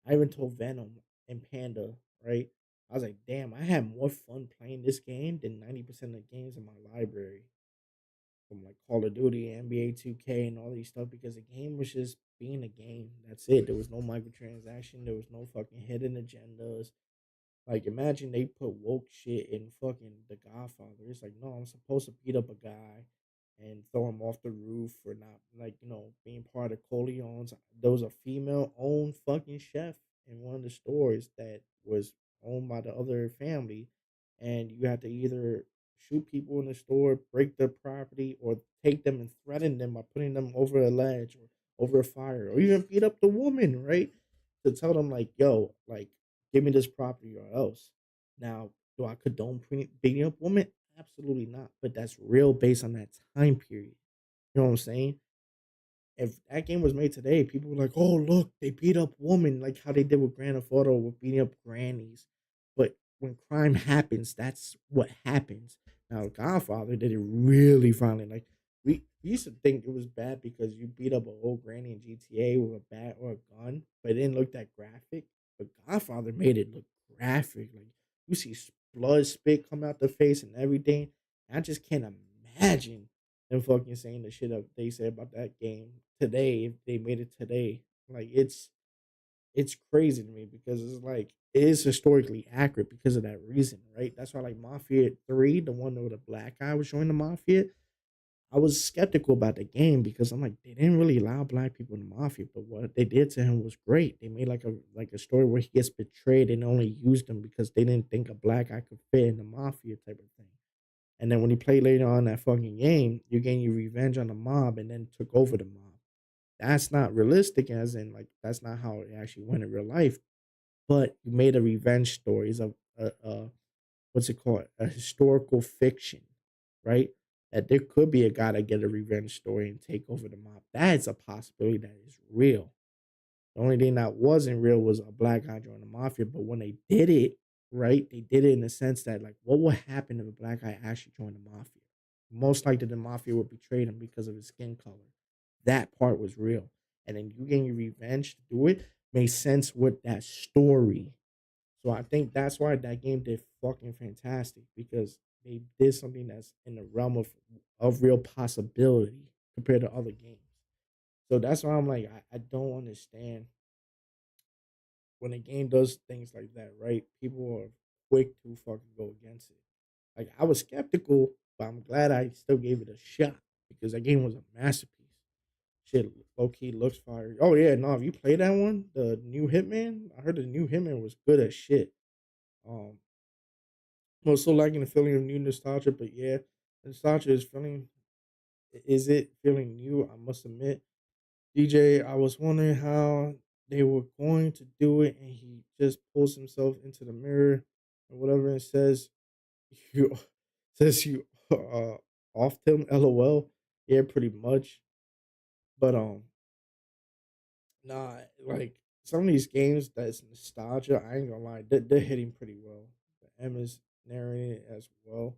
I even told Venom and Panda, right? I was like, damn, I had more fun playing this game than 90% of the games in my library from like Call of Duty, NBA 2K, and all these stuff because the game was just being a game. That's it. There was no microtransaction. There was no fucking hidden agendas. Like, imagine they put woke shit in fucking The Godfather. It's like, no, I'm supposed to beat up a guy and throw him off the roof for not, like, being part of Corleone's. There was a female owned fucking chef in one of the stores that was owned by the other family. And you had to either shoot people in the store, break their property, or take them and threaten them by putting them over a ledge or over a fire, or even beat up the woman, right? To tell them, like, yo, like, give me this property or else. Now, do I condone beating up women? Absolutely not. But that's real based on that time period. You know what I'm saying? If that game was made today, people were like, "Oh, look, they beat up women," like how they did with Grand Theft Auto with beating up grannies. But when crime happens, that's what happens. Now, Godfather did it really violent. Like we used to think it was bad because you beat up an old granny in GTA with a bat or a gun, but it didn't look that graphic. But Godfather made it look graphic. Like you see blood spit come out the face and everything. I just can't imagine them fucking saying the shit that they said about that game today if they made it today. Like it's crazy to me because it's like it is historically accurate because of that reason, right? That's why like Mafia 3, the one where the black guy was joining the mafia, I was skeptical about the game because I'm like, they didn't really allow black people in the mafia, but what they did to him was great. They made like a story where he gets betrayed and only used him because they didn't think a black guy could fit in the mafia type of thing. And then when you play later on that fucking game, you're getting your revenge on the mob and then took over the mob. That's not realistic, as in like that's not how it actually went in real life. But you made a revenge story. It's a what's it called? A historical fiction, right? That there could be a guy that get a revenge story and take over the mob. That is a possibility that is real. The only thing that wasn't real was a black guy joining the mafia. But when they did it, right? They did it in the sense that like, what would happen if a black guy actually joined the mafia? Most likely, the mafia would betray him because of his skin color. That part was real, and then you getting your revenge to do it made sense with that story. So I think that's why that game did fucking fantastic because they did something that's in the realm of real possibility compared to other games. So that's why I'm like, I don't understand when a game does things like that, right? People are quick to fucking go against it. Like I was skeptical, but I'm glad I still gave it a shot because that game was a masterpiece. Shit, low key looks fire. Oh yeah, no, have you played that one? The new Hitman? I heard the new Hitman was good as shit. Um, I was still liking the feeling of new nostalgia, but yeah, nostalgia is feeling. Is it feeling new? I must admit, DJ. I was wondering how they were going to do it, and he just pulls himself into the mirror or whatever and says, "You," says you off him. LOL. Yeah, pretty much. But nah, like some of these games that's nostalgia. I ain't gonna lie, they're hitting pretty well. The M is narrating it as well.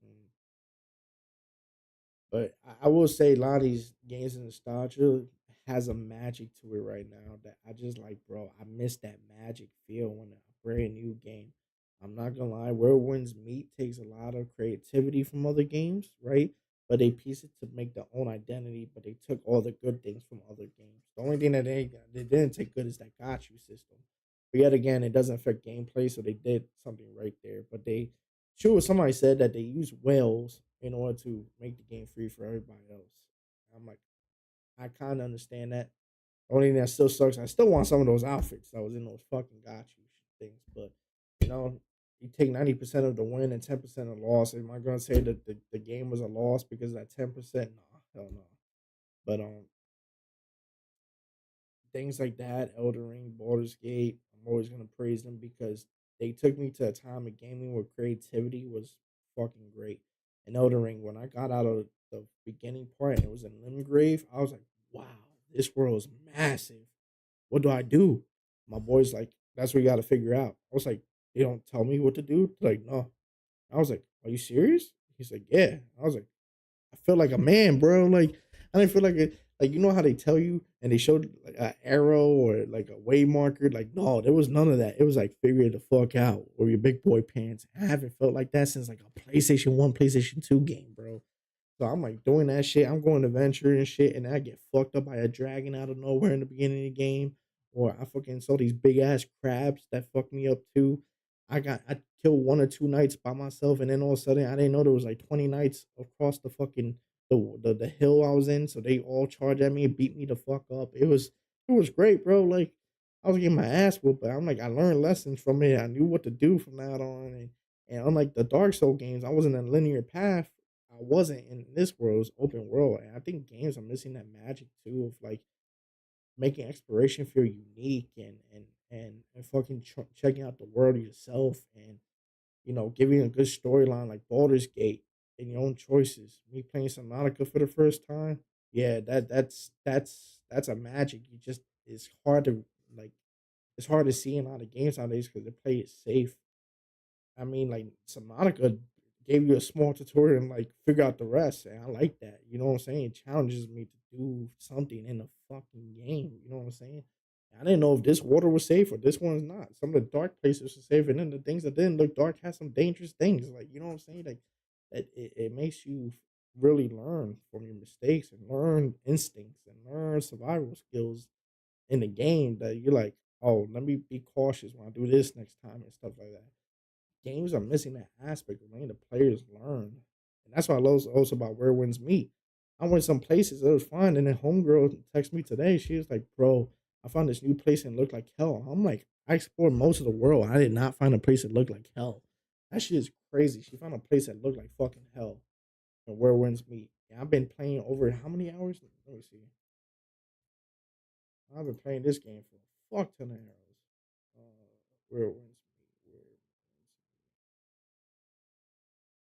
Mm. But I will say a lot of these games in nostalgia has a magic to it right now that I just like, bro. I miss that magic feel when a brand new game. I'm not gonna lie, Where Winds Meet takes a lot of creativity from other games, right? But they piece it to make their own identity, but they took all the good things from other games. The only thing that they didn't take good is that got you system. But yet again, it doesn't affect gameplay, so they did something right there. But they sure, somebody said that they use whales in order to make the game free for everybody else. I'm like, I kind of understand that. The only thing that still sucks, I still want some of those outfits that was in those fucking got you things. But you know, you take 90% of the win and 10% of the loss. Am I gonna say that the game was a loss because of that 10%? No, hell no. But things like that, Elden Ring, Baldur's Gate, I'm always gonna praise them because they took me to a time of gaming where creativity was fucking great. And Elden Ring, when I got out of the beginning part and it was in Limgrave, I was like, wow, this world is massive. What do I do? My boy's like, that's what you got to figure out. I was like, they don't tell me what to do. They're like, no. I was like, are you serious? He's like, yeah. I was like, I feel like a man, bro. Like I didn't feel like it. Like you know how they tell you and they showed like an arrow or like a way marker. Like no, there was none of that. It was like figure it the fuck out or your big boy pants. I haven't felt like that since like a PlayStation One, PlayStation Two game, bro. So I'm like doing that shit. I'm going to venture and shit, and I get fucked up by a dragon out of nowhere in the beginning of the game, or I fucking saw these big ass crabs that fucked me up too. I killed one or two knights by myself, and then all of a sudden I didn't know there was like 20 knights across the fucking the hill I was in. So they all charged at me and beat me the fuck up. It was great, bro. Like I was getting my ass whooped, but I'm like I learned lessons from it. I knew what to do from that on, and unlike the Dark Soul games, I wasn't in a linear path. I wasn't in this world, it was open world. And I think games are missing that magic too of like making exploration feel unique and fucking checking out the world yourself and giving a good storyline like Baldur's Gate and your own choices. Me playing Subnautica for the first time, yeah, that's a magic. You just like it's hard to see in a lot of games nowadays because they play it safe. I mean, like Subnautica gave you a small tutorial and like figure out the rest, and I like that. You know what I'm saying? It challenges me to do something in the fucking game. You know what I'm saying? I didn't know if this water was safe or this one's not. Some of the dark places are safe, and then the things that didn't look dark had some dangerous things. Like you know what I'm saying? Like it makes you really learn from your mistakes and learn instincts and learn survival skills in the game that you're like, oh, let me be cautious when I do this next time and stuff like that. Games are missing that aspect of letting the players learn. And that's why I love also about Where Winds Meet. I went some places, it was fun. And then Homegirl texted me today. She was like, bro, I found this new place and it looked like hell. I'm like, I explored most of the world. I did not find a place that looked like hell. That shit is crazy. She found a place that looked like fucking hell. And Where Winds Meet. And I've been playing over how many hours? Let me see. I've been playing this game for a fuck ton of hours. Where Winds Meet.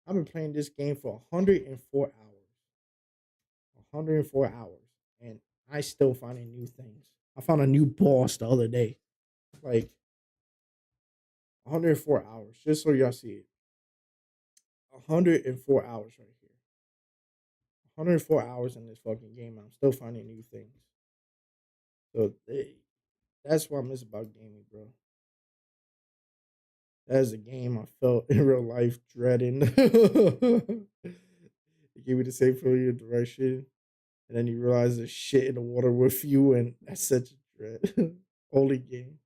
I've been playing this game for 104 hours. 104 hours. And I still finding new things. I found a new boss the other day. Like 104 hours, just so y'all see it. 104 hours right here. 104 hours in this fucking game. I'm still finding new things. So that's what I miss about gaming, bro. That's a game I felt in real life dreading. It gave me the same feeling of direction. And then you realize there's shit in the water with you, and that's such a dread. Only game.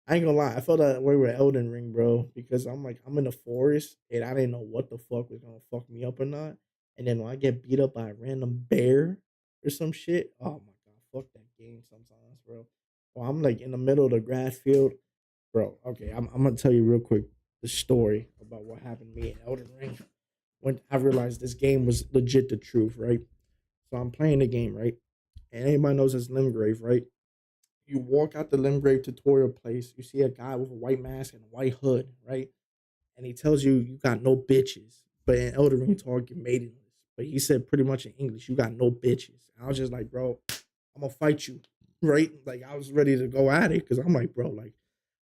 I ain't gonna lie, I felt that way with Elden Ring, bro, because I'm like, I'm in the forest and I didn't know what the fuck was gonna fuck me up or not. And then when I get beat up by a random bear or some shit, oh my god, fuck that game sometimes, bro. Or I'm like in the middle of the grass field, bro. Okay, I'm gonna tell you real quick the story about what happened to me in Elden Ring when I realized this game was legit the truth, right? So I'm playing the game, right? And anybody knows it's Limgrave, right? You walk out the Limgrave tutorial place, you see a guy with a white mask and a white hood, right? And he tells you you got no bitches. But in Elden Ring talk, you're maidenless. But he said pretty much in English, you got no bitches. And I was just like, bro, I'm gonna fight you, right? Like I was ready to go at it because I'm like, bro, like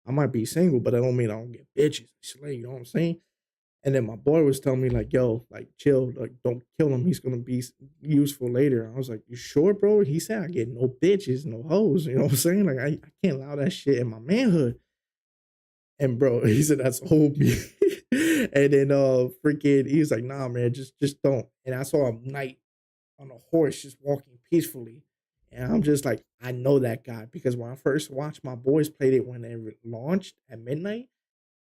I might be single, but that don't mean I don't get bitches. Slay, you know what I'm saying? And then my boy was telling me like, yo, like chill, like don't kill him. He's gonna be useful later. I was like, you sure, bro? He said I get no bitches, no hoes. You know what I'm saying? Like I can't allow that shit in my manhood. And bro, he said that's old me. And then freaking he was like, nah, man, just don't. And I saw a knight on a horse just walking peacefully. And I'm just like, I know that guy because when I first watched my boys played it when they launched at midnight,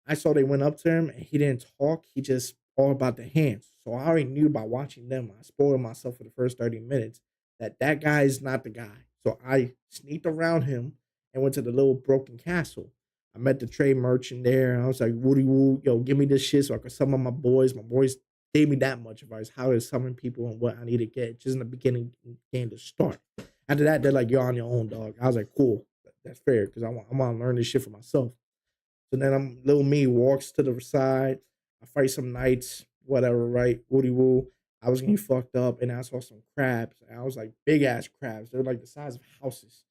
I saw they went up to him and he didn't talk. He just all about the hands. So I already knew by watching them. I spoiled myself for the first 30 minutes that guy is not the guy. So I sneaked around him and went to the little broken castle. I met the trade merchant there and I was like, Woody woo, yo, give me this shit so I could summon my boys. My boys gave me that much advice, how to summon people and what I need to get just in the beginning game to start. After that, they're like, you're on your own, dog. I was like, cool. That's fair because I want to learn this shit for myself. So then little me walks to the side. I fight some knights, whatever, right? Woody woo. I was getting fucked up and I saw some crabs. And I was like big ass crabs. They're like the size of houses.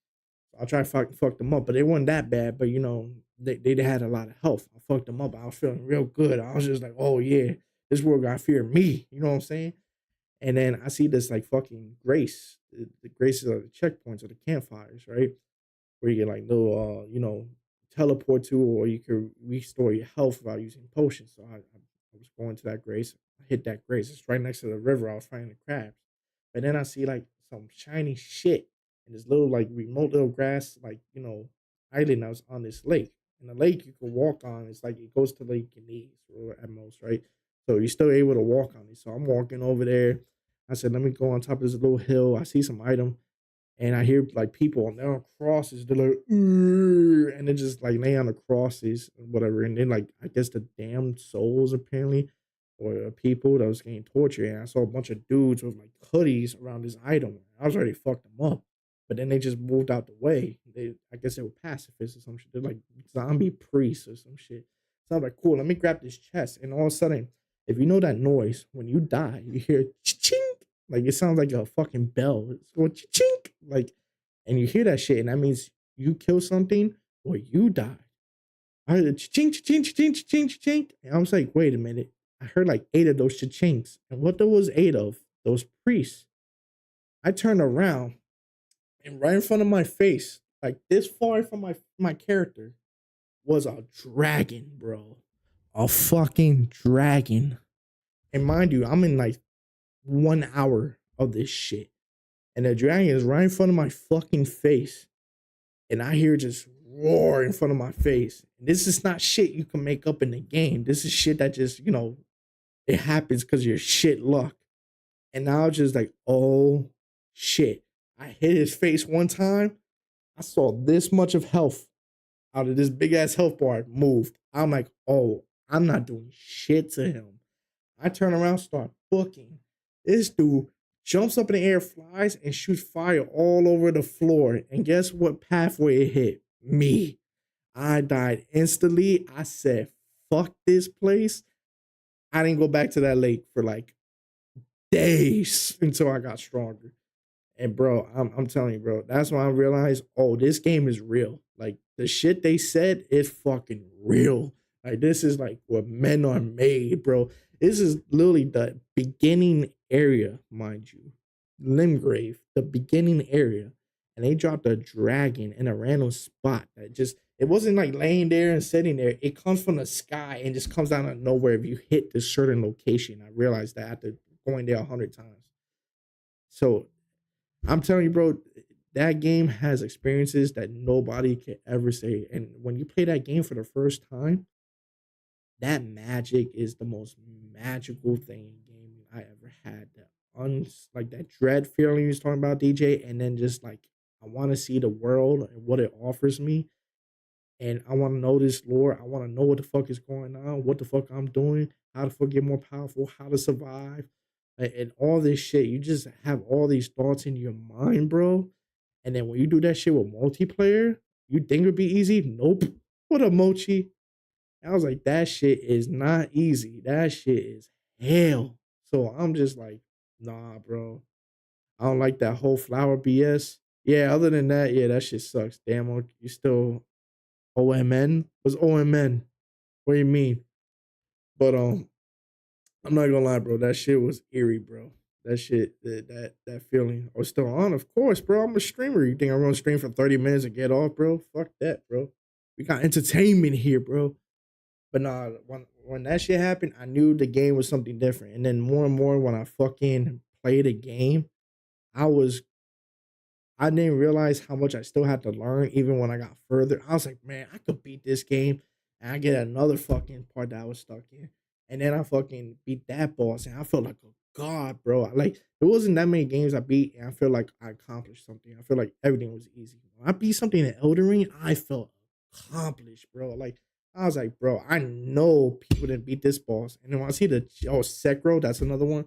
So I tried to fuck them up, but they weren't that bad. But you know, they had a lot of health. I fucked them up. I was feeling real good. I was just like, oh yeah, this world got fear me. You know what I'm saying? And then I see this like fucking grace. The graces are the checkpoints or the campfires, right? Where you get like little teleport to, or you can restore your health without using potions. So I was going to that grace. I hit that grace. It's right next to the river. I was fighting the crabs. But then I see like some shiny shit in this little like remote little grass, like, island that was on this lake. And the lake you can walk on, it's like it goes to like your knees or at most, right? So you're still able to walk on it. So I'm walking over there. I said, let me go on top of this little hill. I see some item and I hear like people and they're on crosses. They're like, and they just like lay on the crosses and whatever. And then like I guess the damned souls apparently, or people that was getting tortured. And I saw a bunch of dudes with like hoodies around this item. I was already fucked them up, but then they just moved out the way. I guess they were pacifists or some shit. They're like zombie priests or some shit. So I'm like, cool. Let me grab this chest. And all of a sudden, if you know that noise when you die, you hear chink. Like it sounds like a fucking bell. It's going chink. Like, and you hear that shit, and that means you kill something or you die. I heard chink, chink, chink, chink, chink. And I was like, wait a minute. I heard like 8 of those chinks. And what there was 8 of, those priests. I turned around and right in front of my face, like this far from my character, was a dragon, bro. A fucking dragon. And mind you, I'm in like 1 hour of this shit. And the dragon is right in front of my fucking face. And I hear just roar in front of my face. And this is not shit you can make up in the game. This is shit that just, it happens because of your shit luck. And now I'm just like, oh shit. I hit his face one time. I saw this much of health out of this big ass health bar moved. I'm like, oh, I'm not doing shit to him. I turn around, start booking. This dude jumps up in the air, flies, and shoots fire all over the floor. And guess what pathway it hit? Me. I died instantly. I said, fuck this place. I didn't go back to that lake for like days until I got stronger. And bro, I'm telling you, bro, that's when I realized, oh, this game is real. Like the shit they said is fucking real. Like this is like what men are made, bro. This is literally the beginning area, mind you. Limgrave, the beginning area. And they dropped a dragon in a random spot that just it wasn't like laying there and sitting there. It comes from the sky and just comes out of nowhere if you hit this certain location. I realized that after going there 100 times. So I'm telling you, bro, that game has experiences that nobody can ever say. And when you play that game for the first time, that magic is the most magical thing in gaming I ever had. Like that dread feeling you was talking about, DJ, and then just like I want to see the world and what it offers me, and I want to know this lore. I want to know what the fuck is going on, what the fuck I'm doing, how the fuck get more powerful, how to survive, and all this shit. You just have all these thoughts in your mind, bro. And then when you do that shit with multiplayer, you think it'd be easy? Nope. What a mochi. I was like, that shit is not easy. That shit is hell. So I'm just like, nah, bro. I don't like that whole flower BS. Yeah, other than that, yeah, that shit sucks. Damn, you still OMN? What's OMN? What do you mean? But I'm not gonna lie, bro. That shit was eerie, bro. That shit, that feeling. I was still on, of course, bro. I'm a streamer. You think I'm gonna stream for 30 minutes and get off, bro? Fuck that, bro. We got entertainment here, bro. But nah, when that shit happened, I knew the game was something different. And then more and more when I fucking played a game, I didn't realize how much I still had to learn even when I got further. I was like, man, I could beat this game and I get another fucking part that I was stuck in. And then I fucking beat that boss and I felt like a god, bro. Like there wasn't that many games I beat and I feel like I accomplished something. I feel like everything was easy. When I beat something in Elden Ring, I felt accomplished, bro. Like I was like, bro, I know people didn't beat this boss. And then when I see Sekiro, that's another one.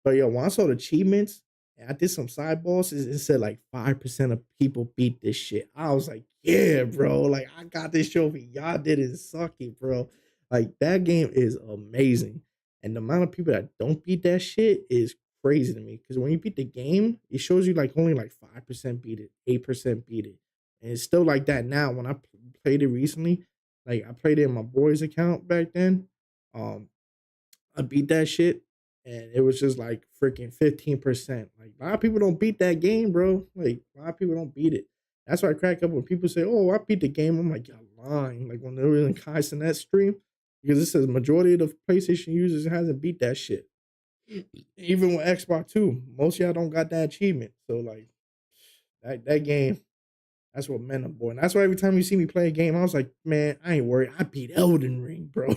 But yo, when I saw the achievements, and I did some side bosses, it said like 5% of people beat this shit. I was like, yeah, bro. Like I got this trophy. Y'all didn't suck it, bro. Like that game is amazing. And the amount of people that don't beat that shit is crazy to me. Because when you beat the game, it shows you like only like 5% beat it, 8% beat it. And it's still like that now. When I played it recently, like I played it in my boy's account back then. I beat that shit and it was just like freaking 15%. Like a lot of people don't beat that game, bro. Like a lot of people don't beat it. That's why I crack up when people say, "Oh, I beat the game." I'm like, "You're lying." Like when they were in Kai's that stream, because it says majority of the PlayStation users hasn't beat that shit. Even with Xbox too, most of y'all don't got that achievement. So like that game, that's what men are born. That's why every time you see me play a game, I was like, man, I ain't worried. I beat Elden Ring, bro.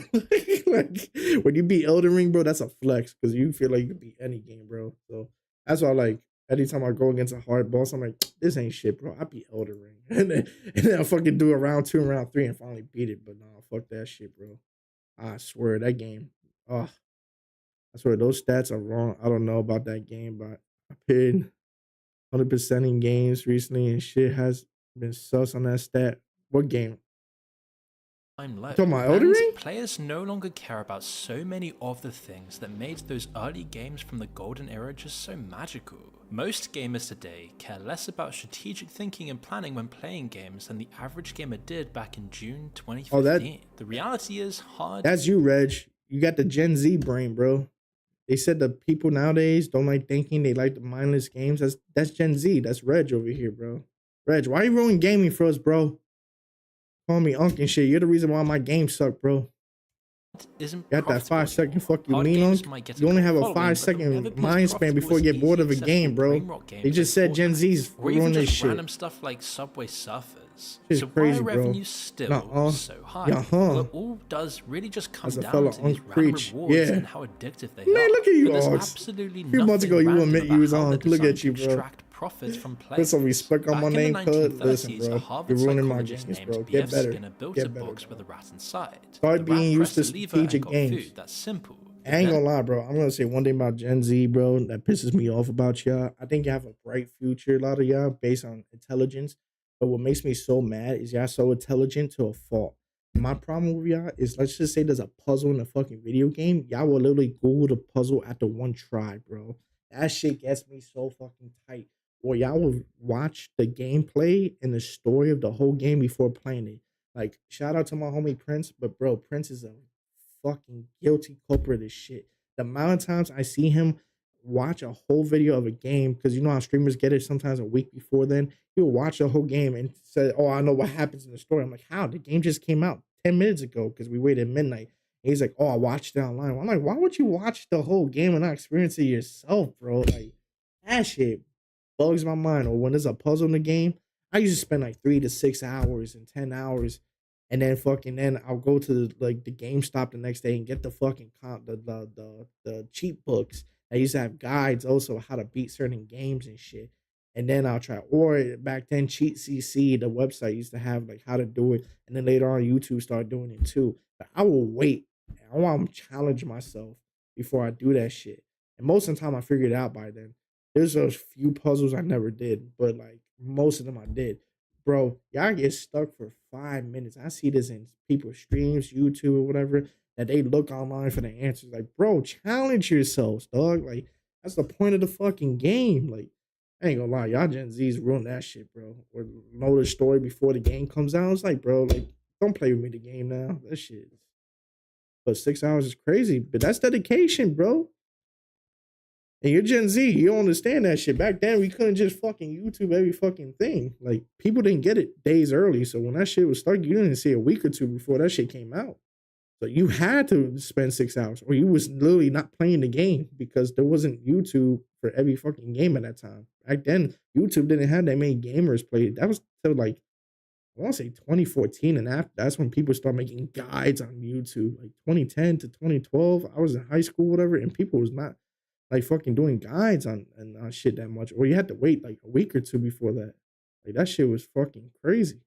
Like when you beat Elden Ring, bro, that's a flex because you feel like you can beat any game, bro. So that's why, like, anytime I go against a hard boss, I'm like, this ain't shit, bro. I beat Elden Ring, and then I fucking do a round 2 and round 3 and finally beat it. But nah, fuck that shit, bro. I swear that game. Oh, I swear those stats are wrong. I don't know about that game, but I paid 100% in games recently, and shit has been sus on that stat. What game? Time low, You talking about Elden and Ring? players no longer care about so many of the things that made those early games from the golden era just so magical. Most gamers today care less about strategic thinking and planning when playing games than the average gamer did back in June 2015. The reality is hard. That's you, Reg. You got the Gen Z brain, bro. They said the people nowadays don't like thinking, they like the mindless games. That's Gen Z. That's Reg over here, bro. Reg, why you ruining gaming for us, bro? Call me Unc and shit. You're the reason why my game suck, bro. Isn't You got that 5-second fuck you Hard mean, games Unc? might get a You only cult have a following, but 5-second never be as mind span profitable before as you get bored of a easy, game, accessible bro. brainrot games They just like said Gen Fortnite, Z's or even ruining this just shit. random stuff like Subway Surfers. Shit's So why crazy, are bro. revenues still so high? Well, it all does really just come As a down fella to these Unc random preach. rewards Yeah. and how addictive they Man, are. look at you, But there's Unc. absolutely A few months nothing ago, you random admit you about was how on. they're Look at designed you, to bro. extract profits from Put players. some respect on Back my in name, the cuz. Listen, 1930s, a bro. Harvard You're ruining my psychologist games, named bro. B.F. Get better. Skinner built Get a better, box bro. with a rat inside. Start The being rat used pressed to a lever and strategic got games. food. That's simple. I ain't gonna lie, bro. I'm gonna say one thing about Gen Z, bro, that pisses me off about y'all. I think you have a bright future, a lot of y'all, based on intelligence. But what makes me so mad is y'all so intelligent to a fault. My problem with y'all is, let's just say there's a puzzle in a fucking video game. Y'all will literally Google the puzzle after one try, bro. That shit gets me so fucking tight. Or y'all will watch the gameplay and the story of the whole game before playing it. Like, shout out to my homie Prince, but bro, Prince is a fucking guilty culprit of this shit. The amount of times I see him watch a whole video of a game, because you know how streamers get it sometimes a week before then. He'll watch the whole game and say, "Oh, I know what happens in the story." I'm like, "How? The game just came out 10 minutes ago because we waited midnight." And he's like, "Oh, I watched it online." I'm like, "Why would you watch the whole game and not experience it yourself, bro?" Like, that shit bugs my mind. Or when there's a puzzle in the game, I used to spend like 3 to 6 hours and 10 hours, and then then I'll go to the GameStop the next day and get the fucking the cheat books. I used to have guides also how to beat certain games and shit. And then I'll try, or back then Cheat CC, the website used to have like how to do it, and then later on YouTube started doing it too. But I will wait. I want to challenge myself before I do that shit. And most of the time I figured it out by then. There's those few puzzles I never did, but like most of them I did. Bro, y'all get stuck for 5 minutes. I see this in people's streams, YouTube or whatever, that they look online for the answers. Like, bro, challenge yourselves, dog. Like, that's the point of the fucking game. Like, I ain't gonna lie, y'all Gen Z's ruin that shit, bro. Or know the story before the game comes out. It's like, bro, like, don't play with me the game now. That shit. But 6 hours is crazy. But that's dedication, bro. And you're Gen Z, you don't understand that shit. Back then, we couldn't just fucking YouTube every fucking thing. Like, people didn't get it days early. So when that shit was started, you didn't see a week or two before that shit came out. So you had to spend 6 hours, or you was literally not playing the game because there wasn't YouTube for every fucking game at that time. Back then, YouTube didn't have that many gamers play it. That was till like, I want to say 2014 and after. That's when people started making guides on YouTube. Like 2010 to 2012, I was in high school, whatever, and people was not like fucking doing guides on shit that much, or you had to wait like a week or two before that. Like, that shit was fucking crazy.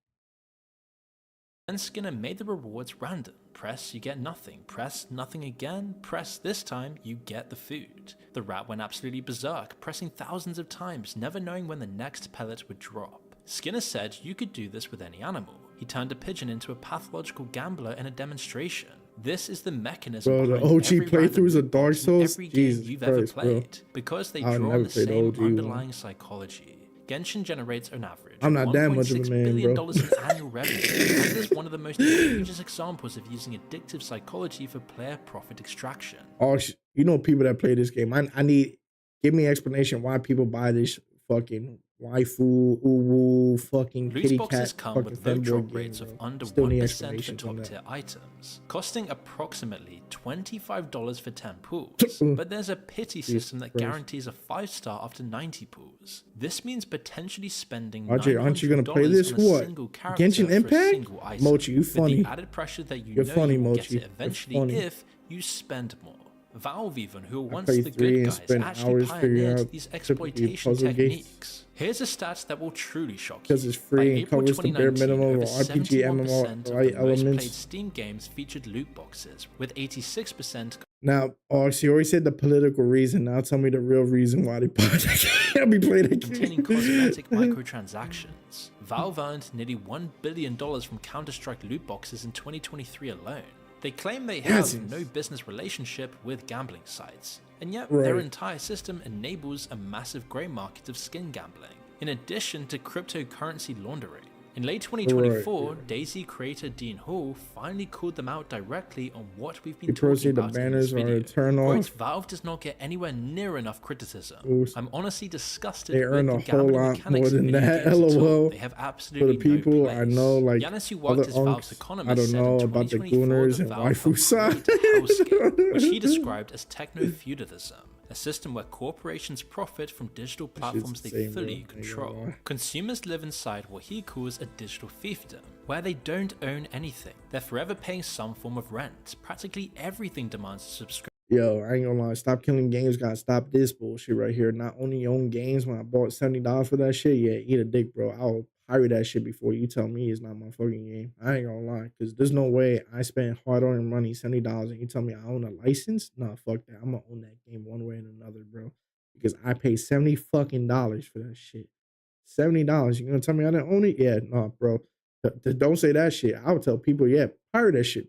And Skinner made the rewards random. Press, you get nothing. Press, nothing again. Press, this time, you get the food. The rat went absolutely berserk, pressing thousands of times, never knowing when the next pellet would drop. Skinner said you could do this with any animal. He turned a pigeon into a pathological gambler in a demonstration. This is the mechanism Bro, the behind OG every playthroughs of random Dark box in Souls? every game Jesus you've Christ, ever bro. played, because they I'll draw never on the play the same OG one. underlying psychology. Genshin generates an average I'm not that much of a $1.6 man, billion bro. in annual revenue, and it is one of the most egregious examples of using addictive psychology for player profit extraction. Oh, you know, people that play this game, I need, give me an explanation why people buy this fucking waifu, uwu, fucking Loot kitty boxes cat, come fucking with low femboy drop game, rates of bro. under Still need 1% for explanations on top that. tier items, costing approximately $25 for 10 pools. But there's a pity system that Christ. guarantees a 5-star after 90 pools. This means potentially spending RJ, aren't you gonna play $900 this? on a What? single character Genshin for a Impact? single item, Mochi, you with funny. the added pressure that You're know funny, you will Mochi. get it You're eventually funny. if you spend more. Valve even, who were once play the 3 good and guys, spend actually hours figuring pioneered out these typically exploitation puzzle games. techniques. Here's a stat that will truly shock you. Because it's free By and April covers the bare 2019, minimum over of RPG, 71% MMO, of the right most played elements. Steam games featured loot boxes, with 86% Now, oh, she already said the political reason. Now tell me the real reason why they bought that game. I'll be playing that containing game. cosmetic microtransactions. Valve earned nearly $1 billion from Counter-Strike loot boxes in 2023 alone. They claim they have Jesus. no business relationship with gambling sites, and yet Right. their entire system enables a massive grey market of skin gambling, in addition to cryptocurrency laundering. In late 2024, Right, yeah. DayZ creator Dean Hall finally called them out directly on what we've been You talking proceed, the about in this banners are video. turned Quote, off. Valve does not get anywhere near enough criticism. Ooh. I'm honestly disgusted They with earn the a whole gambling lot mechanics more of than video that, games at all. LOL. They have For absolutely the people no I place. know, like Yanis, who worked other as Valve's unks, economist, I don't said in know about the 2024 Gooners that and Valve waifu helped side. create a hellscape, which he described as techno-feudalism, a system where corporations profit from digital platforms they insane, bro. fully I ain't gonna control. lie. Consumers live inside what he calls a digital fiefdom, where they don't own anything. They're forever paying some form of rent. Practically everything demands a subscription. Yo, I ain't gonna lie. Stop killing games. Gotta stop this bullshit right here. Not only own games when I bought $70 for that shit. Yeah, eat a dick, bro. I'll pirate that shit before you tell me it's not my fucking game. I ain't gonna lie. Because there's no way I spend hard-earned money, $70, and you tell me I own a license? Nah, fuck that. I'm gonna own that game one way and another, bro. Because I paid $70 fucking dollars for that shit. $70. You gonna tell me I didn't own it? Yeah, nah, bro. Don't say that shit. I would tell people, yeah, pirate that shit.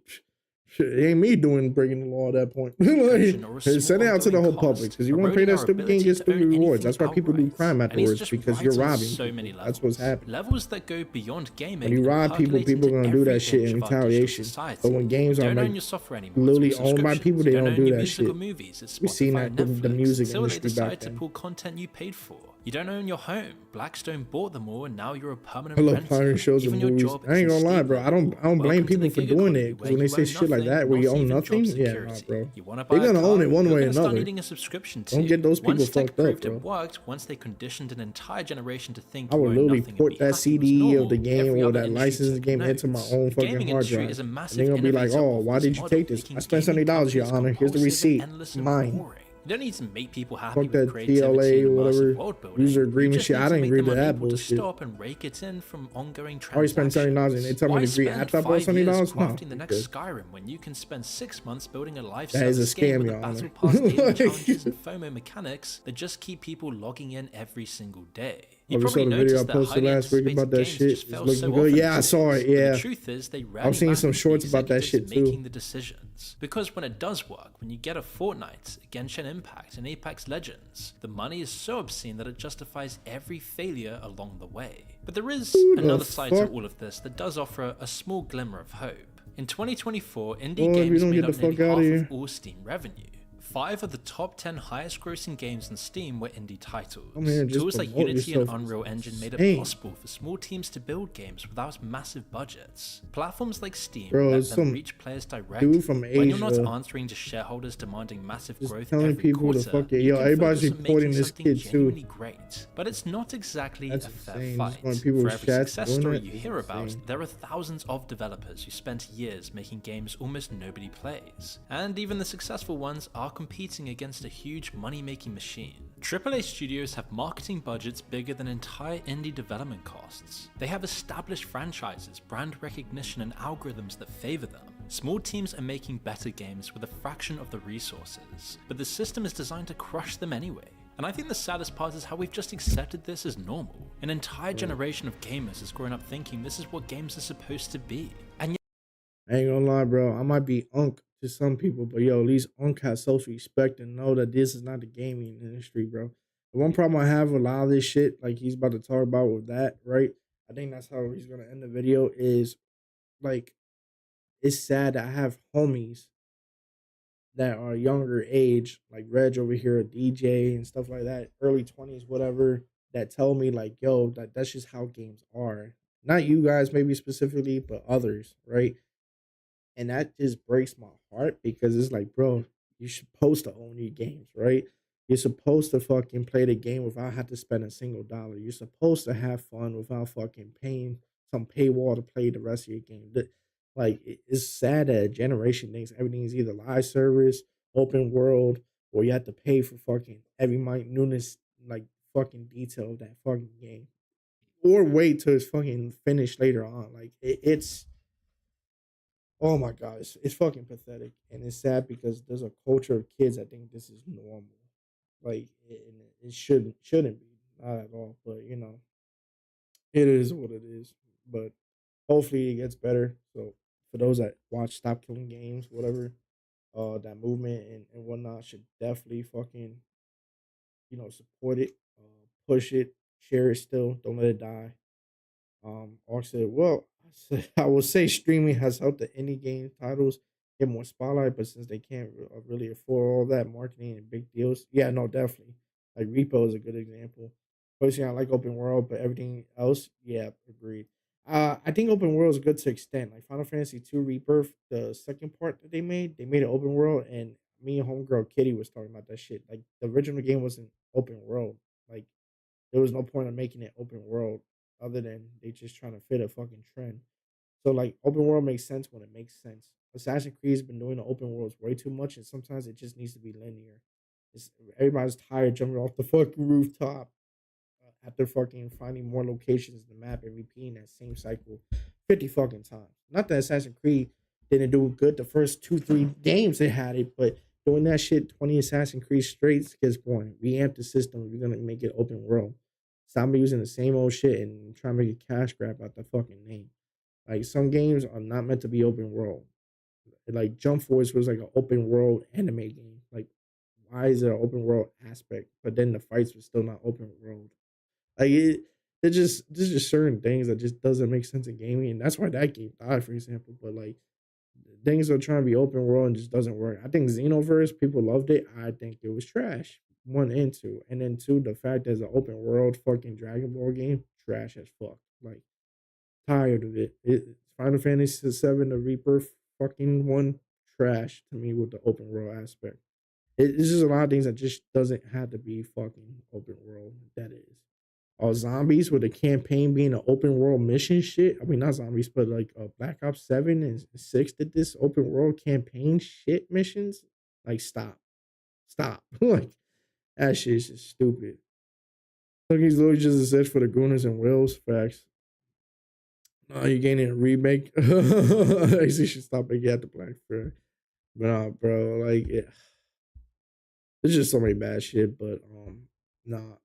It ain't me breaking the law at that point. subscription or a small Send it out to the ongoing whole public cost, because you want to pay eroding that our stupid game, ability get to stupid own rewards. That's anything why people do outright. crime And he's afterwards just because right you're on robbing so people. many That's what's levels. happening. Levels that go beyond gaming. When you and rob people, percolate people into gonna do every that shit inch in of our digital retaliation. society. But when games You are don't like own your software anymore. literally It's all owned by people, subscriptions. they You don't own do your that music or shit. movies. It's We seen Spotify that and with the Netflix music until they industry decide back to then. pull content you paid for. You don't own your home. Blackstone bought them all, and now you're a permanent I love renter. pirate shows Even and your movies. job I ain't isn't gonna lie, bro. stable I anymore. don't blame Welcome to people the for gig doing economy, it because where when they you say own shit like nothing, that, where you not own even nothing, job yeah, nah, security. bro. You want to They're buy a gonna own car, it one you're way or gonna start another. needing a subscription Don't too. get those people Once tech fucked up, proved bro. it worked, once they conditioned an entire generation to think I you would own literally nothing and port be that happy was CD normal, of the game every or other that industry licensed took game into my note. own The fucking gaming hard industry drive. is a And massive they're gonna be like, innovator oh, of why this did you model, take this? making I spent gaming $70, Your companies Honor. Here's the compulsive and receipt. endless It's and mine. boring. You don't need to make people happy Fuck with that creativity TLA and or immersive whatever world building. user You agreement just shit. need I to didn't make agree them to that unable to bullshit. stop and rake it in from ongoing I already spent $70 and they transactions. tell me Why to agree spend after I bought 5 years $70? No. crafting the next Skyrim when you can spend 6 months building a live That is a service game scam, with a Your battle Honor. pass, daily challenges, and FOMO mechanics that just keep people logging in every single day? You Oh, you saw probably the video I noticed that posted highly last week anticipated about that games shit. just It's fail looking so good. often Yeah, I these saw days. it. But Yeah. the truth is, they rarely I've seen some matter to the shorts about that shit executives making too. the decisions. Because when it does work, when you get a Fortnite, a Genshin Impact, and Apex Legends, the money is so obscene that it justifies every failure along the way. But there is Who the another side to fuck? all of this that does offer a small glimmer of hope. In 2024, indie Boy, if you games don't made get up the fuck nearly outta half here. of all Steam revenue. 5 of the top 10 highest grossing games on Steam were indie titles. Come here and just Tools like promote Unity and yourself. Unreal Engine made it Insane. possible for small teams to build games without massive budgets. Platforms like Steam Bro, let it's them some reach players directly. dude from When you're not Asia answering to shareholders demanding massive just growth telling every people quarter, to fuck it. you Yo, can everybody's focus on reporting making this something kid too. genuinely great. But it's not exactly That's a fair insane. fight. Just when people For with every chats success doing story it you is hear about, insane. there are thousands of developers who spent years making games almost nobody plays. And even the successful ones are competing against a huge money-making machine. AAA studios have marketing budgets bigger than entire indie development costs. They have established franchises, brand recognition, and algorithms that favor them. Small teams are making better games with a fraction of the resources, but the system is designed to crush them anyway. And I think the saddest part is how we've just accepted this as normal. An entire generation of gamers has grown up thinking this is what games are supposed to be. And yet I ain't gonna lie, bro. I might be unk to some people, but yo, at least unk has self-respect and know that this is not the gaming industry, bro. The one problem I have with a lot of this shit, like he's about to talk about with that, right? I think that's how he's gonna end the video. Is like it's sad that I have homies that are younger age, like Reg over here, a DJ and stuff like that, early 20s, whatever, that tell me like, yo, that's just how games are. Not you guys, maybe specifically, but others, right? And that just breaks my heart because it's like, bro, you're supposed to own your games, right? You're supposed to fucking play the game without having to spend a single dollar. You're supposed to have fun without fucking paying some paywall to play the rest of your game. Like, it's sad that a generation thinks everything is either live service, open world, or you have to pay for fucking every minuteness, like fucking detail of that fucking game, or wait till it's fucking finished later on. Like, it's oh my god, it's fucking pathetic, and it's sad because there's a culture of kids that think this is normal. Like it shouldn't be, not at all. But you know, it is what it is. But hopefully it gets better. So for those that watch Stop Killing Games, whatever, that movement and whatnot should definitely fucking support it, push it, share it. Still, don't let it die. Ark said, well, I will say streaming has helped the indie game titles get more spotlight, but since they can't really afford all that marketing and big deals, yeah, no, definitely. Like Repo is a good example. Personally, I like open world, but everything else, yeah, agreed. I think open world is good to extent. Like Final Fantasy II Rebirth, the second part that they made an open world, and me and homegirl Kitty was talking about that shit. Like the original game wasn't open world. Like there was no point in making it open world other than they just trying to fit a fucking trend. So like open world makes sense when it makes sense. Assassin's Creed's been doing the open worlds way too much, and sometimes it just needs to be linear. Everybody's tired jumping off the fucking rooftop after fucking finding more locations in the map and repeating that same cycle 50 fucking times. Not that Assassin's Creed didn't do good the first 2-3 games they had it, but doing that shit 20 Assassin's Creed straight gets boring. Revamp the system if you're gonna make it open world. Stop using the same old shit and try to make a cash grab out the fucking name. Like some games are not meant to be open world. Like Jump Force was like an open world anime game. Like, why is there an open world aspect, but then the fights were still not open world? Like there's just certain things that just doesn't make sense in gaming, and that's why that game died, for example. But like things are trying to be open world and just doesn't work. I think Xenoverse, people loved it. I think it was trash. One and two. And then two, the fact there's an open world fucking Dragon Ball game, trash as fuck. Like tired of it. Final Fantasy VII, the Rebirth fucking one, trash to me with the open world aspect. It's just a lot of things that just doesn't have to be fucking open world. That is. All zombies with a campaign being an open world mission shit. I mean, not zombies, but like Black Ops 7 and 6 did this open world campaign shit missions. Like, stop. Stop. Like, that shit's just stupid. Cookies literally just a search for the Gooners and Wills. Facts. No, you getting a remake. I should stop making at the Black Fair. But nah, bro, like there's just so many bad shit. But nah,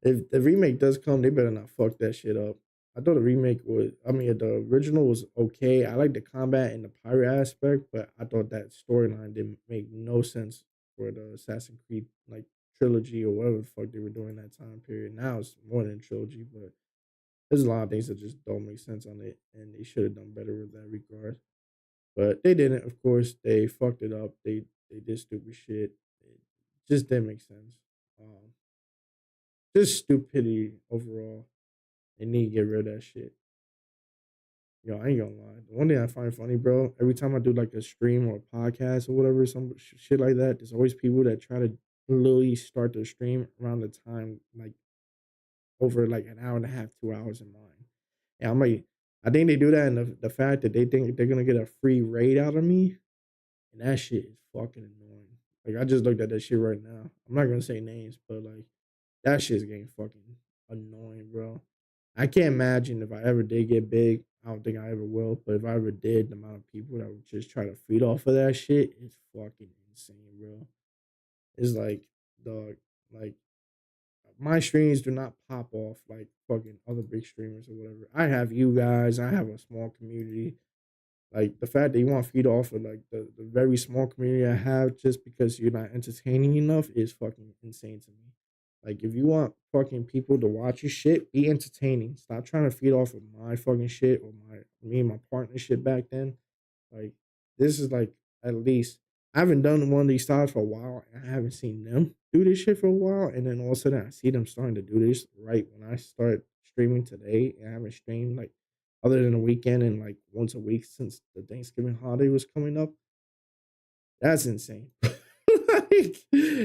if the remake does come, they better not fuck that shit up. I thought the remake was, I mean, the original was okay. I like the combat and the pirate aspect, but I thought that storyline didn't make no sense for the Assassin's Creed like trilogy or whatever the fuck they were doing that time period. Now it's more than a trilogy, but there's a lot of things that just don't make sense on it, and they should have done better with that regard. But they didn't. Of course, they fucked it up. They did stupid shit. It just didn't make sense. Um, just stupidity overall. They need to get rid of that shit. Yo, I ain't gonna lie. The one thing I find funny, bro, every time I do like a stream or a podcast or whatever, some shit like that, there's always people that try to literally start their stream around the time like over like an hour and a half, 2 hours in mine. And I'm like, I think they do that in the fact that they think they're gonna get a free raid out of me. And that shit is fucking annoying. Like I just looked at that shit right now. I'm not gonna say names, but like that shit's getting fucking annoying, bro. I can't imagine if I ever did get big. I don't think I ever will, but if I ever did, the amount of people that would just try to feed off of that shit is fucking insane, bro. It's like, dog, like my streams do not pop off like fucking other big streamers or whatever. I have you guys, I have a small community. Like the fact that you want to feed off of like the very small community I have just because you're not entertaining enough is fucking insane to me. Like if you want fucking people to watch your shit, be entertaining. Stop trying to feed off of my fucking shit or my me and my partner shit back then. Like this is like at least I haven't done one of these styles for a while and I haven't seen them do this shit for a while. And then all of a sudden I see them starting to do this right when I start streaming today. And I haven't streamed like other than a weekend and like once a week since the Thanksgiving holiday was coming up. That's insane. Like,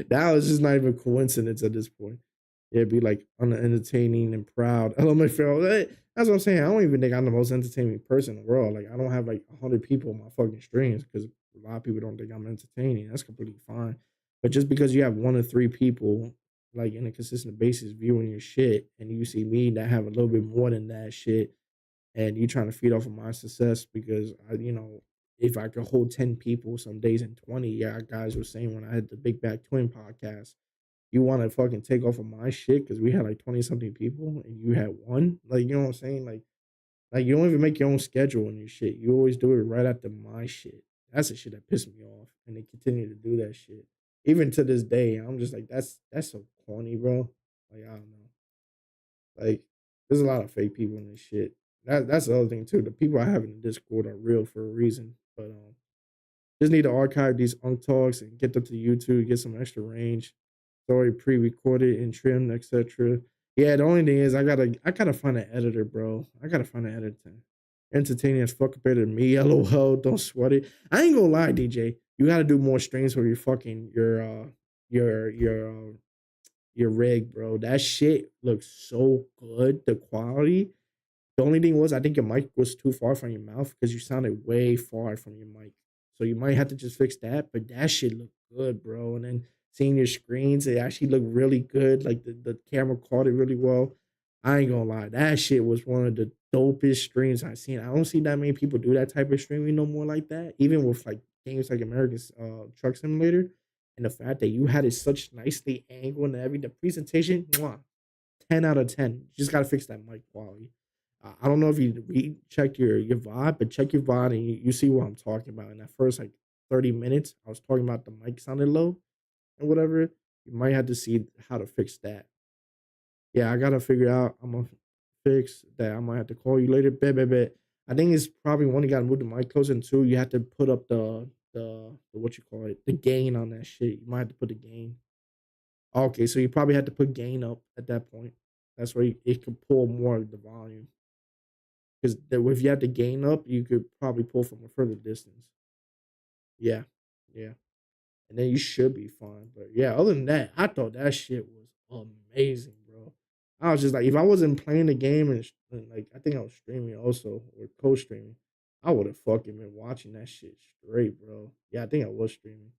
that was just not even a coincidence at this point. It'd be like unentertaining and proud. LMFAO. That's what I'm saying. I don't even think I'm the most entertaining person in the world. Like I don't have like 100 people on my fucking streams because a lot of people don't think I'm entertaining. That's completely fine. But just because you have 1 or 3 people like in a consistent basis viewing your shit, and you see me that have a little bit more than that shit, and you trying to feed off of my success because if I could hold 10 people some days and 20, yeah, guys were saying when I had the Big Back Twin podcast, you want to fucking take off of my shit because we had like 20 something people and you had one, like, you know what I'm saying? Like you don't even make your own schedule on your shit. You always do it right after my shit. That's the shit that pissed me off, and they continue to do that shit even to this day. I'm just like, that's so corny, bro. Like I don't know. Like there's a lot of fake people in this shit. That's the other thing too. The people I have in the Discord are real for a reason. But just need to archive these Unk Talks and get them to YouTube, get some extra range. It's already pre-recorded and trimmed, etc. Yeah, the only thing is I gotta find an editor, bro. I gotta find an editor. Entertaining as fuck compared to me, LOL. Don't sweat it. I ain't gonna lie, DJ. You gotta do more streams where you're fucking your rig, bro. That shit looks so good. The quality. The only thing was, I think your mic was too far from your mouth because you sounded way far from your mic. So you might have to just fix that. But that shit looked good, bro. And then seeing your screens, it actually looked really good. Like the camera caught it really well. I ain't gonna lie. That shit was one of the dopest streams I've seen. I don't see that many people do that type of streaming no more like that. Even with like games like American Truck Simulator. And the fact that you had it such nicely angled and everything. The presentation, mwah, 10 out of 10. You just gotta fix that mic quality. I don't know if you rechecked your VOD, but check your VOD and you see what I'm talking about. In that first like 30 minutes, I was talking about the mic sounded low and whatever. You might have to see how to fix that. Yeah, I gotta figure out. I'm gonna fix that. I might have to call you later. Bet. I think it's probably one you gotta move the mic closer, and two, you have to put up the what you call it, the gain on that shit. You might have to put the gain. Okay, so you probably had to put gain up at that point. That's where it could pull more of the volume. Because if you had the gain up, you could probably pull from a further distance. Yeah, yeah. And then you should be fine. But yeah, other than that, I thought that shit was amazing, bro. I was just like, if I wasn't playing the game and like, I think I was streaming also or co-streaming, I would have fucking been watching that shit straight, bro. Yeah, I think I was streaming.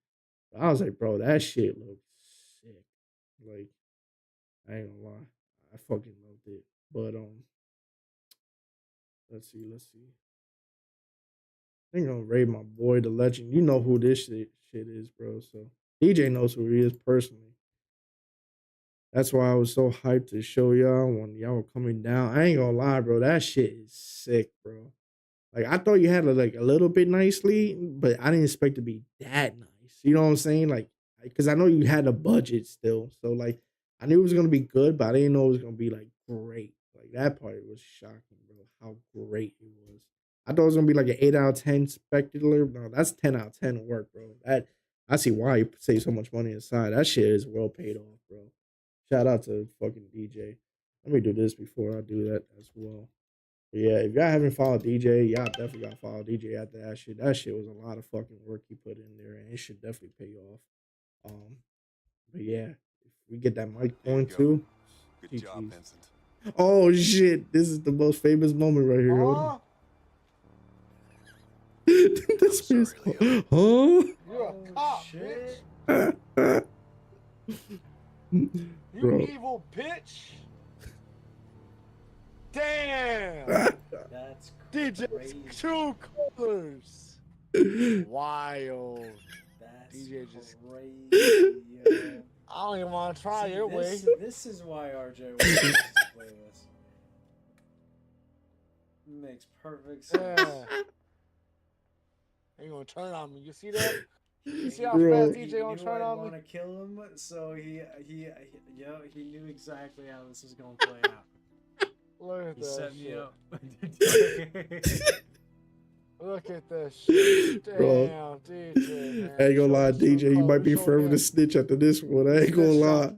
But I was like, bro, that shit looked sick. Like, I ain't gonna lie, I fucking loved it. But let's see. I think I'm gonna raid my boy, the legend. You know who this shit is, bro. So DJ knows who he is personally. That's why I was so hyped to show y'all when y'all were coming down. I ain't gonna lie, bro. That shit is sick, bro. Like I thought you had it like a little bit nicely, but I didn't expect it to be that nice. You know what I'm saying? Like, because I know you had a budget still, so like I knew it was gonna be good, but I didn't know it was gonna be like great. Like that part was shocking, bro. How great it was. I thought it was gonna be like an 8 out of 10 spectacular. No, that's 10 out of 10 work, bro. That I see why you save so much money inside. That shit is well paid off, bro. Shout out to fucking DJ. Let me do this before I do that as well. But yeah, if y'all haven't followed DJ, y'all definitely gotta follow DJ after that shit. That shit was a lot of fucking work he put in there, and it should definitely pay off. But yeah, if we get that mic going too. Good job, Vincent. Oh shit! This is the most famous moment right here. Hold on. This is Leo. huh? You're a cop, shit. bitch. You Bro. evil bitch. Damn. That's DJ crazy. True Colors. Wild. That's DJ just- crazy. Yo. I don't even want to try See, your way. this is why RJ wants us to play this. Makes perfect sense. Yeah. Ain't gonna turn on me. You see that? You see how Bro. fast DJ gonna turn on want me? to kill him, so he knew exactly how this was gonna play out. Look at He that set me shit. up. Look at that shit. Damn, Bro. DJ. Man. I ain't gonna lie, Show DJ. You might be show forever that. to snitch after this one. I ain't gonna lie.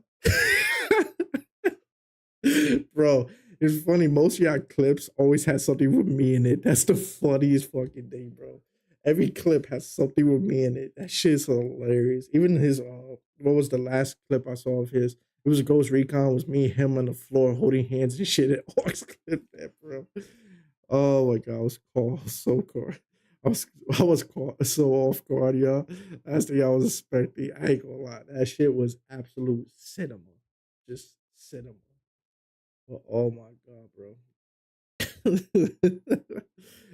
Bro, it's funny. Most of y'all clips always has something with me in it. That's the funniest fucking thing, bro. Every clip has something with me in it. That shit's hilarious. Even his what was the last clip I saw of his? It was a Ghost Recon. It was me and him on the floor holding hands and shit. It always clipped that, bro. Oh my god, I was caught so caught. I was caught so off guard, y'all. That's the thing I was expecting. I ain't gonna lie. That shit was absolute cinema. Just cinema. Oh my god, bro.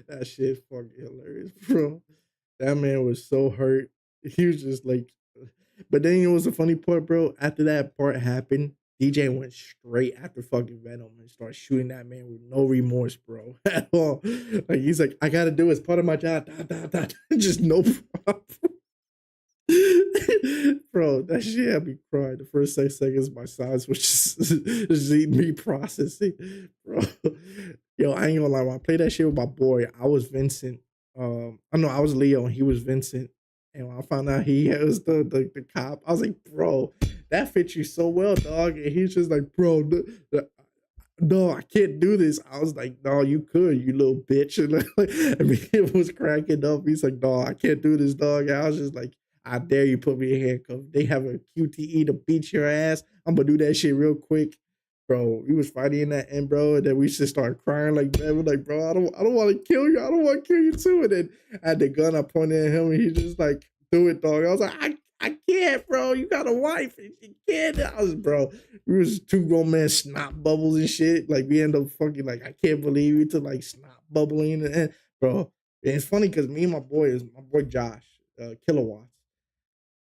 That shit fucking hilarious, bro. That man was so hurt. He was just like, but then it was a funny part, bro. After that part happened, DJ went straight after fucking Venom and started shooting that man with no remorse, bro, at all. Like he's like, I gotta do it. It's part of my job. Just no problem. Bro, that shit had me crying. The first 6 seconds, my sides was just me processing, bro. Yo, I ain't gonna lie. When I played that shit with my boy, I was Vincent. I was Leo and he was Vincent. And when I found out he was the cop, I was like, bro, that fits you so well, dog. And he's just like, bro, no, I can't do this. I was like, no, you could, you little bitch. And I mean, it was cracking up. He's like, no, I can't do this, dog. And I was just like, I dare you put me in handcuffs. They have a QTE to beat your ass. I'm gonna do that shit real quick. Bro, we was fighting in that end, bro, and then we just started crying like that. We're like, bro, I don't want to kill you. I don't want to kill you too. And then I had the gun, I pointed at him, and he just like, do it, dog. I was like, I can't, bro. You got a wife, and you can't. I was, bro, we was 2 grown men snot bubbles and shit. Like we end up fucking like, I can't believe it, to like snot bubbling, and bro, and it's funny because me and my boy Josh, Kilowatts.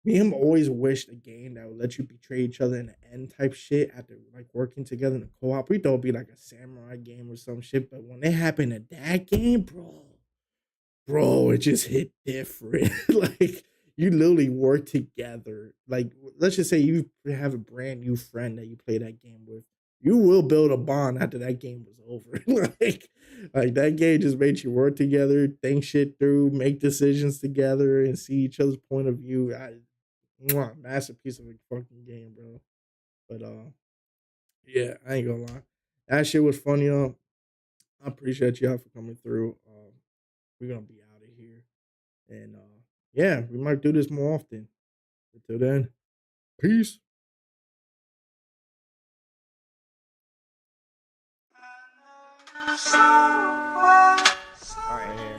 me and him always wished a game that would let you betray each other in the end type shit after like working together in a co-op. We thought it'd be like a samurai game or some shit, but when it happened in that game, bro, it just hit different. Like you literally work together. Like let's just say you have a brand new friend that you play that game with. You will build a bond after that game was over. like that game just made you work together, think shit through, make decisions together, and see each other's point of view. Masterpiece of a fucking game, bro. But yeah, I ain't gonna lie. That shit was funny, y'all. I appreciate y'all for coming through. We're gonna be out of here. And yeah, we might do this more often. Until then, peace. All right.